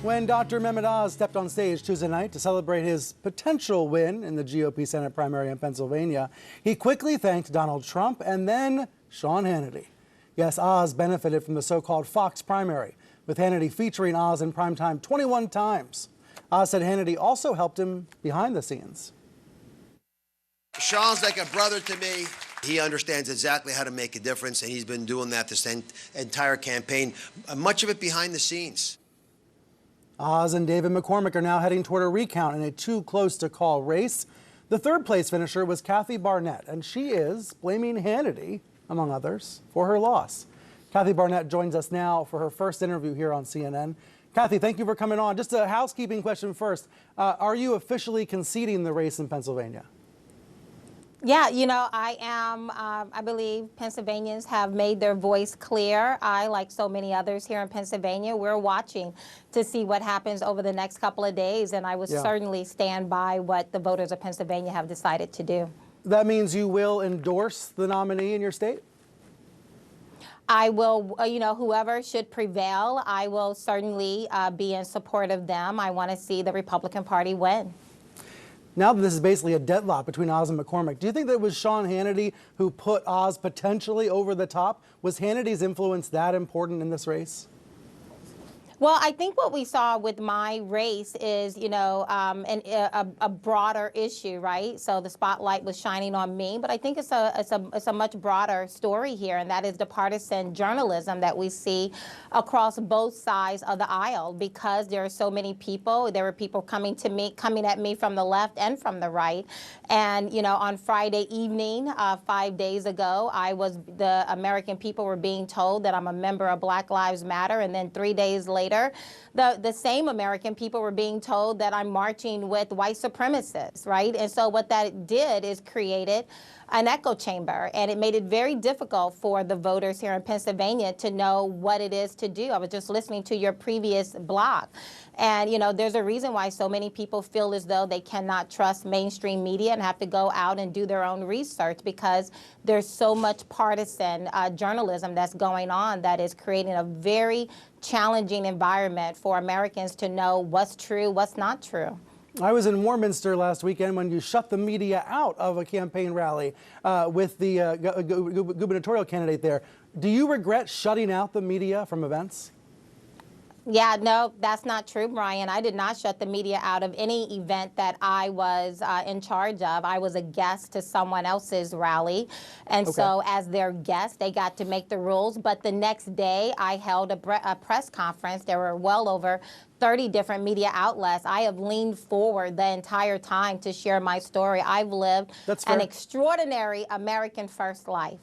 When Dr. Mehmet Oz stepped on stage Tuesday night to celebrate his potential win in the GOP Senate primary in Pennsylvania, he quickly thanked Donald Trump and then Sean Hannity. Yes, Oz benefited from the so-called Fox primary, with Hannity featuring Oz in primetime 21 times. Oz said Hannity also helped him behind the scenes.
Sean's like a brother to me. He understands exactly how to make a difference, and he's been doing that this entire campaign, much of it behind the scenes.
Oz and David McCormick are now heading toward a recount in a too-close-to-call race. The third-place finisher was Kathy Barnett, and she is blaming Hannity, among others, for her loss. Kathy Barnett joins us now for her first interview here on CNN. Kathy, thank you for coming on. Just a housekeeping question first. Are you officially conceding the race in Pennsylvania?
Yeah, you know, I am. I believe Pennsylvanians have made their voice clear. I, like so many others here in Pennsylvania, we're watching to see what happens over the next couple of days, and I would certainly stand by what the voters of Pennsylvania have decided to do.
That means you will endorse the nominee in your state?
I will, you know, whoever should prevail, I will certainly be in support of them. I want to see the Republican Party win.
Now that this is basically a deadlock between Oz and McCormick, do you think that it was Sean Hannity who put Oz potentially over the top? Was Hannity's influence that important in this race?
Well, I think what we saw with my race is, you know, a broader issue, right? So the spotlight was shining on me, but I think it's a much broader story here, and that is the partisan journalism that we see across both sides of the aisle. Because there are so many people, there were people coming at me from the left and from the right. And, you know, on Friday evening, 5 days ago, the American people were being told that I'm a member of Black Lives Matter, and then 3 days later, the same American people were being told that I'm marching with white supremacists, right? And so what that did is created an echo chamber, and it made it very difficult for the voters here in Pennsylvania to know what it is to do. I was just listening to your previous block, and you know, there's a reason why so many people feel as though they cannot trust mainstream media and have to go out and do their own research, because there's so much partisan journalism that's going on that is creating a very challenging environment for Americans to know what's true, what's not true.
I was in Warminster last weekend when you shut the media out of a campaign rally with the gubernatorial candidate there. Do you regret shutting out the media from events?
Yeah, no, that's not true, Brian. I did not shut the media out of any event that I was in charge of. I was a guest to someone else's rally. And so as their guest, they got to make the rules. But the next day, I held a press conference. There were well over 30 different media outlets. I have leaned forward the entire time to share my story. I've lived an extraordinary American first life.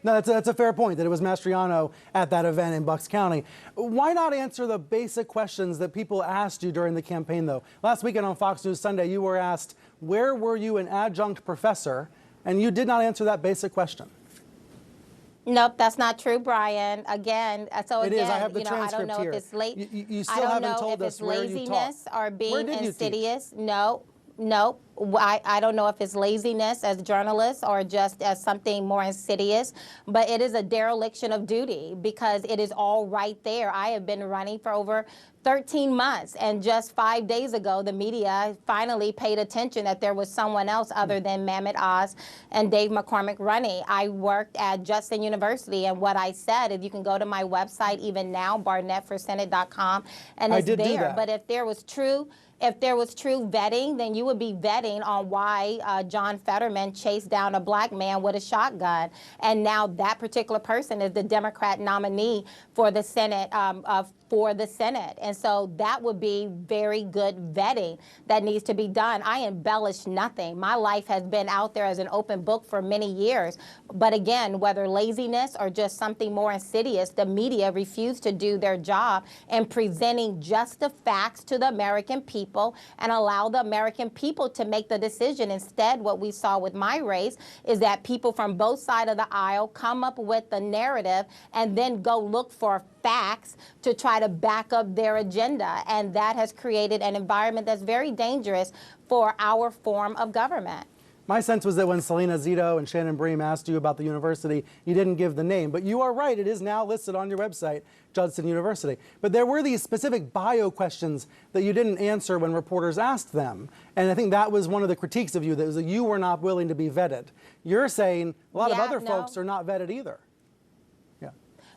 No, that's a fair point, that it was Mastriano at that event in Bucks County. Why not answer the basic questions that people asked you during the campaign, though? Last weekend on Fox News Sunday, you were asked, where were you an adjunct professor? And you did not answer that basic question.
Nope, that's not true, Brian. Again, so
it
again,
is. I have the
you know, I don't know
here.
if it's late.
You still haven't told us where you taught.
I don't know if it's laziness or being insidious.
No.
No, I don't know if it's laziness as journalists or just as something more insidious, but it is a dereliction of duty, because it is all right there. I have been running for over 13 months, and just 5 days ago, the media finally paid attention that there was someone else other than Mehmet Oz and Dave McCormick running. I worked at Judson University, and what I said, if you can go to my website even now, barnettforsenate.com, and it's there. But if there was true vetting, then you would be vetting on why John Fetterman chased down a black man with a shotgun. And now that particular person is the Democrat nominee for the Senate, And so that would be very good vetting that needs to be done. I embellish nothing. My life has been out there as an open book for many years. But again, whether laziness or just something more insidious, the media refused to do their job in presenting just the facts to the American people and allow the American people to make the decision. Instead, what we saw with my race is that people from both sides of the aisle come up with the narrative and then go look for facts to try to back up their agenda. And that has created an environment that's very dangerous for our form of government.
My sense was that when Selena Zito and Shannon Bream asked you about the university, you didn't give the name. But you are right, it is now listed on your website, Judson University. But there were these specific bio questions that you didn't answer when reporters asked them. And I think that was one of the critiques of you, that was that you were not willing to be vetted. You're saying a lot of other folks are not vetted either.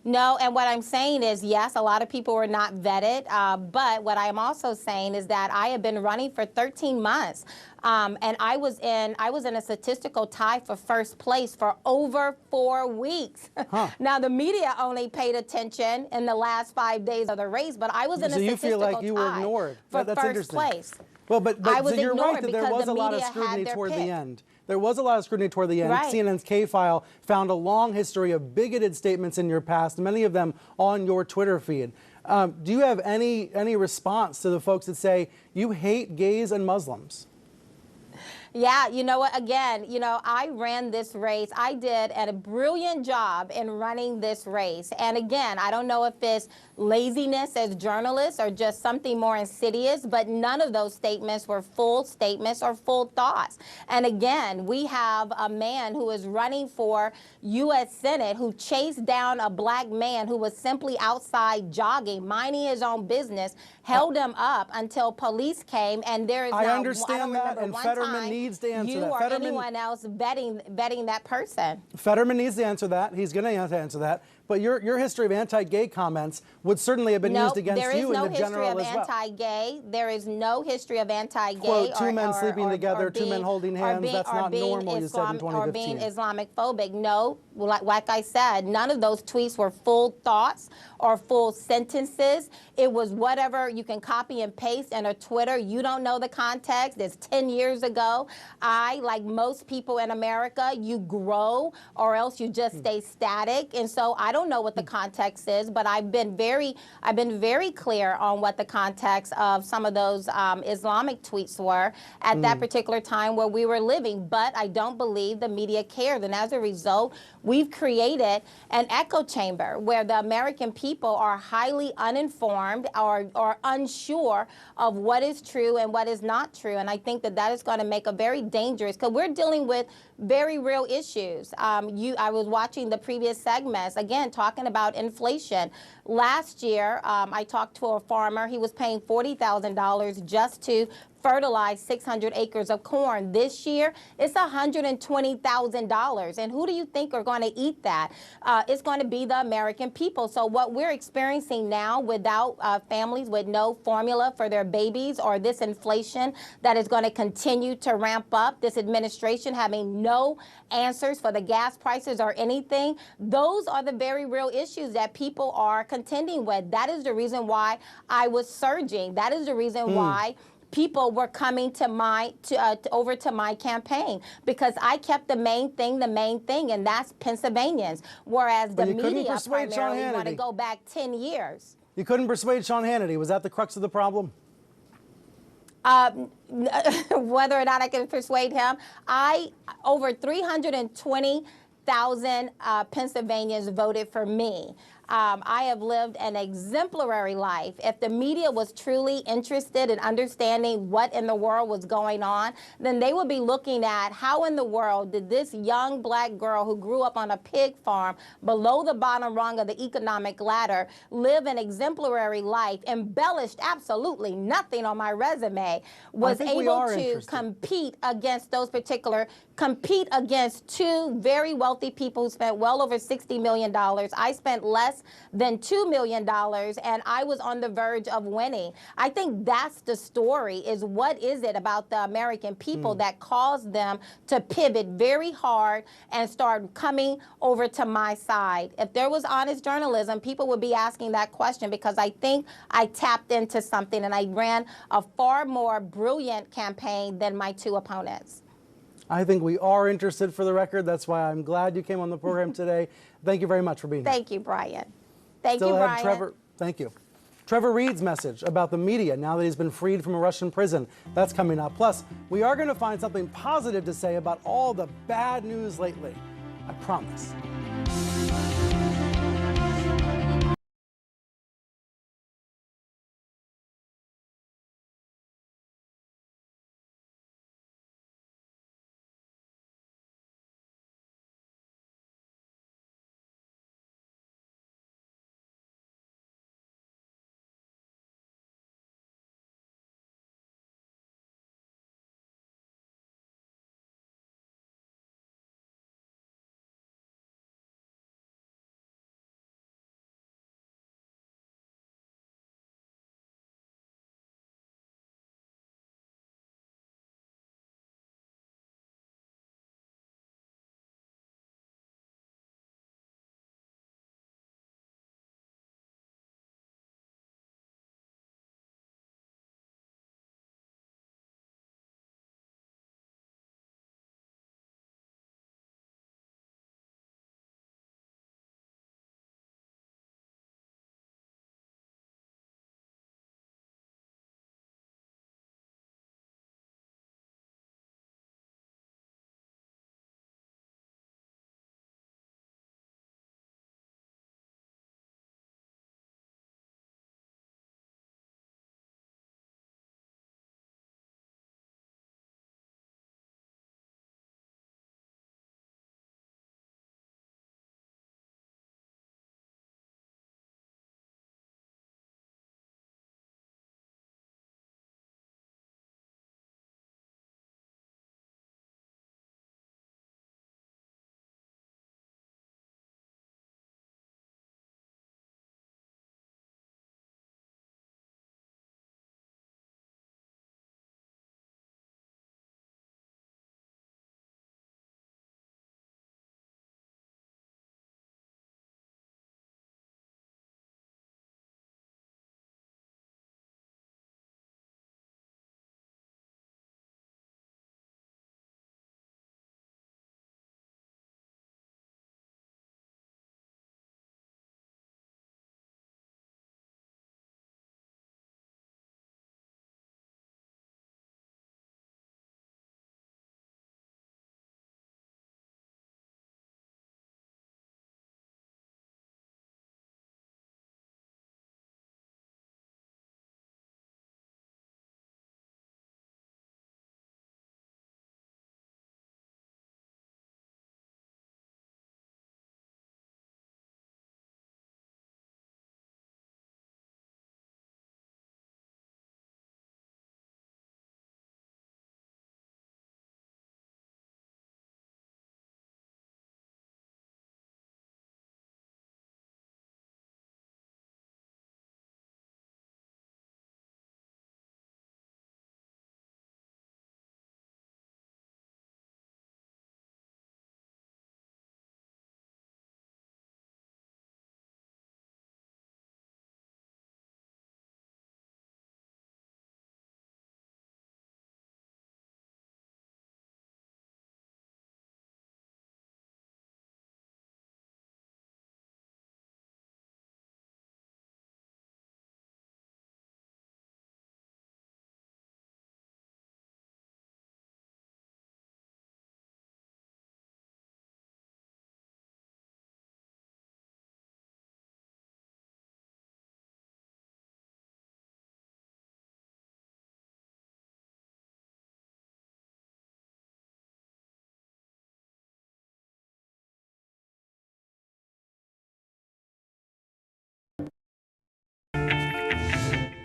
No, and what I'm saying is, yes, a lot of people were not vetted, but what I'm also saying is that I have been running for 13 months, and I was in a statistical tie for first place for over 4 weeks. Now, the media only paid attention in the last 5 days of the race, but I was in a statistical tie.
So you feel like you were ignored.
For
That's
first place.
Well, but so you're right that there was a lot of
media
scrutiny
had
toward
their
the
pick.
end. There was a lot of scrutiny toward the end.
Right.
CNN's K-File found a long history of bigoted statements in your past, many of them on your Twitter feed. Do you have any response to the folks that say you hate gays and Muslims?
Yeah, you know what, again, I ran this race. I did a brilliant job in running this race. And again, I don't know if it's laziness as journalists or just something more insidious, but none of those statements were full statements or full thoughts. And again, we have a man who is running for U.S. Senate who chased down a black man who was simply outside jogging, minding his own business, held him up until police came, and there is
I understand that, and Fetterman needs to answer that.
You or anyone else vetting that person.
Fetterman needs to answer that. He's going to answer that. But your history of anti-gay comments would certainly have been used against you in the general as well.
There is no history of anti-gay.
Quote, two men sleeping together, two men holding hands, that's not normal, you said in 2015.
Or being Islamophobic. No, like I said, none of those tweets were full thoughts or full sentences. It was whatever you can copy and paste in a Twitter. You don't know the context. It's 10 years ago. Like most people in America, you grow or else you just stay static. And so I don't know what the context is, but I've been very clear on what the context of some of those Islamic tweets were at that particular time where we were living. But I don't believe the media cared. And as a result, we've created an echo chamber where the American people are highly uninformed or unsure of what is true and what is not true. And I think that is going to make a very dangerous, because we're dealing with very real issues. I was watching the previous segments, again, talking about inflation. Last year, I talked to a farmer. He was paying $40,000 just to fertilize 600 acres of corn. This year, it's $120,000. And who do you think are going to eat that? It's going to be the American people. So what we're experiencing now without families with no formula for their babies, or this inflation that is going to continue to ramp up, this administration having no answers for the gas prices or anything, those are the very real issues that people are contending with. That is the reason why I was surging. That is the reason why people were coming to over to my campaign, because I kept the main thing, and that's Pennsylvanians. Whether the media primarily want to go back 10 years.
You couldn't persuade Sean Hannity. Was that the crux of the problem?
Whether or not I can persuade him, over 320,000 Pennsylvanians voted for me. I have lived an exemplary life. If the media was truly interested in understanding what in the world was going on, then they would be looking at how in the world did this young black girl who grew up on a pig farm below the bottom rung of the economic ladder live an exemplary life, embellished absolutely nothing on my resume, was able to compete against two very wealthy people who spent well over $60 million. I spent less than $2 million, and I was on the verge of winning. I think that's the story, is what is it about the American people that caused them to pivot very hard and start coming over to my side. If there was honest journalism, people would be asking that question, because I think I tapped into something and I ran a far more brilliant campaign than my two opponents.
I think we are interested, for the record. That's why I'm glad you came on the program today. Thank you very much for being here.
Thank you, Brian. Thank you, Brian.
Trevor, thank you. Trevor Reed's message about the media now that he's been freed from a Russian prison. That's coming up. Plus, we are going to find something positive to say about all the bad news lately. I promise.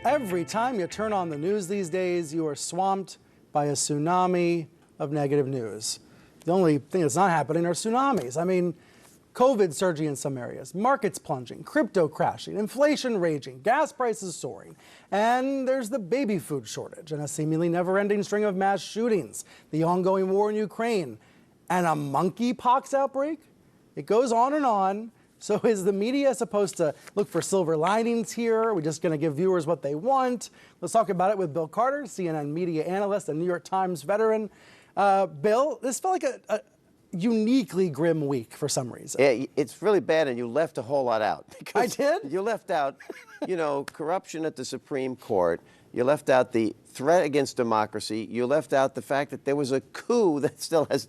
Every time you turn on the news these days, you are swamped by a tsunami of negative news. The only thing that's not happening are tsunamis. I mean, COVID surging in some areas, markets plunging, crypto crashing, inflation raging, gas prices soaring, and there's the baby food shortage and a seemingly never-ending string of mass shootings, the ongoing war in Ukraine, and a monkeypox outbreak. It goes on and on. So is the media supposed to look for silver linings here? Are we just going to give viewers what they want? Let's talk about it with Bill Carter, CNN media analyst and New York Times veteran. Bill, this felt like a uniquely grim week for some reason.
Yeah, it's really bad, and you left a whole lot out.
I did?
You left out, corruption at the Supreme Court. You left out the threat against democracy. You left out the fact that there was a coup that still has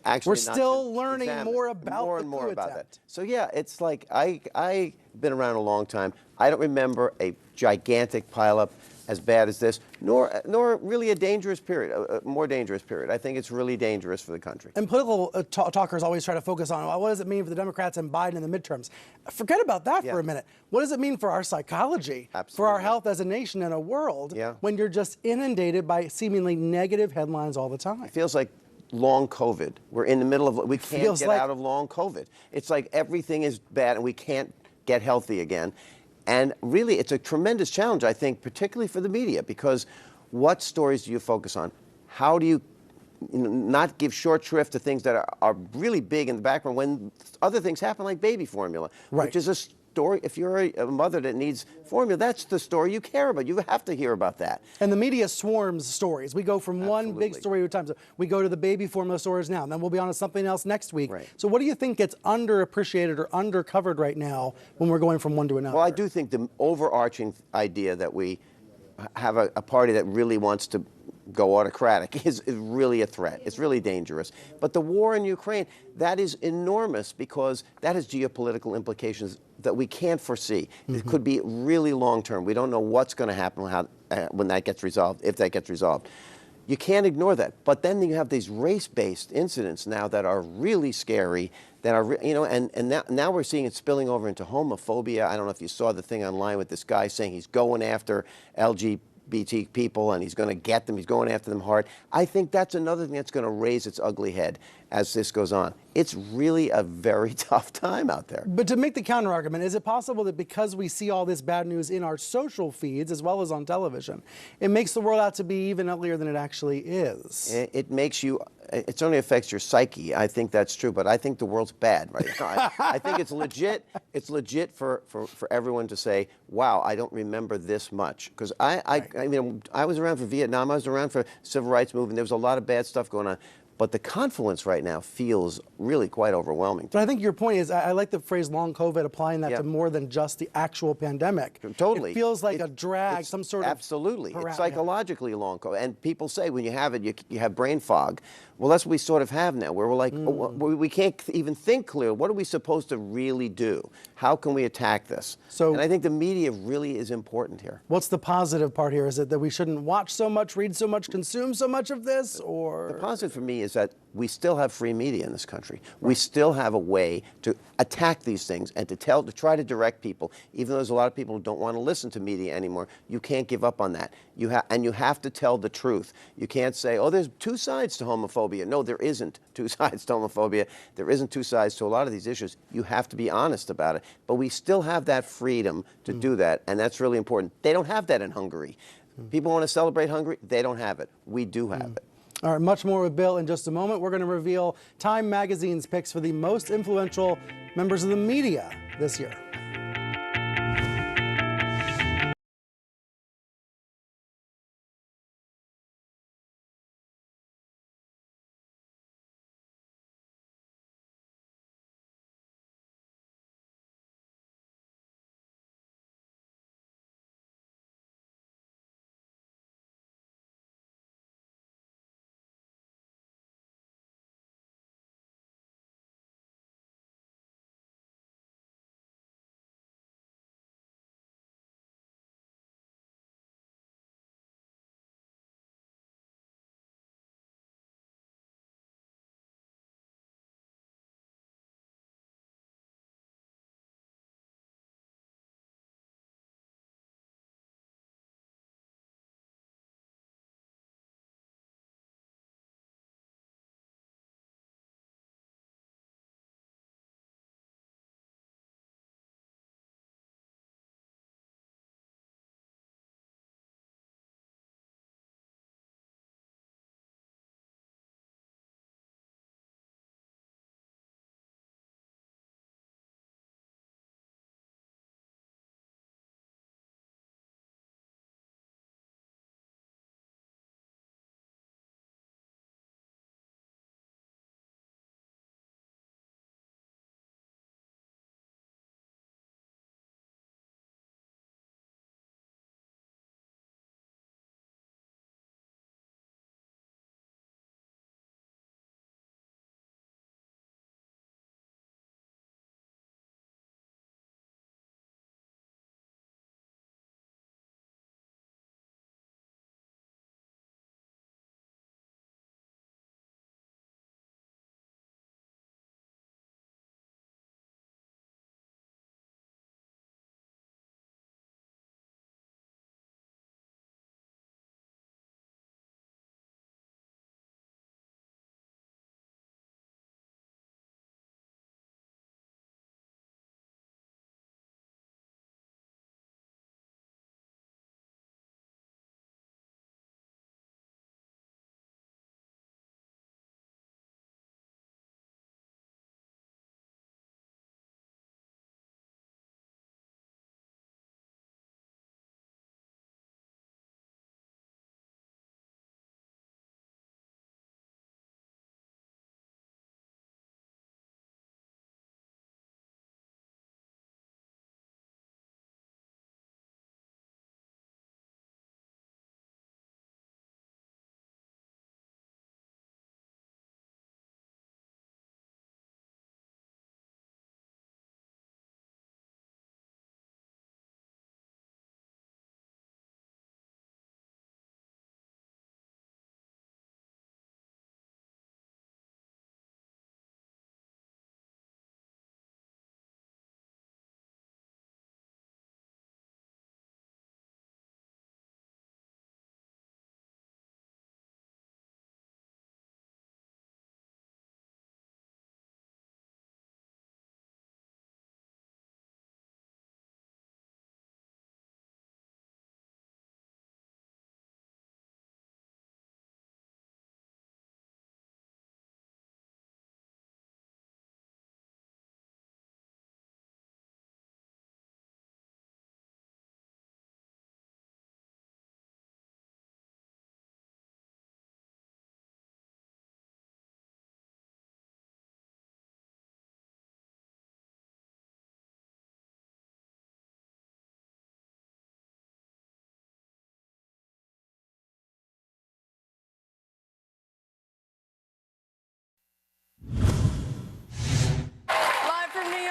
actually
We're still learning more about
more and more about that. So yeah, it's like I've been around a long time. I don't remember a gigantic pileup as bad as this, nor really a dangerous period, a more dangerous period. I think it's really dangerous for the country.
And political talkers always try to focus on, well, what does it mean for the Democrats and Biden in the midterms? Forget about that for a minute. What does it mean for our psychology, for our health as a nation and a world, when you're just inundated by seemingly negative headlines all the time?
It feels like long COVID. We're in the middle of, we can't get out of long COVID. It's like everything is bad and we can't get healthy again. And really, it's a tremendous challenge, I think, particularly for the media, because what stories do you focus on? How do you not give short shrift to things that are really big in the background when other things happen, like baby formula, which is a story. If you're a mother that needs formula, that's the story you care about. You have to hear about that.
And the media swarms stories. We go from one big story at a time. So we go to the baby formula stories now, and then we'll be on to something else next week. So what do you think gets underappreciated or undercovered right now when we're going from one to another?
Well, I do think the overarching idea that we have a party that really wants to go autocratic is really a threat. It's really dangerous. But the war in Ukraine, that is enormous because that has geopolitical implications that we can't foresee. It could be really long term. We don't know what's going to happen when that gets resolved, if that gets resolved. You can't ignore that. But then you have these race-based incidents now that are really scary, that are, and now we're seeing it spilling over into homophobia. I don't know if you saw the thing online with this guy saying he's going after LGBT people and he's going to get them, he's going after them hard. I think that's another thing that's going to raise its ugly head as this goes on. It's really a very tough time out there.
But to make the counter argument, is it possible that because we see all this bad news in our social feeds as well as on television, it makes the world out to be even uglier than it actually is?
It makes you, it only affects your psyche. I think that's true, but I think the world's bad right now. I think it's legit. It's legit for everyone to say, wow, I don't remember this much. Because I mean, I was around for Vietnam, I was around for civil rights movement, there was a lot of bad stuff going on. But the confluence right now feels really quite overwhelming.
But I think your point is, I like the phrase long COVID, applying that to more than just the actual pandemic.
Totally.
It feels like a drag, some sort of...
Absolutely. It's psychologically long COVID. And people say when you have it, you have brain fog. Well, that's what we sort of have now, where we're like, we can't even think clearly. What are we supposed to really do? How can we attack this? And I think the media really is important here.
What's the positive part here? Is it that we shouldn't watch so much, read so much, consume so much of this, or...?
The positive for me is that we still have free media in this country. We still have a way to attack these things and to try to direct people. Even though there's a lot of people who don't want to listen to media anymore, you can't give up on that. You have to tell the truth. You can't say, oh, there's two sides to homophobia. No, there isn't two sides to homophobia. There isn't two sides to a lot of these issues. You have to be honest about it. But we still have that freedom to do that, and that's really important. They don't have that in Hungary. People want to celebrate Hungary. They don't have it. We do have it.
All right, much more with Bill in just a moment. We're going to reveal Time Magazine's picks for the most influential members of the media this year.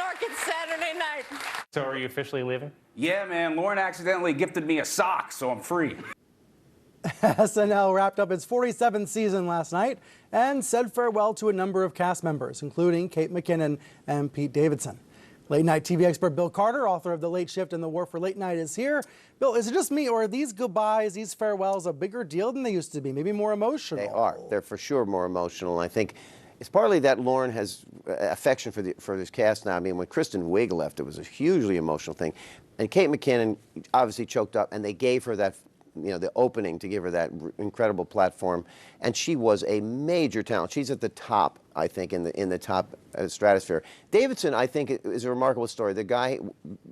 York. It's Saturday night.
So are you officially leaving?
Yeah, man. Lauren accidentally gifted me a sock, so I'm free.
SNL wrapped up its 47th season last night and said farewell to a number of cast members, including Kate McKinnon and Pete Davidson. Late night TV expert Bill Carter, author of The Late Shift and The War for Late Night, is here. Bill, is it just me, or are these goodbyes, these farewells, a bigger deal than they used to be? Maybe more emotional?
They are. They're for sure more emotional. I think it's partly that Lauren has affection for this cast now. I mean, when Kristen Wiig left, it was a hugely emotional thing. And Kate McKinnon obviously choked up, and they gave her that, the opening to give her that incredible platform. And she was a major talent. She's at the top, I think, in the top stratosphere. Davidson, I think, is a remarkable story. The guy,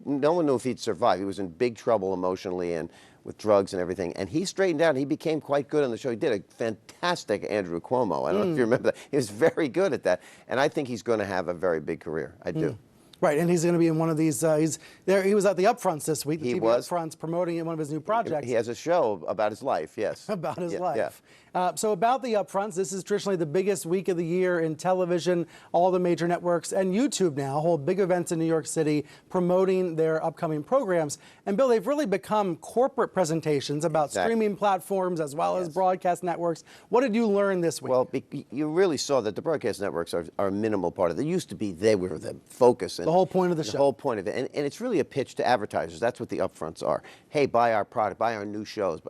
no one knew if he'd survive. He was in big trouble emotionally and with drugs and everything. And he straightened out. He became quite good on the show. He did a fantastic Andrew Cuomo. I don't know if you remember that. He was very good at that. And I think he's going to have a very big career. I do.
Right, and he's going to be in one of these. He's there. He was at the Upfronts this week. The
He
TV
was.
Upfronts promoting one of his new projects.
He has a show about his life, yes.
About his
Yeah,
life.
yeah.
So about the Upfronts, this is traditionally the biggest week of the year in television. All the major networks and YouTube now hold big events in New York City promoting their upcoming programs. And Bill, they've really become corporate presentations about streaming platforms as well as broadcast networks. What did you learn this week?
Well, you really saw that the broadcast networks are a minimal part of it. They used to be, they were the focus. And
the whole point of the show.
The whole point of it. And it's really a pitch to advertisers. That's what the Upfronts are. Hey, buy our product, buy our new shows.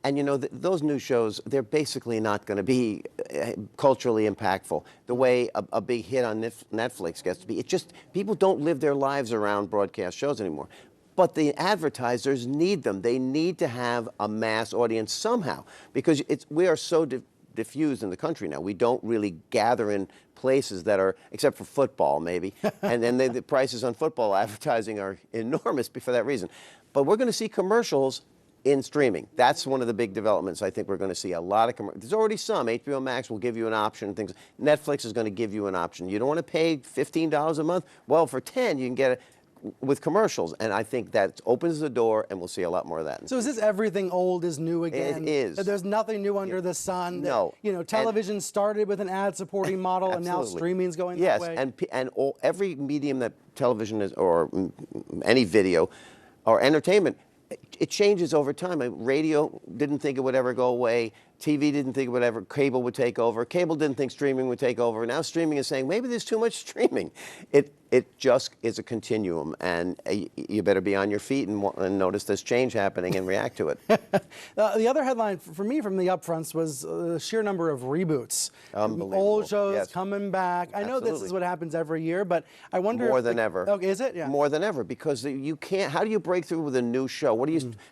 And those new shows, they're basically not going to be culturally impactful the way a big hit on Netflix gets to be. It's just, people don't live their lives around broadcast shows anymore. But the advertisers need them. They need to have a mass audience somehow, because we are so diffused in the country now. We don't really gather in places that are, except for football maybe, and then the prices on football advertising are enormous for that reason. But we're going to see commercials in streaming. That's one of the big developments. I think we're going to see a lot of commercials. There's already some. HBO Max will give you an option. Things. Netflix is going to give you an option. You don't want to pay $15 a month? Well, for $10 you can get it with commercials, and I think that opens the door, and we'll see a lot more of that.
So is this everything old is new again?
It is.
There's nothing new under the sun?
No.
Television started with an ad-supporting model, and now streaming's going that way?
Yes, and every medium that television is, or any video, or entertainment, it changes over time. Radio didn't think it would ever go away. TV didn't think it would ever, cable would take over. Cable didn't think streaming would take over. Now streaming is saying, maybe there's too much streaming. It just is a continuum, and you better be on your feet and notice this change happening and react to it.
The other headline for me from the Upfronts was the sheer number of reboots. Old shows coming back. I know this is what happens every year, but I wonder
more than ever.
Okay, is it? Yeah.
More than ever, because you can't. How do you break through with a new show?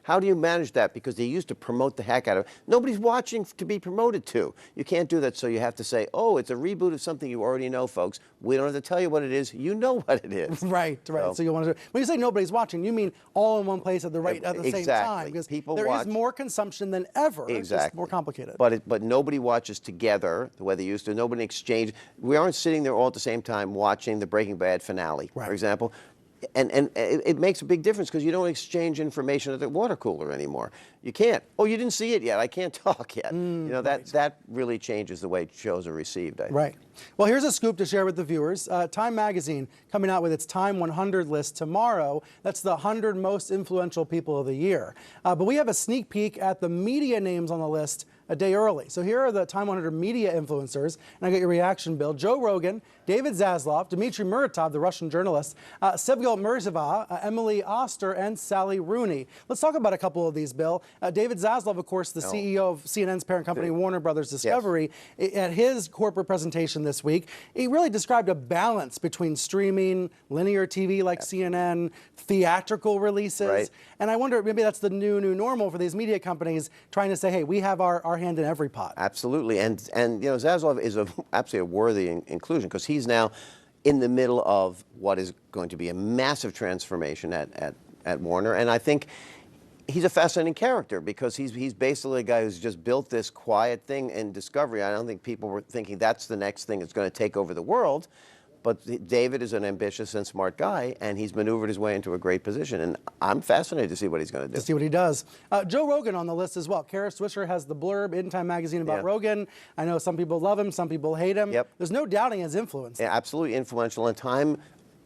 How do you manage that? Because they used to promote the heck out of it. Nobody's watching to be promoted to. You can't do that. So you have to say, oh, it's a reboot of something you already know, folks. We don't have to tell you what it is. You know what it is.
Right. So you want to. When you say nobody's watching, you mean all in one place at the same time, because there is more consumption than ever.
Exactly.
It's just more complicated.
But nobody watches together the way they used to. Nobody exchange. We aren't sitting there all at the same time watching the Breaking Bad finale, for example. And it makes a big difference, because you don't exchange information at the water cooler anymore. You can't. Oh, you didn't see it yet. I can't talk yet. That really changes the way shows are received, I think.
Right. Well, here's a scoop to share with the viewers. Time Magazine coming out with its Time 100 list tomorrow. That's the 100 most influential people of the year. But we have a sneak peek at the media names on the list a day early. So here are the Time 100 media influencers, and I get your reaction, Bill. Joe Rogan, David Zaslav, Dmitry Muratov, the Russian journalist, Sevgil Mirzeva, Emily Oster, and Sally Rooney. Let's talk about a couple of these, Bill. David Zaslav, of course, the CEO of CNN's parent company, Warner Brothers Discovery, at his corporate presentation this week, he really described a balance between streaming, linear TV like CNN, theatrical releases. And I wonder, maybe that's the new normal for these media companies, trying to say, hey, we have our hand in every pot.
Absolutely. And Zaslav is absolutely a worthy inclusion, because he's now in the middle of what is going to be a massive transformation at Warner. And I think he's a fascinating character, because he's basically a guy who's just built this quiet thing in Discovery. I don't think people were thinking that's the next thing that's going to take over the world. But David is an ambitious and smart guy, and he's maneuvered his way into a great position. And I'm fascinated to see what he's going to do.
To see what he does. Joe Rogan on the list as well. Kara Swisher has the blurb in Time Magazine about Rogan. I know some people love him, some people hate him. There's no doubting his influence.
Yeah, absolutely influential. And Time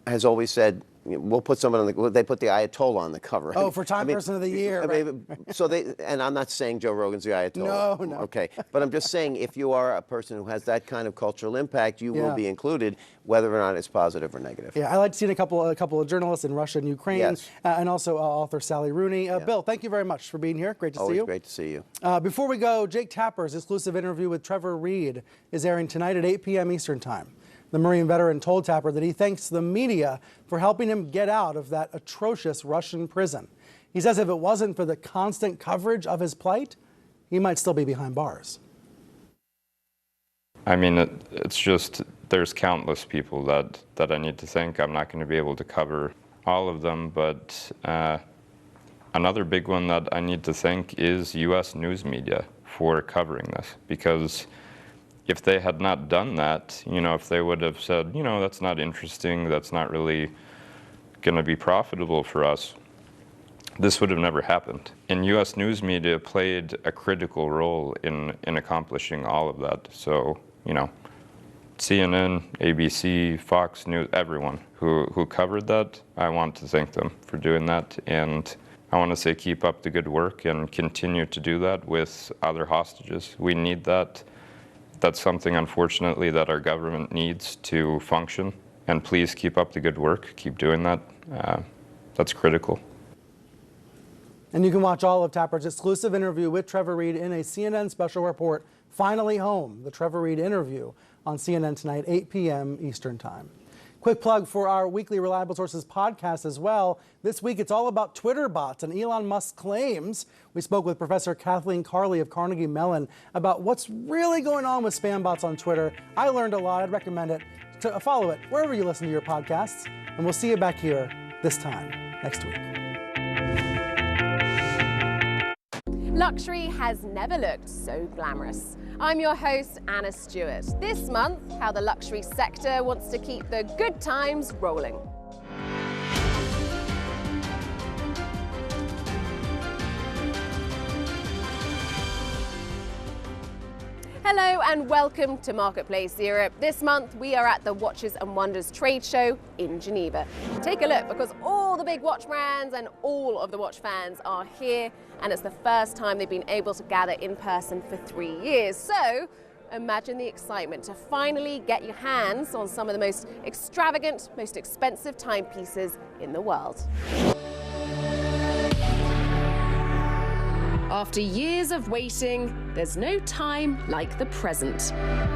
has always said, we'll put someone on the, they put the Ayatollah on the cover.
Oh, for Time Person of the Year.
So they, and I'm not saying Joe Rogan's the Ayatollah.
No.
Okay, but I'm just saying if you are a person who has that kind of cultural impact, you will be included, whether or not it's positive or negative.
Yeah, I like to see a couple of journalists in Russia and Ukraine, and also author Sally Rooney. Bill, thank you very much for being here. Great to see you.
Always great to see you.
Before we go, Jake Tapper's exclusive interview with Trevor Reed is airing tonight at 8 p.m. Eastern Time. The Marine veteran told Tapper that he thanks the media for helping him get out of that atrocious Russian prison. He says if it wasn't for the constant coverage of his plight, he might still be behind bars.
I mean, it's just, there's countless people that I need to thank. I'm not going to be able to cover all of them, but another big one that I need to thank is U.S. news media for covering this, because if they had not done that, if they would have said, that's not interesting, that's not really going to be profitable for us, this would have never happened. And U.S. news media played a critical role in accomplishing all of that. So, CNN, ABC, Fox News, everyone who covered that, I want to thank them for doing that. And I want to say keep up the good work and continue to do that with other hostages. We need that. That's something, unfortunately, that our government needs to function. And please keep up the good work. Keep doing that. That's critical.
And you can watch all of Tapper's exclusive interview with Trevor Reed in a CNN special report, Finally Home, the Trevor Reed interview on CNN tonight, 8 p.m. Eastern Time. Quick plug for our weekly Reliable Sources podcast as well. This week, it's all about Twitter bots and Elon Musk's claims. We spoke with Professor Kathleen Carley of Carnegie Mellon about what's really going on with spam bots on Twitter. I learned a lot. I'd recommend it. To follow it wherever you listen to your podcasts. And we'll see you back here this time next week.
Luxury has never looked so glamorous. I'm your host, Anna Stewart. This month, how the luxury sector wants to keep the good times rolling. Hello and welcome to Marketplace Europe. This month we are at the Watches and Wonders trade show in Geneva. Take a look, because all the big watch brands and all of the watch fans are here, and it's the first time they've been able to gather in person for 3 years. So imagine the excitement to finally get your hands on some of the most extravagant, most expensive timepieces in the world. After years of waiting, there's no time like the present.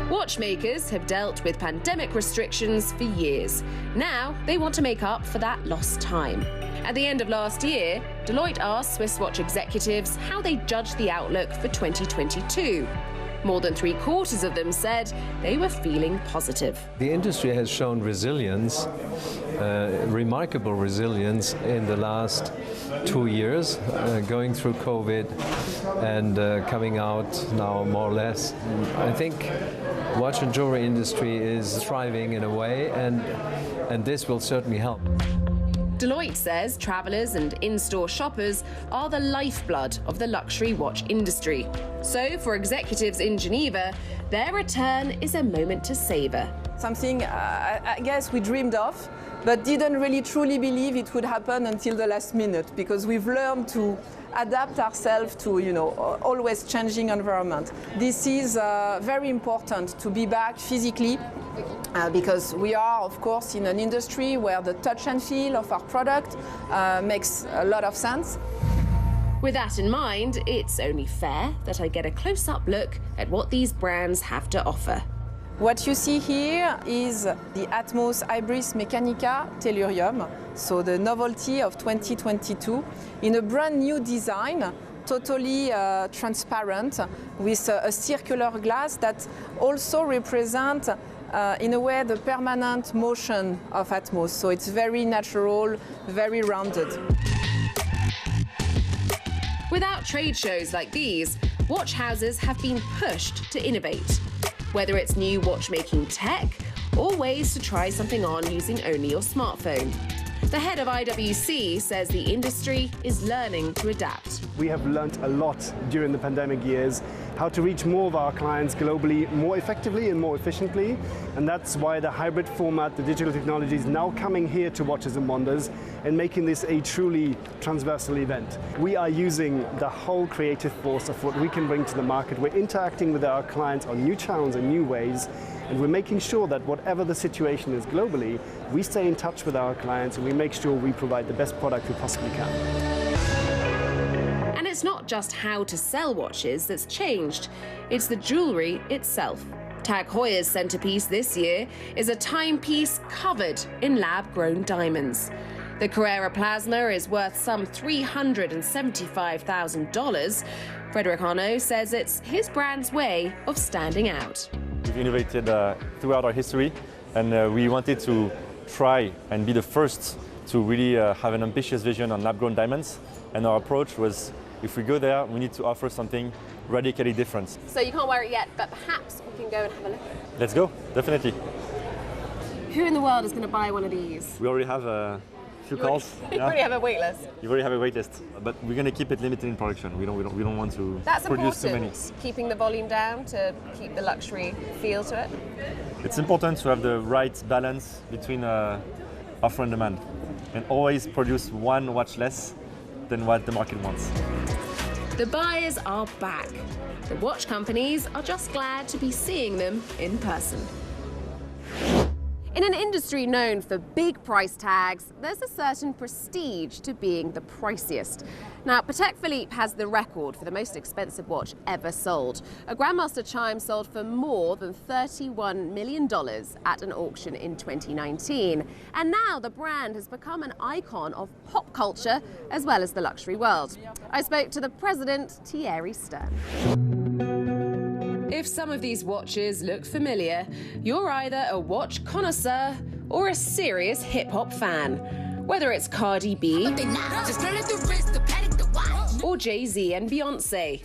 Watchmakers have dealt with pandemic restrictions for years. Now they want to make up for that lost time. At the end of last year, Deloitte asked Swiss watch executives how they judged the outlook for 2022. More than 3/4 of them said they were feeling positive.
The industry has shown resilience, remarkable resilience in the last 2 years, going through COVID and coming out now more or less. I think watch and jewelry industry is thriving in a way, and this will certainly help.
Deloitte says travelers and in-store shoppers are the lifeblood of the luxury watch industry. So for executives in Geneva, their return is a moment to savor.
Something I guess we dreamed of, but didn't really truly believe it would happen until the last minute, because we've learned to adapt ourselves to, always changing environment. This is very important to be back physically, because we are, of course, in an industry where the touch and feel of our product makes a lot of sense.
With that in mind, it's only fair that I get a close-up look at what these brands have to offer.
What you see here is the Atmos Ibris Mechanica Tellurium, so the novelty of 2022, in a brand new design, totally transparent, with a circular glass that also represents in a way the permanent motion of Atmos. So it's very natural, very rounded.
Without trade shows like these, watch houses have been pushed to innovate. Whether it's new watchmaking tech or ways to try something on using only your smartphone. The head of IWC says the industry is learning to adapt.
We have learnt a lot during the pandemic years,
how to reach more of our clients globally more effectively and more efficiently. And that's why the hybrid format, the digital technology is now coming here to Watches and Wonders and making this a truly transversal event. We are using the whole creative force of what we can bring to the market. We're interacting with our clients on new channels and new ways. And we're making sure that whatever the situation is globally, we stay in touch with our clients and we make sure we provide the best product we possibly can.
And it's not just how to sell watches that's changed, it's the jewellery itself. Tag Heuer's centrepiece this year is a timepiece covered in lab-grown diamonds. The Carrera Plasma is worth some $375,000. Frederick Arnault says it's his brand's way of standing out.
We've innovated throughout our history, and we wanted to try and be the first to really have an ambitious vision on lab-grown diamonds. And our approach was, if we go there, we need to offer something radically different.
So you can't wear it yet, but perhaps we can go and have a look.
Let's go, definitely.
Who in the world is going to buy one of these?
We already have a few calls.
You already have a wait list.
You already have a wait list, but we're going to keep it limited in production. We don't want to produce too many.
That's important, keeping the volume down to keep the luxury feel to it.
It's important to have the right balance between offer and demand, and always produce one watch less than what the market wants.
The buyers are back. The watch companies are just glad to be seeing them in person. In an industry known for big price tags, there's a certain prestige to being the priciest. Now, Patek Philippe has the record for the most expensive watch ever sold. A Grandmaster chime sold for more than $31 million at an auction in 2019. And now the brand has become an icon of pop culture as well as the luxury world. I spoke to the president, Thierry Stern. If some of these watches look familiar, you're either a watch connoisseur or a serious hip-hop fan. Whether it's Cardi B or Jay-Z and Beyonce.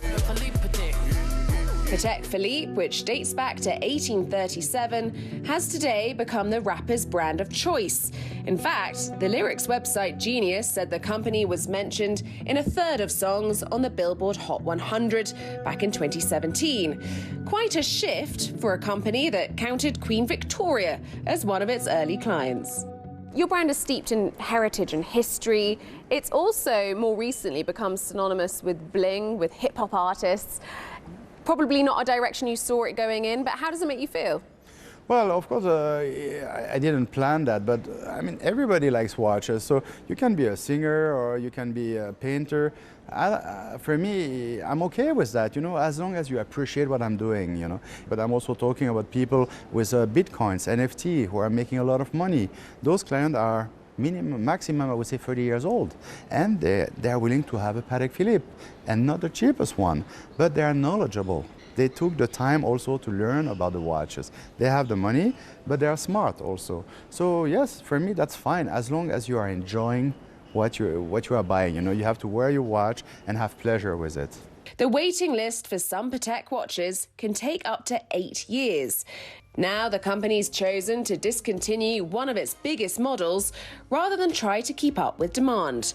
Patek Philippe, which dates back to 1837, has today become the rapper's brand of choice. In fact, the lyrics website Genius said the company was mentioned in a third of songs on the Billboard Hot 100 back in 2017. Quite a shift for a company that counted Queen Victoria as one of its early clients. Your brand is steeped in heritage and history. It's also more recently become synonymous with bling, with hip-hop artists. Probably not a direction you saw it going in, but how does it make you feel?
Well, of course, I didn't plan that, but I mean, everybody likes watches. So you can be a singer or you can be a painter. For me, I'm okay with that, you know, as long as you appreciate what I'm doing, you know. But I'm also talking about people with Bitcoins, NFT, who are making a lot of money. Those clients are maximum, I would say 30 years old. And they're willing to have a Patek Philippe, and not the cheapest one, but they are knowledgeable. They took the time also to learn about the watches. They have the money, but they are smart also. So yes, for me, that's fine, as long as you are enjoying what you are buying. You know, you have to wear your watch and have pleasure with it.
The waiting list for some Patek watches can take up to 8 years. Now the company's chosen to discontinue one of its biggest models rather than try to keep up with demand.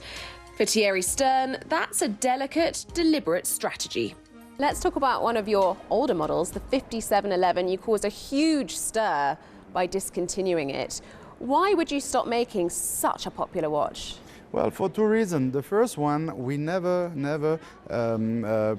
For Thierry Stern, that's a delicate, deliberate strategy. Let's talk about one of your older models, the 5711. You caused a huge stir by discontinuing it. Why would you stop making such a popular watch?
Well, for two reasons. The first one, we never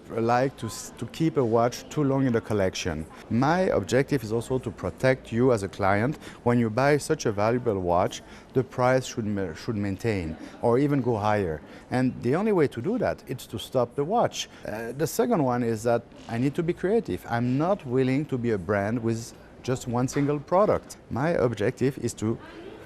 like to keep a watch too long in the collection. My objective is also to protect you as a client. When you buy such a valuable watch, the price should maintain or even go higher. And the only way to do that is to stop the watch. The second one is that I need to be creative. I'm not willing to be a brand with just one single product. My objective is to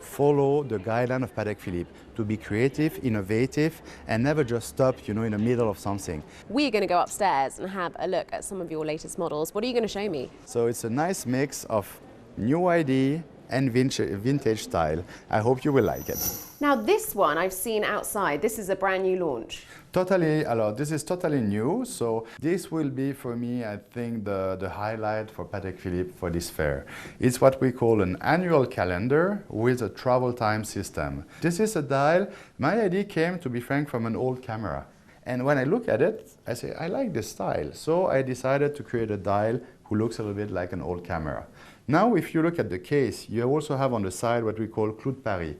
follow the guideline of Patek Philippe, to be creative, innovative, and never just stop, you know, in the middle of something.
We're going to go upstairs and have a look at some of your latest models. What are you going to show me?
So it's a nice mix of new idea and vintage style. I hope you will like it.
Now this one I've seen outside. This is a brand new launch.
Totally, this is totally new, so this will be for me, I think, the highlight for Patek Philippe for this fair. It's what we call an annual calendar with a travel time system. This is a dial. My idea came, to be frank, from an old camera. And when I look at it, I say, I like this style. So I decided to create a dial who looks a little bit like an old camera. Now, if you look at the case, you also have on the side what we call Clou de Paris.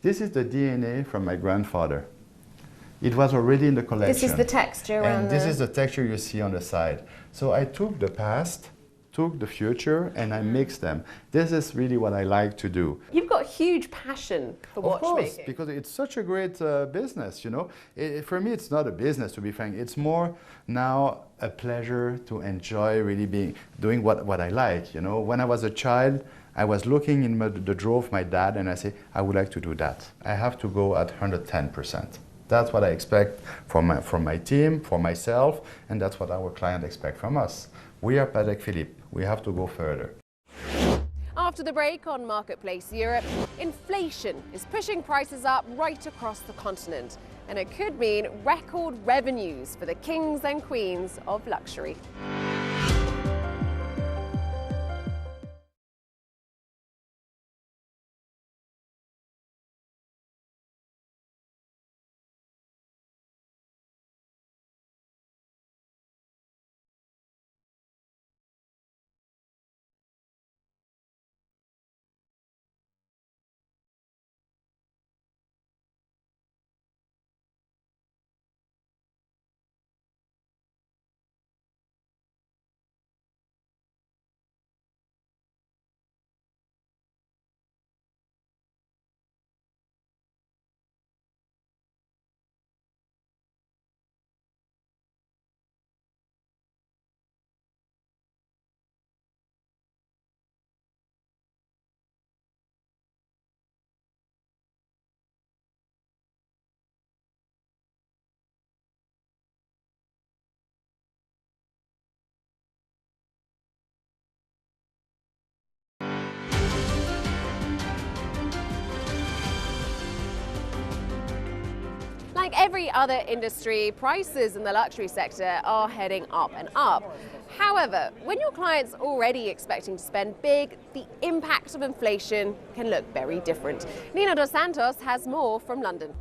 This is the DNA from my grandfather. It was already in the collection.
This is the texture
and this is the texture you see on the side. So I took the past, took the future, and I mixed them. This is really what I like to do.
You've got huge passion for watchmaking.
Of course, because it's such a great business, you know. For me, it's not a business, to be frank. It's more now a pleasure to enjoy really doing what I like, you know. When I was a child, I was looking in the drawer of my dad, and I say, I would like to do that. I have to go at 110%. That's what I expect from my team, for myself, and that's what our client expect from us. We are Patek Philippe. We have to go further.
After the break on Marketplace Europe, inflation is pushing prices up right across the continent, and it could mean record revenues for the kings and queens of luxury. Like every other industry, prices in the luxury sector are heading up and up. However, when your client's already expecting to spend big, the impact of inflation can look very different. Nina Dos Santos has more from London.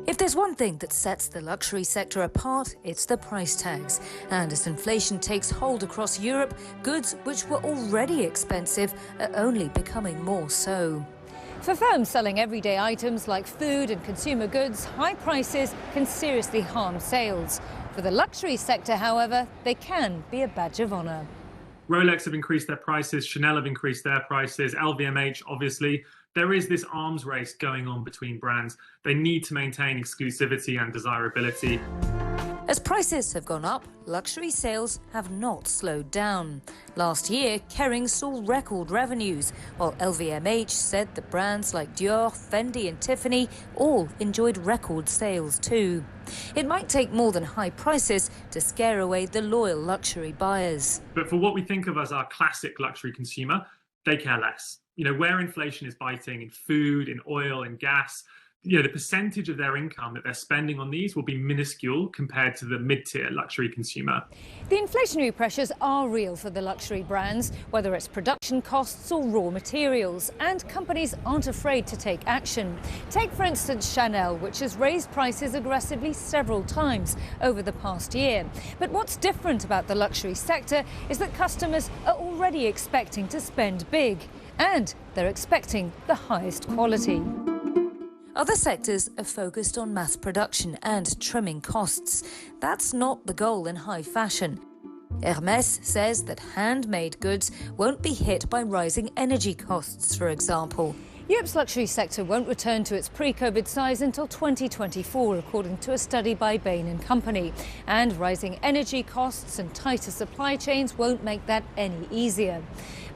If there's one thing that sets the luxury sector apart, it's the price tags. And as inflation takes hold across Europe, goods which were already expensive are only becoming more so.
For firms selling everyday items like food and consumer goods, high prices can seriously harm sales. For the luxury sector, however, they can be a badge of honour.
Rolex have increased their prices, Chanel have increased their prices, LVMH, obviously. There is this arms race going on between brands. They need to maintain exclusivity and desirability.
As prices have gone up, luxury sales have not slowed down. Last year, Kering saw record revenues, while LVMH said that brands like Dior, Fendi and Tiffany all enjoyed record sales too. It might take more than high prices to scare away the loyal luxury buyers.
But for what we think of as our classic luxury consumer, they care less. You know, where inflation is biting in food, in oil, in gas, you know, the percentage of their income that they're spending on these will be minuscule compared to the mid-tier luxury consumer.
The inflationary pressures are real for the luxury brands, whether it's production costs or raw materials, and companies aren't afraid to take action. Take, for instance, Chanel, which has raised prices aggressively several times over the past year. But what's different about the luxury sector is that customers are already expecting to spend big, and they're expecting the highest quality.
Other sectors are focused on mass production and trimming costs. That's not the goal in high fashion. Hermès says that handmade goods won't be hit by rising energy costs, for example.
Europe's luxury sector won't return to its pre-COVID size until 2024, according to a study by Bain & Company. And rising energy costs and tighter supply chains won't make that any easier.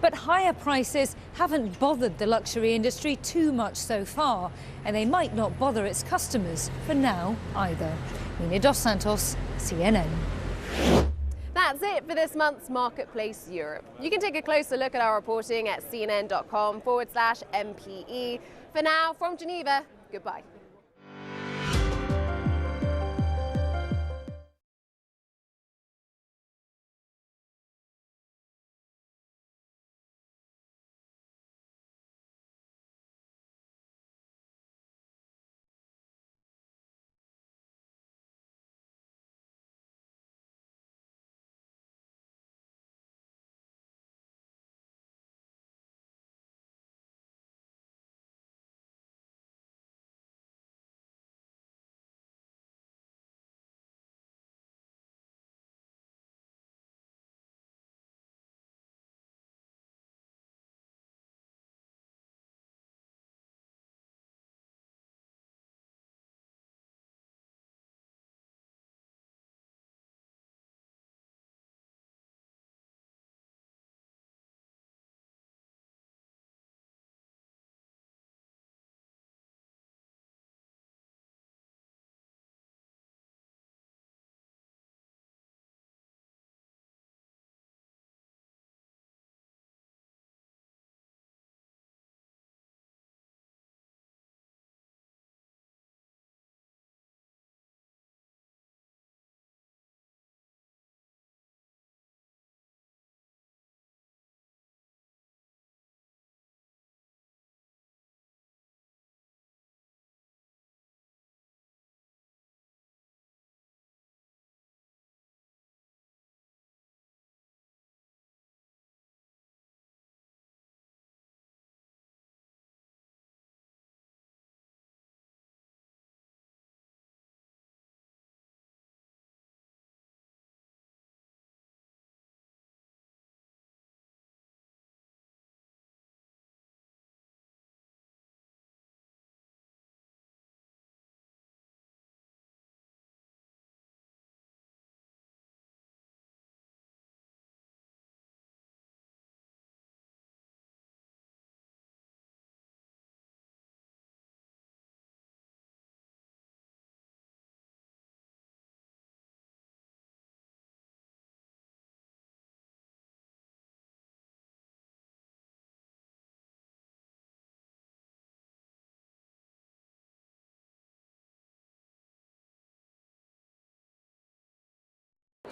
But higher prices haven't bothered the luxury industry too much so far, and they might not bother its customers for now either. Nina Dos Santos, CNN.
That's it for this month's Marketplace Europe. You can take a closer look at our reporting at cnn.com/MPE. For now, from Geneva, goodbye.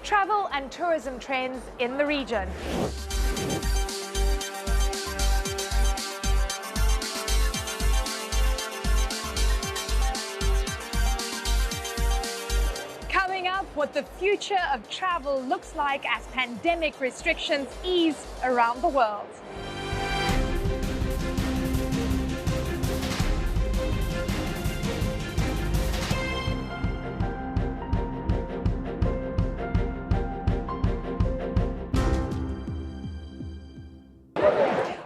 travel and tourism trends in the region. Coming up, what the future of travel looks like as pandemic restrictions ease around the world.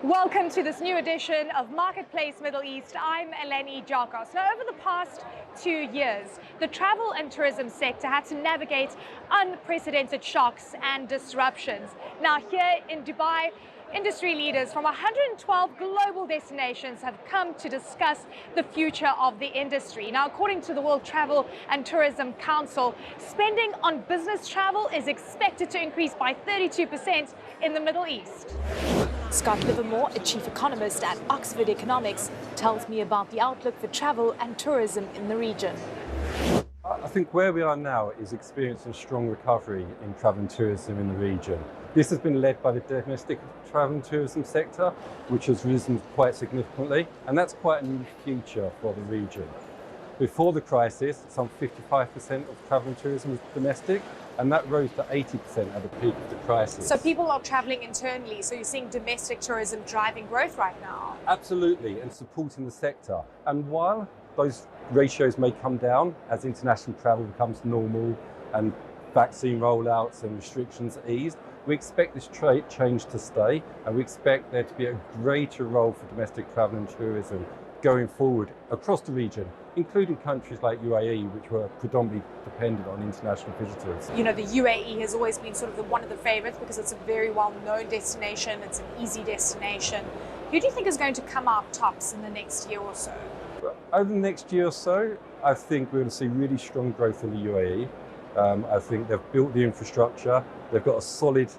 Welcome to this new edition of Marketplace Middle East. I'm Eleni Giakos. Now, over the past 2 years, the travel and tourism sector had to navigate unprecedented shocks and disruptions. Now, here in Dubai, industry leaders from 112 global destinations have come to discuss the future of the industry. Now, according to the World Travel and Tourism Council, spending on business travel is expected to increase by 32% in the Middle East. Scott Livermore, a chief economist at Oxford Economics, tells me about the outlook for travel and tourism in the region.
I think where we are now is experiencing strong recovery in travel and tourism in the region. This has been led by the domestic travel and tourism sector, which has risen quite significantly, and that's quite a new future for the region. Before the crisis, some 55% of travel and tourism was domestic, and that rose to 80% at the peak of the crisis.
So people are traveling internally, so you're seeing domestic tourism driving growth right now?
Absolutely, and supporting the sector. And while those ratios may come down as international travel becomes normal and vaccine rollouts and restrictions are eased, we expect this change to stay, and we expect there to be a greater role for domestic travel and tourism going forward across the region, including countries like UAE, which were predominantly dependent on international visitors.
You know, the UAE has always been sort of one of the favorites because it's a very well-known destination, it's an easy destination. Who do you think is going to come out tops in the next year or so?
Over the next year or so, I think we're going to see really strong growth in the UAE. I think they've built the infrastructure, they've got a solid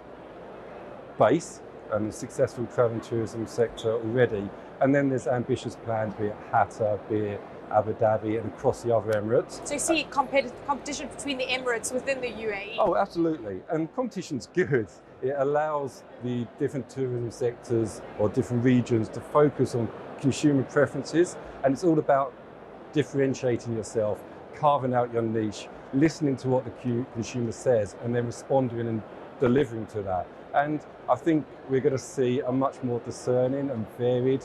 base and a successful travel and tourism sector already. And then there's ambitious plans, be it Qatar, be it Abu Dhabi, and across the other Emirates.
So you see competition between the Emirates within the UAE?
Oh, absolutely. And competition's good. It allows the different tourism sectors or different regions to focus on consumer preferences. And it's all about differentiating yourself, carving out your niche, listening to what the consumer says, and then responding and delivering to that. And I think we're going to see a much more discerning and varied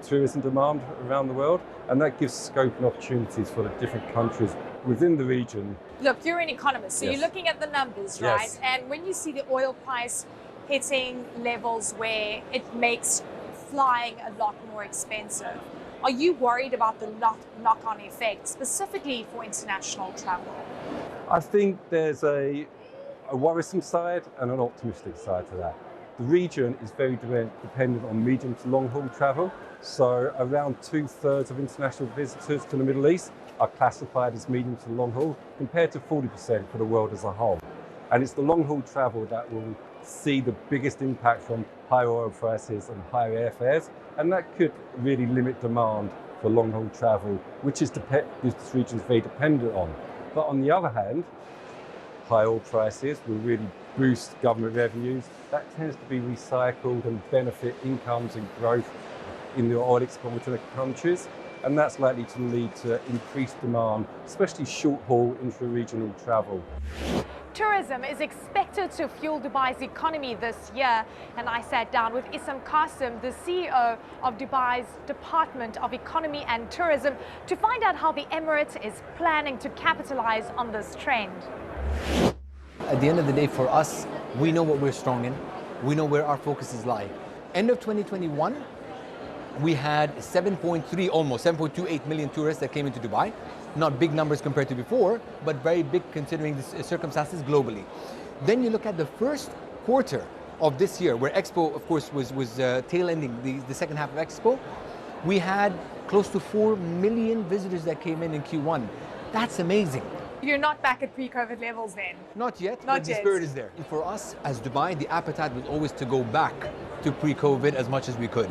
tourism demand around the world, and that gives scope and opportunities for the different countries within the region.
Look, you're an economist, so
Yes.
you're looking at the numbers, right?
Yes.
And when you see the oil price hitting levels where it makes flying a lot more expensive, are you worried about the knock-on effect, specifically for international travel?
I think there's a worrisome side and an optimistic side to that. The region is very dependent on medium to long-haul travel, so around 2/3 of international visitors to the Middle East are classified as medium to long-haul, compared to 40% for the world as a whole. And it's the long-haul travel that will see the biggest impact from higher oil prices and higher airfares, and that could really limit demand for long-haul travel, which this region is very dependent on. But on the other hand, high oil prices will really boost government revenues. That tends to be recycled and benefit incomes and growth in the oil exporting countries, and that's likely to lead to increased demand, especially short-haul intra-regional travel.
Tourism is expected to fuel Dubai's economy this year, and I sat down with Issam Qasim, the CEO of Dubai's Department of Economy and Tourism, to find out how the Emirate is planning to capitalize on this trend.
At the end of the day, for us, we know what we're strong in. We know where our focuses lie. End of 2021, we had 7.28 million tourists that came into Dubai. Not big numbers compared to before, but very big considering the circumstances globally. Then you look at the first quarter of this year, where Expo, of course, was tail-ending the second half of Expo. We had close to 4 million visitors that came in Q1. That's amazing.
You're not back at pre-COVID levels then?
Not yet,
Not
but the
yet.
spirit is there. And for us, as Dubai, the appetite was always to go back to pre-COVID as much as we could.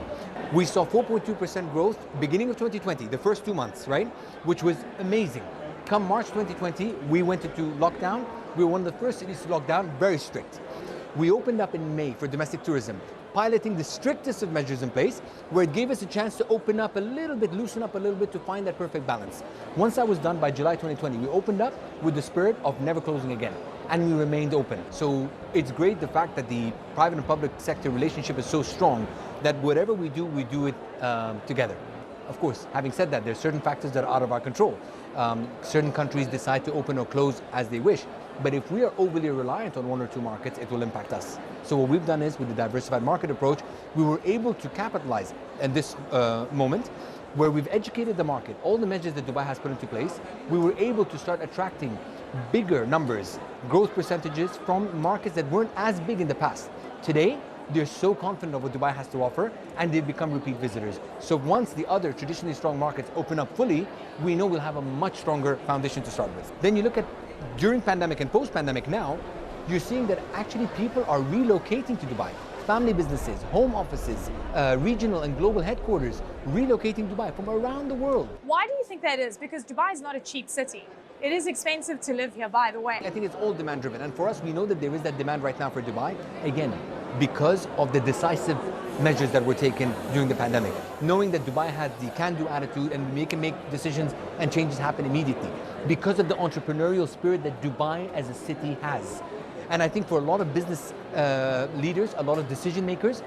We saw 4.2% growth beginning of 2020, the first 2 months, right? Which was amazing. Come March 2020, we went into lockdown, We were one of the first cities to lock down, very strict. We opened up in May for domestic tourism, piloting the strictest of measures in place, where it gave us a chance to open up a little bit, loosen up a little bit to find that perfect balance. Once that was done by July 2020, we opened up with the spirit of never closing again. And we remained open. So it's great the fact that the private and public sector relationship is so strong that whatever we do it together. Of course, having said that, there are certain factors that are out of our control. Certain countries decide to open or close as they wish. But if we are overly reliant on one or two markets, it will impact us. So what we've done is, with the diversified market approach, we were able to capitalize in this moment where we've educated the market. All the measures that Dubai has put into place, we were able to start attracting bigger numbers, growth percentages from markets that weren't as big in the past. Today, they're so confident of what Dubai has to offer, and they've become repeat visitors. So once the other traditionally strong markets open up fully, we know we'll have a much stronger foundation to start with. Then you look at during pandemic and post-pandemic now, you're seeing that actually people are relocating to Dubai. Family businesses, home offices, regional and global headquarters relocating to Dubai from around the world.
Why do you think that is? Because Dubai is not a cheap city. It is expensive to live here, by the way.
I think it's all demand driven. And for us, we know that there is that demand right now for Dubai, again, because of the decisive measures that were taken during the pandemic. Knowing that Dubai has the can-do attitude and we can make decisions and changes happen immediately. Because of the entrepreneurial spirit that Dubai as a city has. And I think for a lot of business leaders, a lot of decision makers,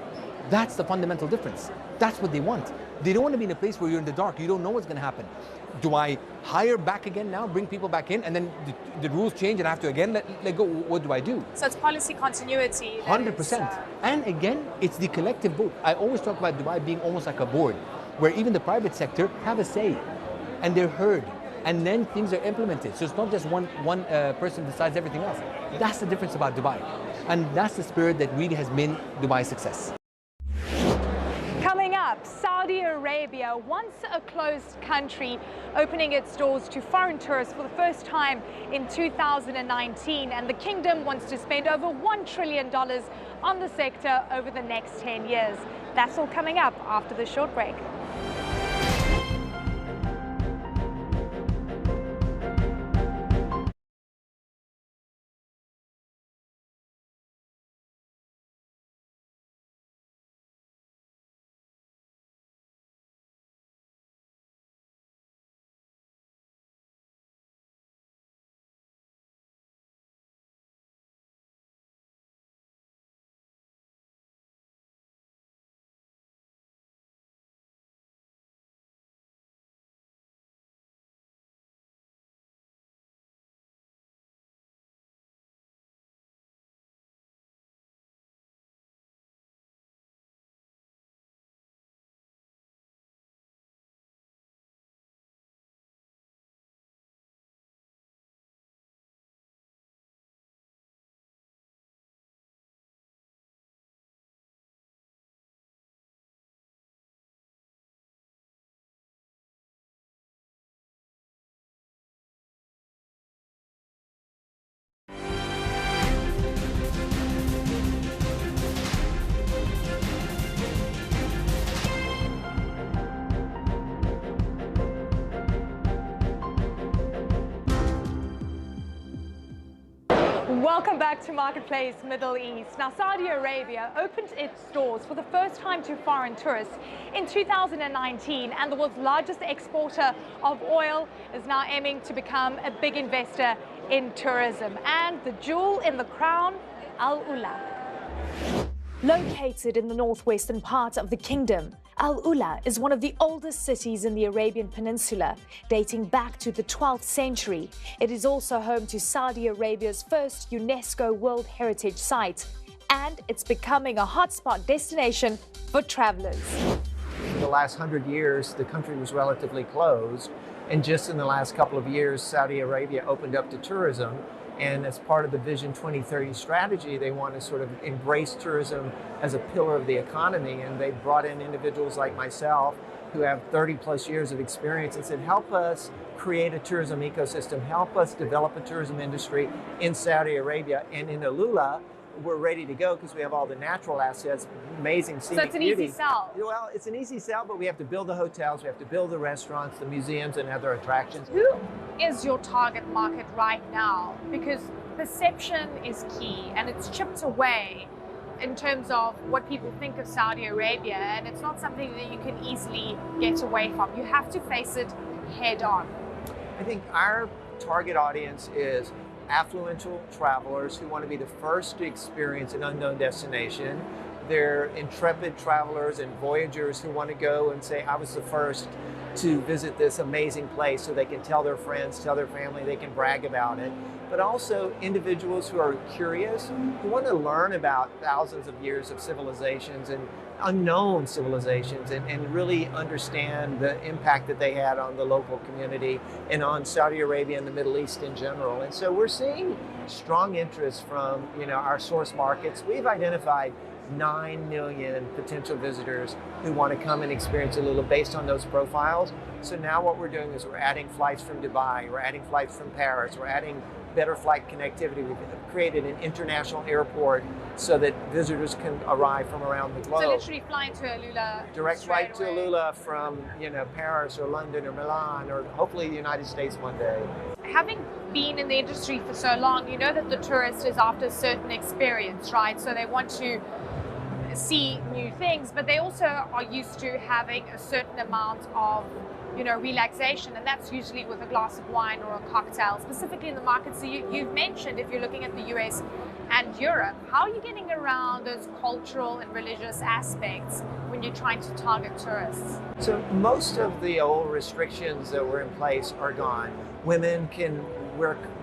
that's the fundamental difference. That's what they want. They don't want to be in a place where you're in the dark. You don't know what's going to happen. Do I hire back again now, bring people back in, and then the rules change and I have to again let go? What do I do?
So it's policy continuity.
100%. And again, it's the collective vote. I always talk about Dubai being almost like a board, where even the private sector have a say, and they're heard, and then things are implemented. So it's not just one person decides everything else. That's the difference about Dubai. And that's the spirit that really has made Dubai's success.
Coming up, Saudi Arabia, once a closed country, opening its doors to foreign tourists for the first time in 2019. And the kingdom wants to spend over $1 trillion on the sector over the next 10 years. That's all coming up after the short break. Welcome back to Marketplace Middle East. Now, Saudi Arabia opened its doors for the first time to foreign tourists in 2019, and the world's largest exporter of oil is now aiming to become a big investor in tourism. And the jewel in the crown, Al Ula.
Located in the northwestern part of the kingdom, Al Ula is one of the oldest cities in the Arabian Peninsula, dating back to the 12th century. It is also home to Saudi Arabia's first UNESCO World Heritage Site, and it's becoming a hotspot destination for travelers.
In the last 100 years, the country was relatively closed, and just in the last couple of years, Saudi Arabia opened up to tourism. And as part of the Vision 2030 strategy, they want to sort of embrace tourism as a pillar of the economy. And they brought in individuals like myself who have 30 plus years of experience and said, help us create a tourism ecosystem, help us develop a tourism industry in Saudi Arabia. And in Al Ula, we're ready to go because we have all the natural assets, amazing scenic beauty.
So it's an easy sell.
Well, it's an easy sell, but we have to build the hotels, we have to build the restaurants, the museums, and other attractions.
Who is your target market right now? Because perception is key, and it's chipped away in terms of what people think of Saudi Arabia, and it's not something that you can easily get away from. You have to face it head on.
I think our target audience is affluential travelers who want to be the first to experience an unknown destination. They're intrepid travelers and voyagers who want to go and say, I was the first to visit this amazing place, so they can tell their friends, tell their family, they can brag about it. But also individuals who are curious, who want to learn about thousands of years of civilizations and unknown civilizations, and really understand the impact that they had on the local community and on Saudi Arabia and the Middle East in general. And so we're seeing strong interest from our source markets. We've identified 9 million potential visitors who want to come and experience a little based on those profiles. So now what we're doing is we're adding flights from Dubai, we're adding flights from Paris, we're adding better flight connectivity. We've created an international airport so that visitors can arrive from around the globe.
So literally flying to Alula.
Direct flight to Alula from Paris or London or Milan or hopefully the United States one day.
Having been in the industry for so long, you know that the tourist is after a certain experience, right? So they want to see new things, but they also are used to having a certain amount of relaxation, and that's usually with a glass of wine or a cocktail, specifically in the markets that you've mentioned. If you're looking at the US and Europe, how are you getting around those cultural and religious aspects when you're trying to target tourists?
So most of the old restrictions that were in place are gone. Women can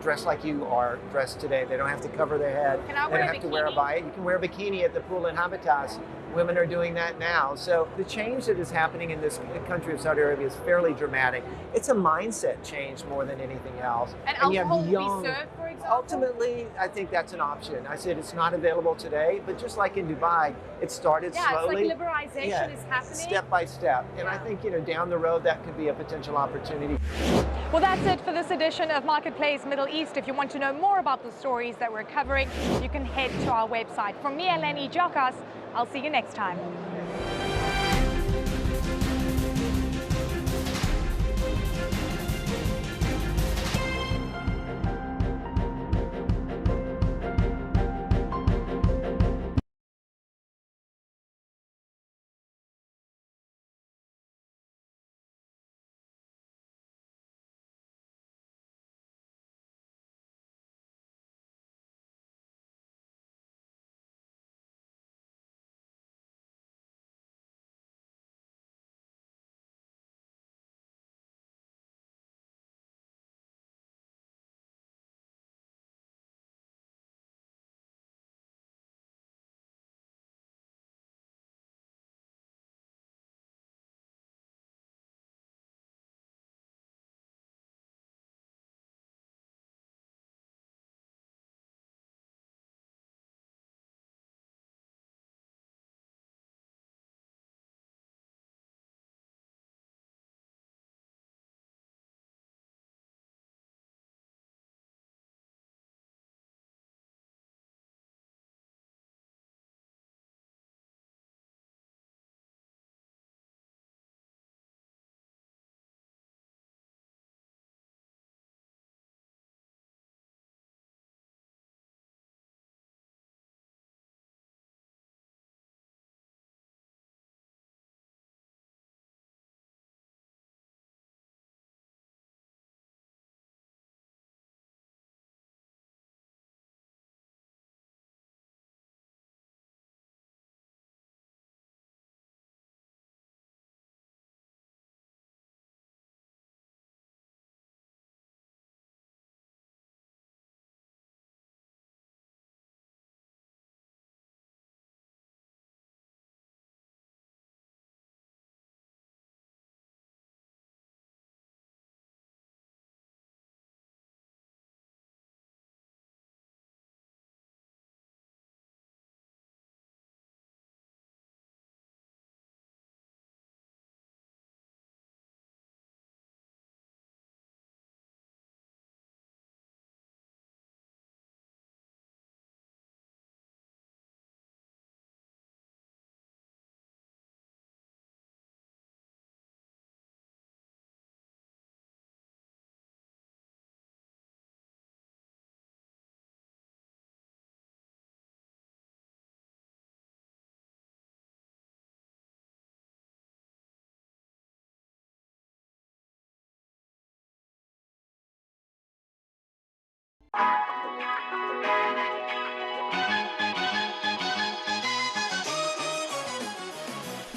dress like you are dressed today. They don't have to cover their head.
Can I
they
wear
don't
a
have to wear a bikini. You can wear a bikini at the pool in Habitats. Women are doing that now. So the change that is happening in this country of Saudi Arabia is fairly dramatic. It's a mindset change more than anything else.
And alcohol will be served, for example?
Ultimately, I think that's an option. I said it's not available today, but just like in Dubai, it started slowly.
It's like liberalization is happening.
Step by step. And I think, down the road, that could be a potential opportunity.
Well, that's it for this edition of Marketplace Middle East. If you want to know more about the stories that we're covering, you can head to our website. From me, Eleni Jokas, I'll see you next time.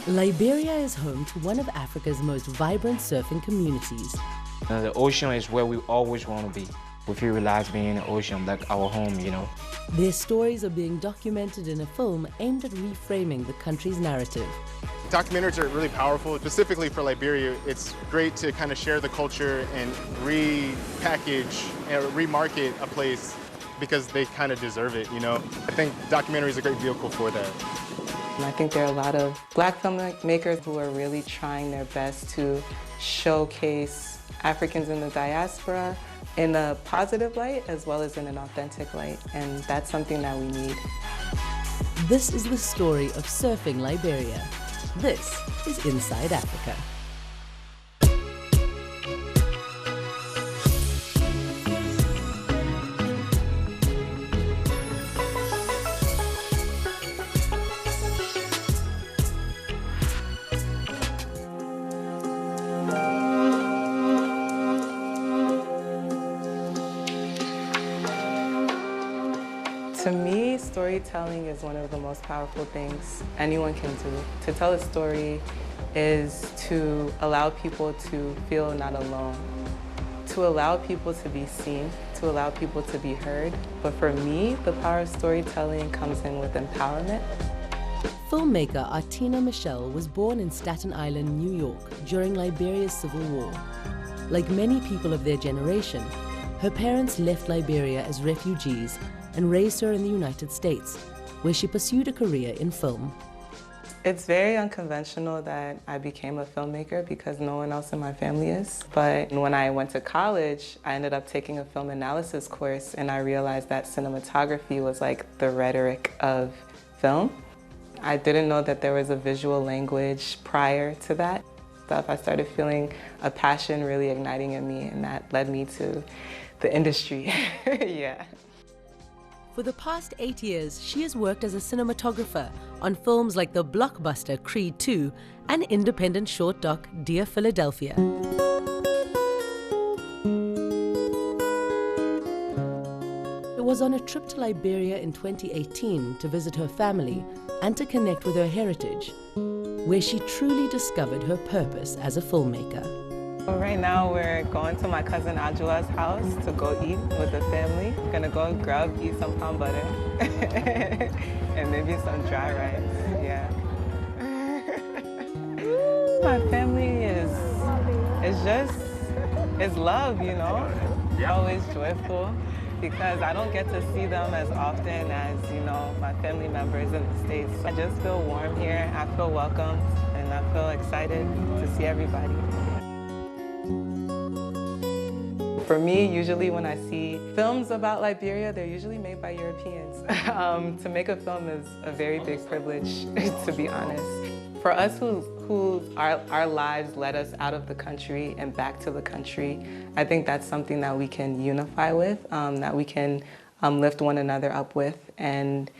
Liberia is home to one of Africa's most vibrant surfing communities.
The ocean is where we always want to be. We feel relaxed being in the ocean, like our home, you know.
Their stories are being documented in a film aimed at reframing the country's narrative.
Documentaries are really powerful. Specifically for Liberia, it's great to kind of share the culture and repackage and remarket a place because they kind of deserve it, you know. I think documentary is a great vehicle for that.
I think there are a lot of Black filmmakers who are really trying their best to showcase Africans in the diaspora in a positive light as well as in an authentic light, and that's something that we need.
This is the story of surfing Liberia. This is Inside Africa.
To me, storytelling is one of the most powerful things anyone can do. To tell a story is to allow people to feel not alone, to allow people to be seen, to allow people to be heard. But for me, the power of storytelling comes in with empowerment.
Filmmaker Artina Michelle was born in Staten Island, New York, during Liberia's Civil War. Like many people of their generation, her parents left Liberia as refugees and raised her in the United States, where she pursued a career in film.
It's very unconventional that I became a filmmaker because no one else in my family is. But when I went to college, I ended up taking a film analysis course, and I realized that cinematography was like the rhetoric of film. I didn't know that there was a visual language prior to that. So I started feeling a passion really igniting in me, and that led me to the industry. Yeah.
For the past 8 years, she has worked as a cinematographer on films like the blockbuster Creed II and independent short doc Dear Philadelphia. It was on a trip to Liberia in 2018 to visit her family and to connect with her heritage, where she truly discovered her purpose as a filmmaker.
Right now we're going to my cousin Ajula's house to go eat with the family. We're gonna go eat some palm butter and maybe some dry rice, yeah. My family is love, you know. Always joyful because I don't get to see them as often as, you know, my family members in the States. I just feel warm here, I feel welcomed, and I feel excited to see everybody. For me, usually when I see films about Liberia, they're usually made by Europeans. To make a film is a very big privilege, to be honest. For us who our lives led us out of the country and back to the country, I think that's something that we can unify with, that we can lift one another up with. And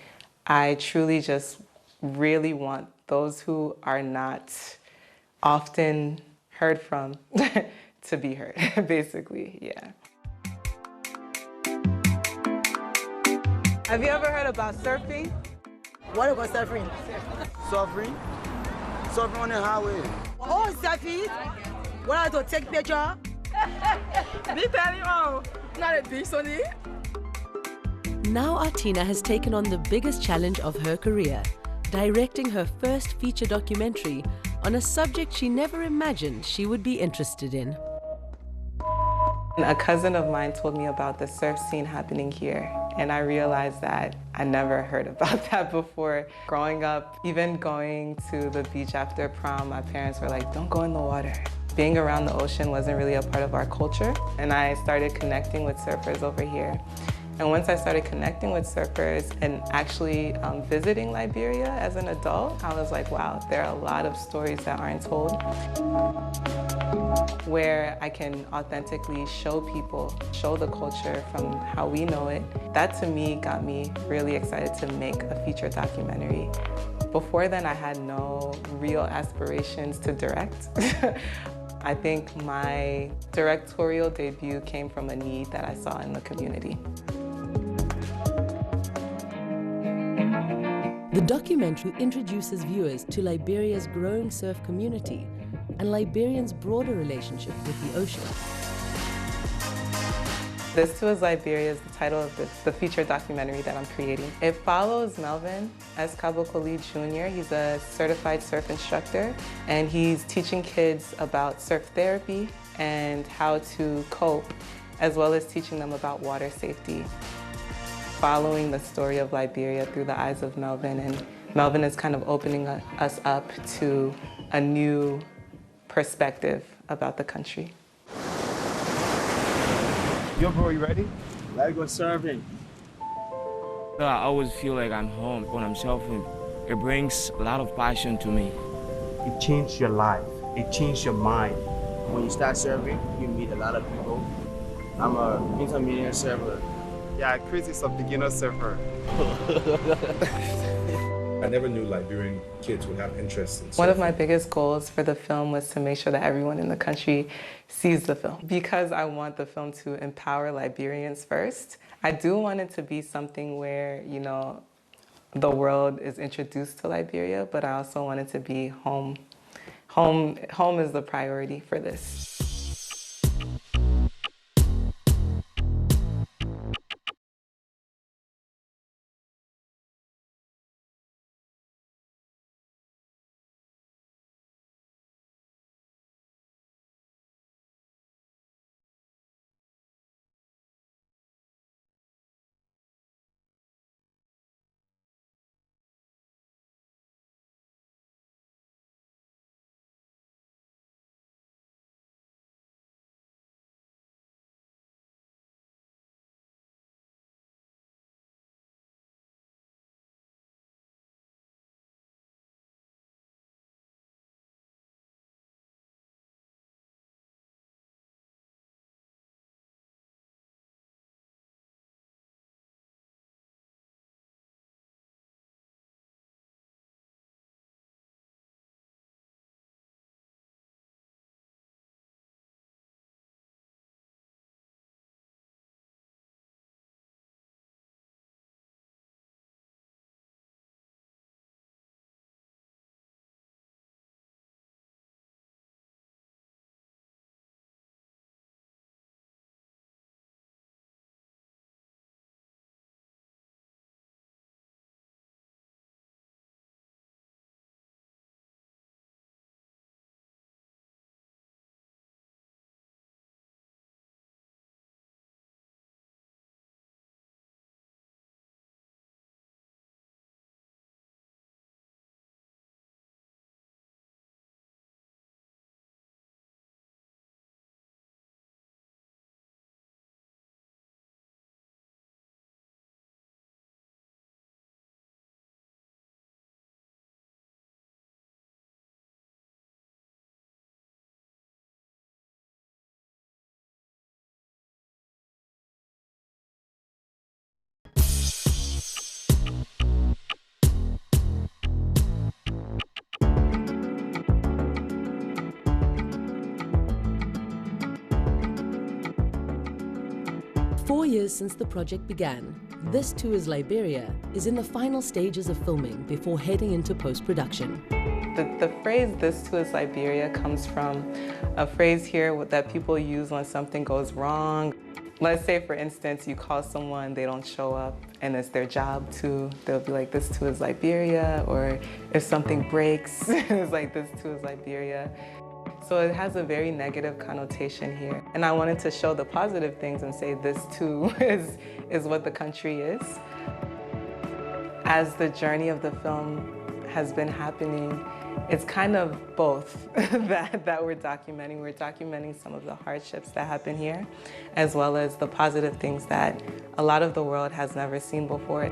I truly just really want those who are not often heard from to be heard, basically, yeah.
Have you ever heard about surfing? What about surfing?
Surfing? Surfing on the highway.
Oh, surfing? What I to take picture? Me tell you, not a big sunny.
Now Artina has taken on the biggest challenge of her career, directing her first feature documentary on a subject she never imagined she would be interested in.
A cousin of mine told me about the surf scene happening here, and I realized that I never heard about that before. Growing up, even going to the beach after prom, my parents were like, don't go in the water. Being around the ocean wasn't really a part of our culture, and I started connecting with surfers over here. And once I started connecting with surfers and actually visiting Liberia as an adult, I was like, wow, there are a lot of stories that aren't told, where I can authentically show people, show the culture from how we know it. That to me got me really excited to make a feature documentary. Before then, I had no real aspirations to direct. I think my directorial debut came from a need that I saw in the community.
The documentary introduces viewers to Liberia's growing surf community and Liberians' broader relationship with the ocean.
This Too Is Liberia is the title of the feature documentary that I'm creating. It follows Melvin Escabocoli Jr. He's a certified surf instructor, and he's teaching kids about surf therapy and how to cope, as well as teaching them about water safety. Following the story of Liberia through the eyes of Melvin, and Melvin is kind of opening us up to a new perspective about the country.
Yo, bro, you ready? Let's go surfing.
I always feel like I'm home when I'm surfing. It brings a lot of passion to me.
It changed your life. It changed your mind. When you start surfing, you meet a lot of people. I'm an intermediate surfer.
Yeah, Chris is a beginner surfer.
I never knew Liberian kids would have interest in surfing.
One of my biggest goals for the film was to make sure that everyone in the country sees the film. Because I want the film to empower Liberians first, I do want it to be something where, you know, the world is introduced to Liberia, but I also want it to be home. Home is the priority for this.
4 years since the project began, This Too Is Liberia is in the final stages of filming before heading into post-production.
The phrase, "This Too Is Liberia," comes from a phrase here that people use when something goes wrong. Let's say, for instance, you call someone, they don't show up, and it's their job to, they'll be like, "This too is Liberia," or if something breaks, it's like, "This too is Liberia." So it has a very negative connotation here. And I wanted to show the positive things and say this too is what the country is. As the journey of the film has been happening, it's kind of both that we're documenting. We're documenting some of the hardships that happen here, as well as the positive things that a lot of the world has never seen before.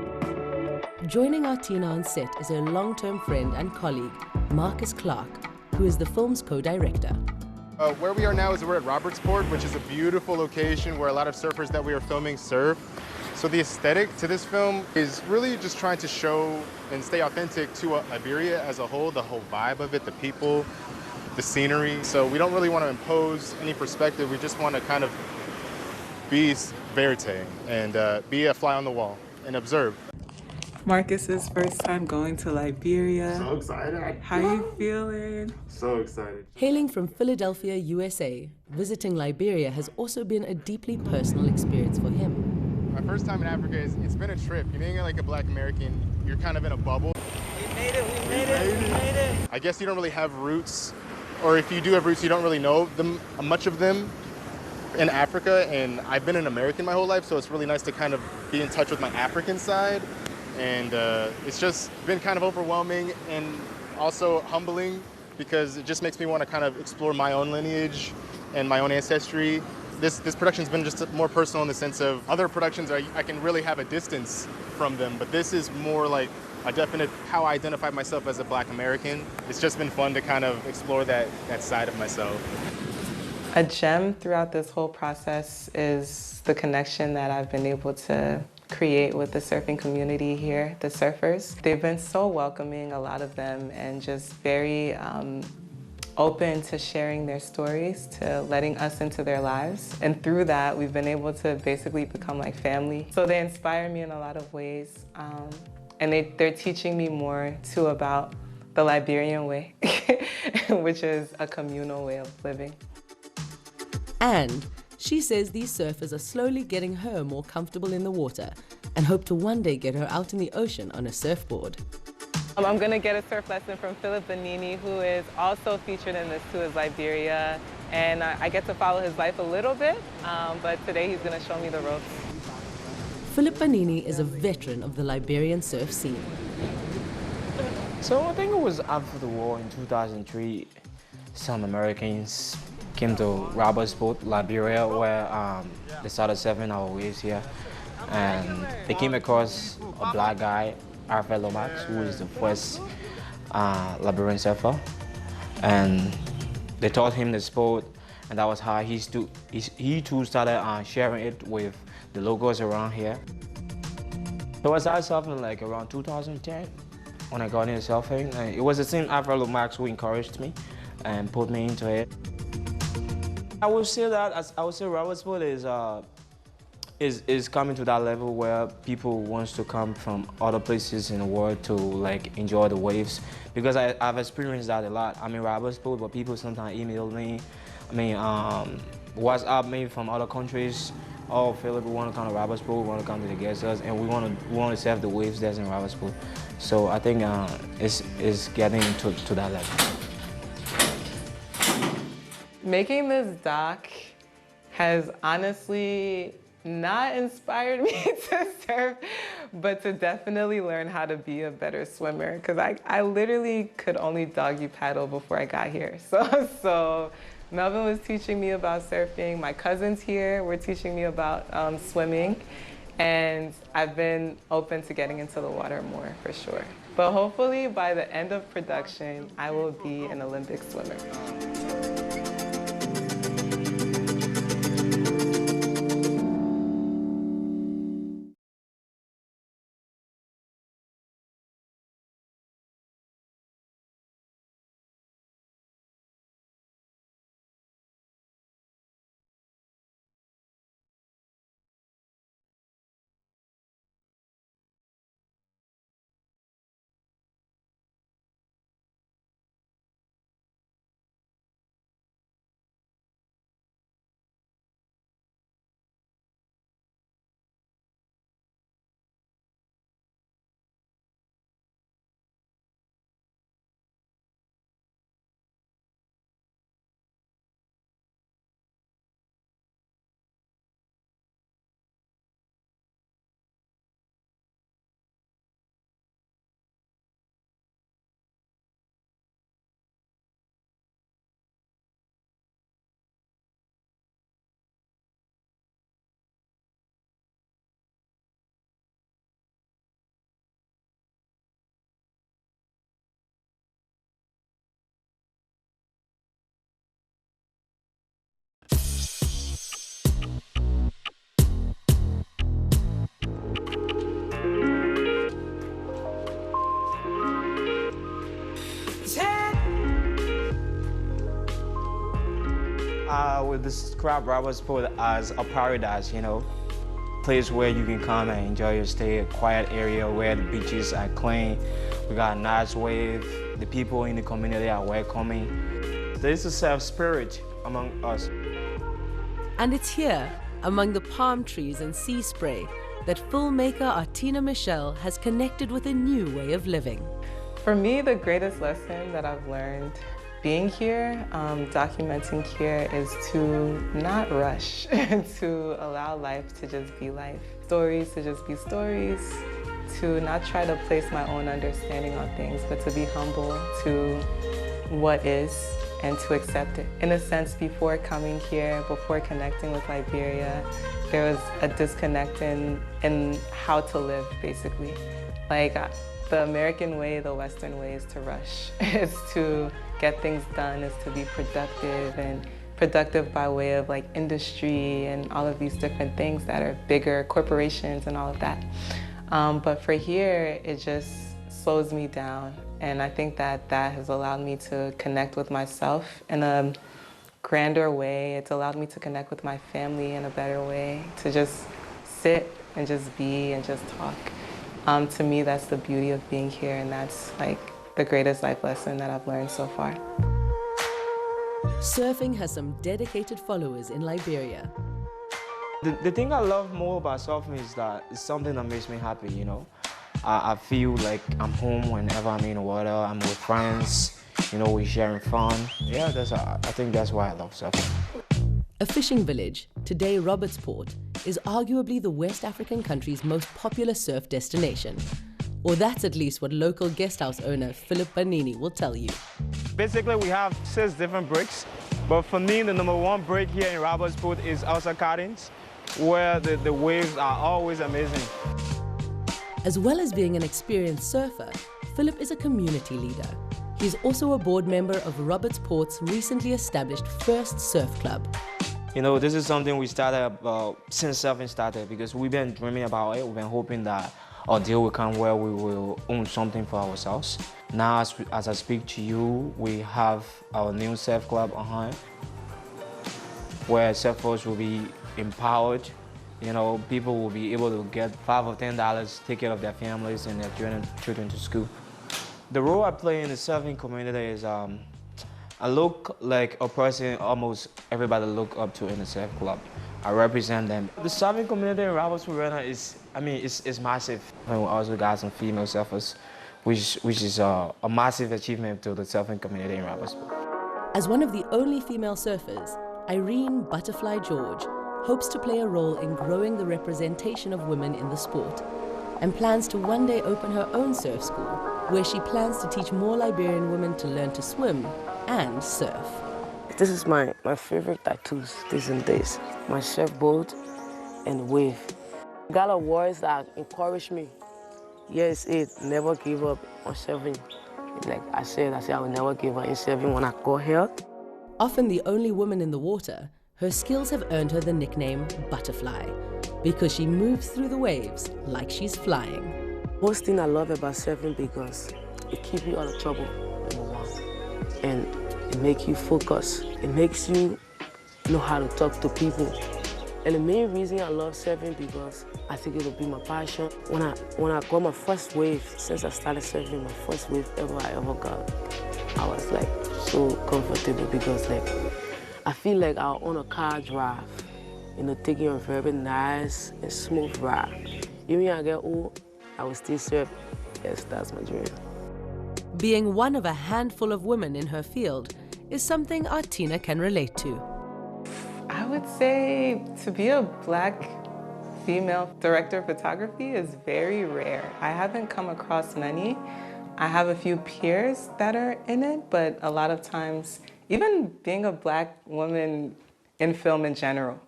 Joining Artina on set is her long-term friend and colleague, Marcus Clark, who is the film's co-director.
Where we are now is we're at Robertsport, which is a beautiful location where a lot of surfers that we are filming surf. So the aesthetic to this film is really just trying to show and stay authentic to Liberia as a whole, the whole vibe of it, the people. the scenery. So we don't really want to impose any perspective. We just want to kind of be verite and be a fly on the wall and observe.
Marcus's first time going to Liberia.
So excited.
How you feeling?
So excited.
Hailing from Philadelphia, USA, visiting Liberia has also been a deeply personal experience for him.
My first time in Africa, it's been a trip. You know, being like a Black American, you're kind of in a bubble.
We made it, we made it, we made it.
I guess you don't really have roots, or if you do have roots, you don't really know them, much of them in Africa. And I've been an American my whole life, so it's really nice to kind of be in touch with my African side. And it's just been kind of overwhelming and also humbling because it just makes me want to kind of explore my own lineage and my own ancestry. This production's been just more personal in the sense of other productions I can really have a distance from them, but this is more like a definite how I identify myself as a Black American. It's just been fun to kind of explore that side of myself.
A gem throughout this whole process is the connection that I've been able to create with the surfing community here, the surfers. They've been so welcoming, a lot of them, and just very open to sharing their stories, to letting us into their lives. And through that, we've been able to basically become like family. So they inspire me in a lot of ways. And they're teaching me more too about the Liberian way, which is a communal way of living.
And she says these surfers are slowly getting her more comfortable in the water and hope to one day get her out in the ocean on a surfboard.
I'm going to get a surf lesson from Philip Benini, who is also featured in this too as Liberia. And I get to follow his life a little bit, but today he's going to show me the ropes.
Philip Benini is a veteran of the Liberian surf scene.
So I think it was after the war in 2003, some Americans came to Robertsport, Liberia, where they started surfing our waves here. And they came across a Black guy, Alfred Lomax, who is the first Liberian surfer. And they taught him the sport, and that was how he too started sharing it with the locals around here. So I started surfing like around 2010 when I got into surfing. And it was the same Alfred Lomax who encouraged me and put me into it. I would say Robertsport is coming to that level where people wants to come from other places in the world to like enjoy the waves, because I've experienced that a lot. I'm in Robertsport, but people sometimes email me, WhatsApp me from other countries. Oh, Philip, we want to come to Robertsport, we want to come to the guest house, and we want to surf the waves that's in Robertsport. So I think it's getting to that level.
Making this doc has honestly not inspired me to surf, but to definitely learn how to be a better swimmer, because I literally could only doggy paddle before I got here. So Melvin was teaching me about surfing. My cousins here were teaching me about swimming, and I've been open to getting into the water more for sure. But hopefully by the end of production, I will be an Olympic swimmer.
would describe rubber sport as a paradise, you know. Place where you can come and enjoy your stay, a quiet area where the beaches are clean. We got a nice wave. The people in the community are welcoming. There is a self-spirit among us.
And it's here, among the palm trees and sea spray, that filmmaker Artina Michelle has connected with a new way of living.
For me, the greatest lesson that I've learned being here, documenting here, is to not rush, to allow life to just be life. Stories to just be stories, to not try to place my own understanding on things, but to be humble to what is and to accept it. In a sense, before coming here, before connecting with Liberia, there was a disconnect in how to live, basically. Like, the American way, the Western way is to rush. It's to get things done, is to be productive, and productive by way of like industry and all of these different things that are bigger, corporations and all of that. But for here, it just slows me down. And I think that that has allowed me to connect with myself in a grander way. It's allowed me to connect with my family in a better way, to just sit and just be and just talk. To me, that's the beauty of being here, and that's like the greatest life lesson that I've learned so far.
Surfing has some dedicated followers in Liberia.
The thing I love more about surfing is that it's something that makes me happy, you know. I feel like I'm home whenever I'm in the water. I'm with friends, you know, we're sharing fun. Yeah, I think that's why I love surfing.
A fishing village, today Robertsport, is arguably the West African country's most popular surf destination. Or that's at least what local guesthouse owner Philip Banini will tell you.
Basically, we have 6 different breaks, but for me, the #1 break here in Robertsport is Elsa Gardens, where the waves are always amazing.
As well as being an experienced surfer, Philip is a community leader. He's also a board member of Robertsport's recently established First Surf Club.
You know, this is something we started since surfing started, because we've been dreaming about it. We've been hoping that our day will come where we will own something for ourselves. Now, as I speak to you, we have our new surf club on hand, where surfers will be empowered. You know, people will be able to get $5 or $10, take care of their families and their children to school. The role I play in the surfing community is I look like a person almost everybody look up to in the surf club. I represent them. The surfing community in Robertsport is, it's massive. And we also got some female surfers, which is a massive achievement to the surfing community in Robertsport.
As one of the only female surfers, Irene Butterfly George hopes to play a role in growing the representation of women in the sport, and plans to one day open her own surf school, where she plans to teach more Liberian women to learn to swim and surf.
This is my favorite tattoos these days. My surfboard and wave. Got a words that encourage me. Yes, never give up on surfing. Like I said I will never give up in surfing when I got here.
Often the only woman in the water, her skills have earned her the nickname Butterfly, because she moves through the waves like she's flying.
Most thing I love about surfing because it keeps you out of trouble, #1. And it makes you focus. It makes you know how to talk to people. And the main reason I love surfing because I think it'll be my passion. When I got my first wave, since I started surfing, my first wave I ever got, I was like so comfortable because like I feel like I was on a car drive, you know, taking a very nice and smooth ride. Even when I get old, I will still surf. Yes, that's my dream.
Being one of a handful of women in her field is something Artina can relate to.
I would say to be a Black female director of photography is very rare. I haven't come across many. I have a few peers that are in it, but a lot of times, even being a Black woman in film in general,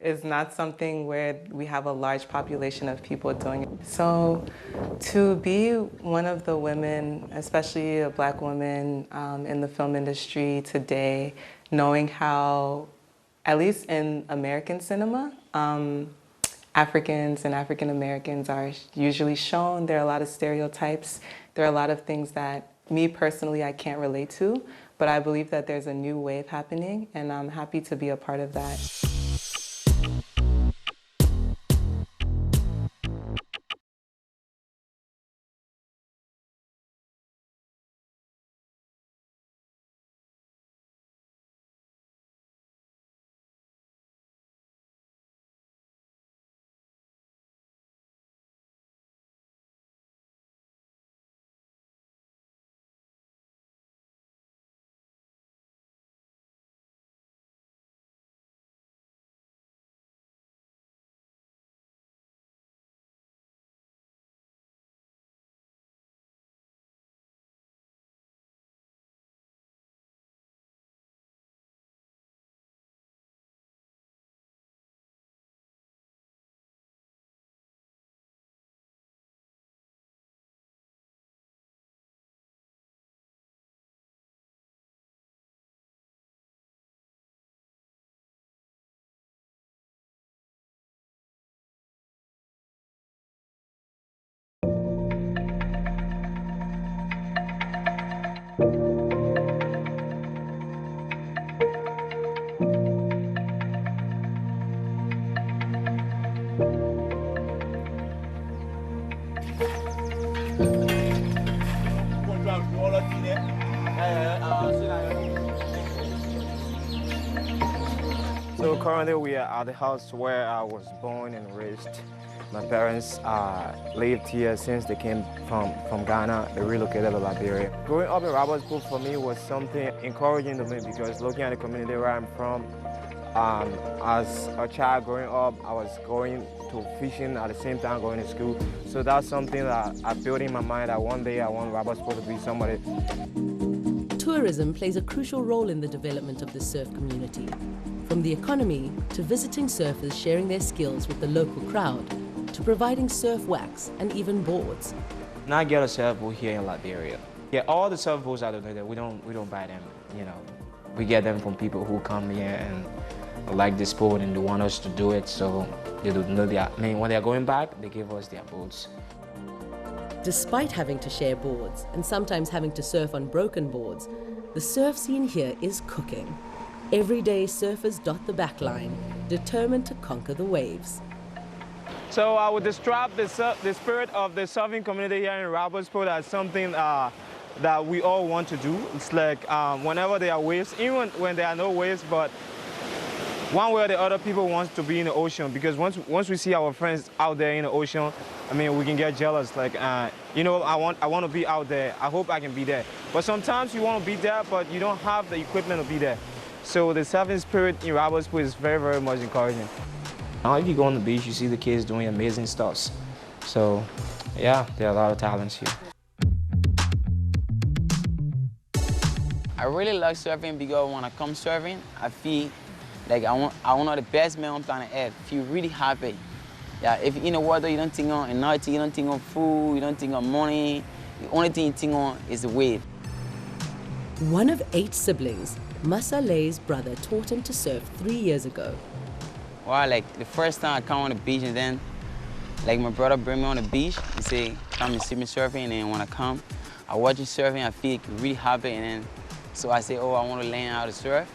is not something where we have a large population of people doing it. So to be one of the women, especially a Black woman in the film industry today, knowing how, at least in American cinema, Africans and African Americans are usually shown. There are a lot of stereotypes. There are a lot of things that me personally, I can't relate to, but I believe that there's a new wave happening, and I'm happy to be a part of that.
So currently we are at the house where I was born and raised. My parents lived here since they came from Ghana. They relocated to Liberia. Growing up in Robertsport for me was something encouraging to me because looking at the community where I'm from, as a child growing up, I was going to fishing at the same time going to school. So that's something that I built in my mind that one day I want Robertsport to be somebody.
Tourism plays a crucial role in the development of the surf community. From the economy to visiting surfers sharing their skills with the local crowd, to providing surf wax and even boards.
Not get a surfboard here in Liberia. Yeah, all the surfboards out there, we don't buy them. You know, we get them from people who come here and like the sport and they want us to do it. So they don't know when they're going back, they give us their boards.
Despite having to share boards and sometimes having to surf on broken boards, the surf scene here is cooking. Every day, surfers dot the backline, determined to conquer the waves.
So I would describe the spirit of the surfing community here in Robertsport as something that we all want to do. It's like whenever there are waves, even when there are no waves, but one way or the other, people want to be in the ocean because once we see our friends out there in the ocean, I mean, we can get jealous. Like, you know, I want to be out there. I hope I can be there. But sometimes you want to be there, but you don't have the equipment to be there. So the surfing spirit in Robertsport is very, very much encouraging.
Now, if you go on the beach, you see the kids doing amazing stuff. So, yeah, there are a lot of talents here.
I really like surfing because when I come surfing, I feel like I want the best man on planet Earth. Feel really happy. Yeah, if you're in the water, you don't think on nothing, you don't think on food, you don't think on money. The only thing you think on is the wave.
One of 8 siblings, Masalei's brother taught him to surf 3 years ago.
Well, like the first time I come on the beach and then like my brother bring me on the beach and say, come and see me surfing, and then when I come, I watch him surfing, I feel really happy, and then so I say, oh, I want to learn how to surf,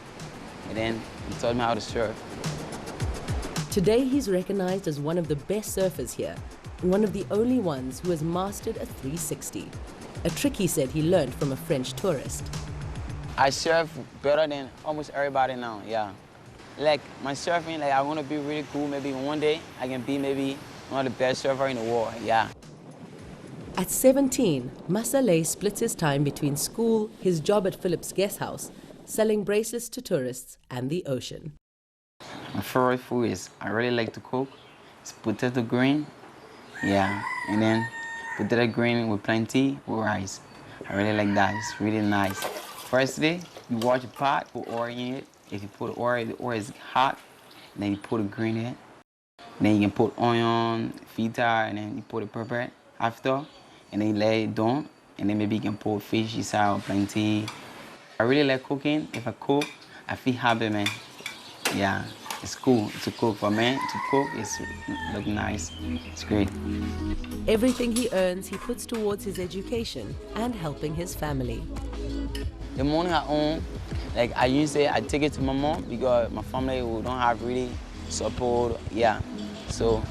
and then he taught me how to surf.
Today he's recognized as one of the best surfers here and one of the only ones who has mastered a 360, a trick he said he learned from a French tourist.
I surf better than almost everybody now, yeah. Like my surfing, like I want to be really cool. Maybe one day I can be maybe one of the best surfers in the world, yeah.
At 17, Masalei splits his time between school, his job at Philip's guest house, selling bracelets to tourists, and the ocean.
My favorite food is, I really like to cook. It's potato green, yeah, and then potato green with plenty with rice. I really like that, it's really nice. Firstly, you wash a pot, put oil in it. If you put oil, the oil is hot, then you put a green in it. Then you can put onion, feta, and then you put the pepper after, and then you lay it down, and then maybe you can put fish inside or plantain. I really like cooking. If I cook, I feel happy, man. Yeah, it's cool to cook. For men to cook, look nice. It's great.
Everything he earns, he puts towards his education and helping his family.
The money I earn, like I usually I take it to my mom because my family who don't have really support. Yeah, so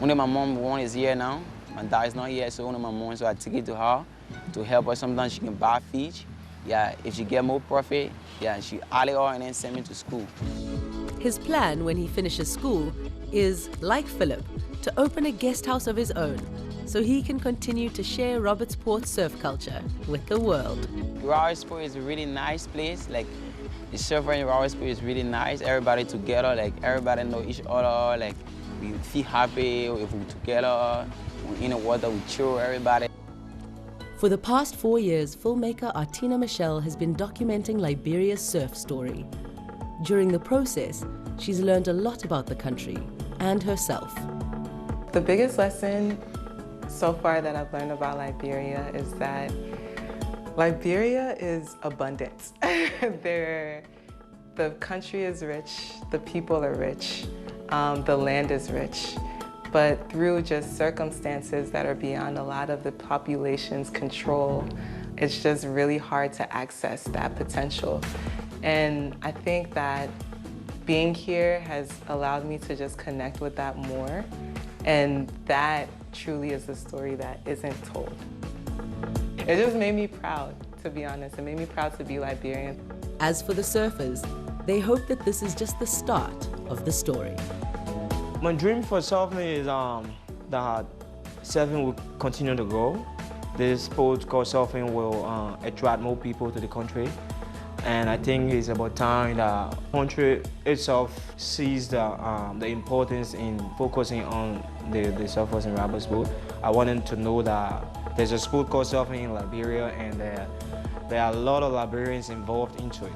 only my mom is here now. My dad is not here, so only my mom. So I take it to her to help her. Sometimes she can buy fish. Yeah, if she get more profit, yeah, she add it all and then send me to school.
His plan when he finishes school is, like Philip, to open a guest house of his own so he can continue to share Robertsport surf culture with the world.
Robertsport is a really nice place. Like the surfer in Robertsport is really nice. Everybody together, like everybody know each other. Like we feel happy if we're together. We're in the water, we chill everybody.
For the past 4 years, filmmaker Artina Michelle has been documenting Liberia's surf story. During the process, she's learned a lot about the country and herself.
The biggest lesson so far that I've learned about Liberia is that Liberia is abundant. The country is rich, the people are rich, the land is rich. But through just circumstances that are beyond a lot of the population's control, it's just really hard to access that potential. And I think that being here has allowed me to just connect with that more. And that truly is the story that isn't told. It just made me proud, to be honest. It made me proud to be Liberian.
As for the surfers, they hope that this is just the start of the story.
My dream for surfing is that surfing will continue to grow. This sport called surfing will attract more people to the country. And I think it's about time that the country itself sees the importance in focusing on the surfers in Robertsport. I want them to know that there's a sport called surfing in Liberia and there are a lot of Liberians involved into it.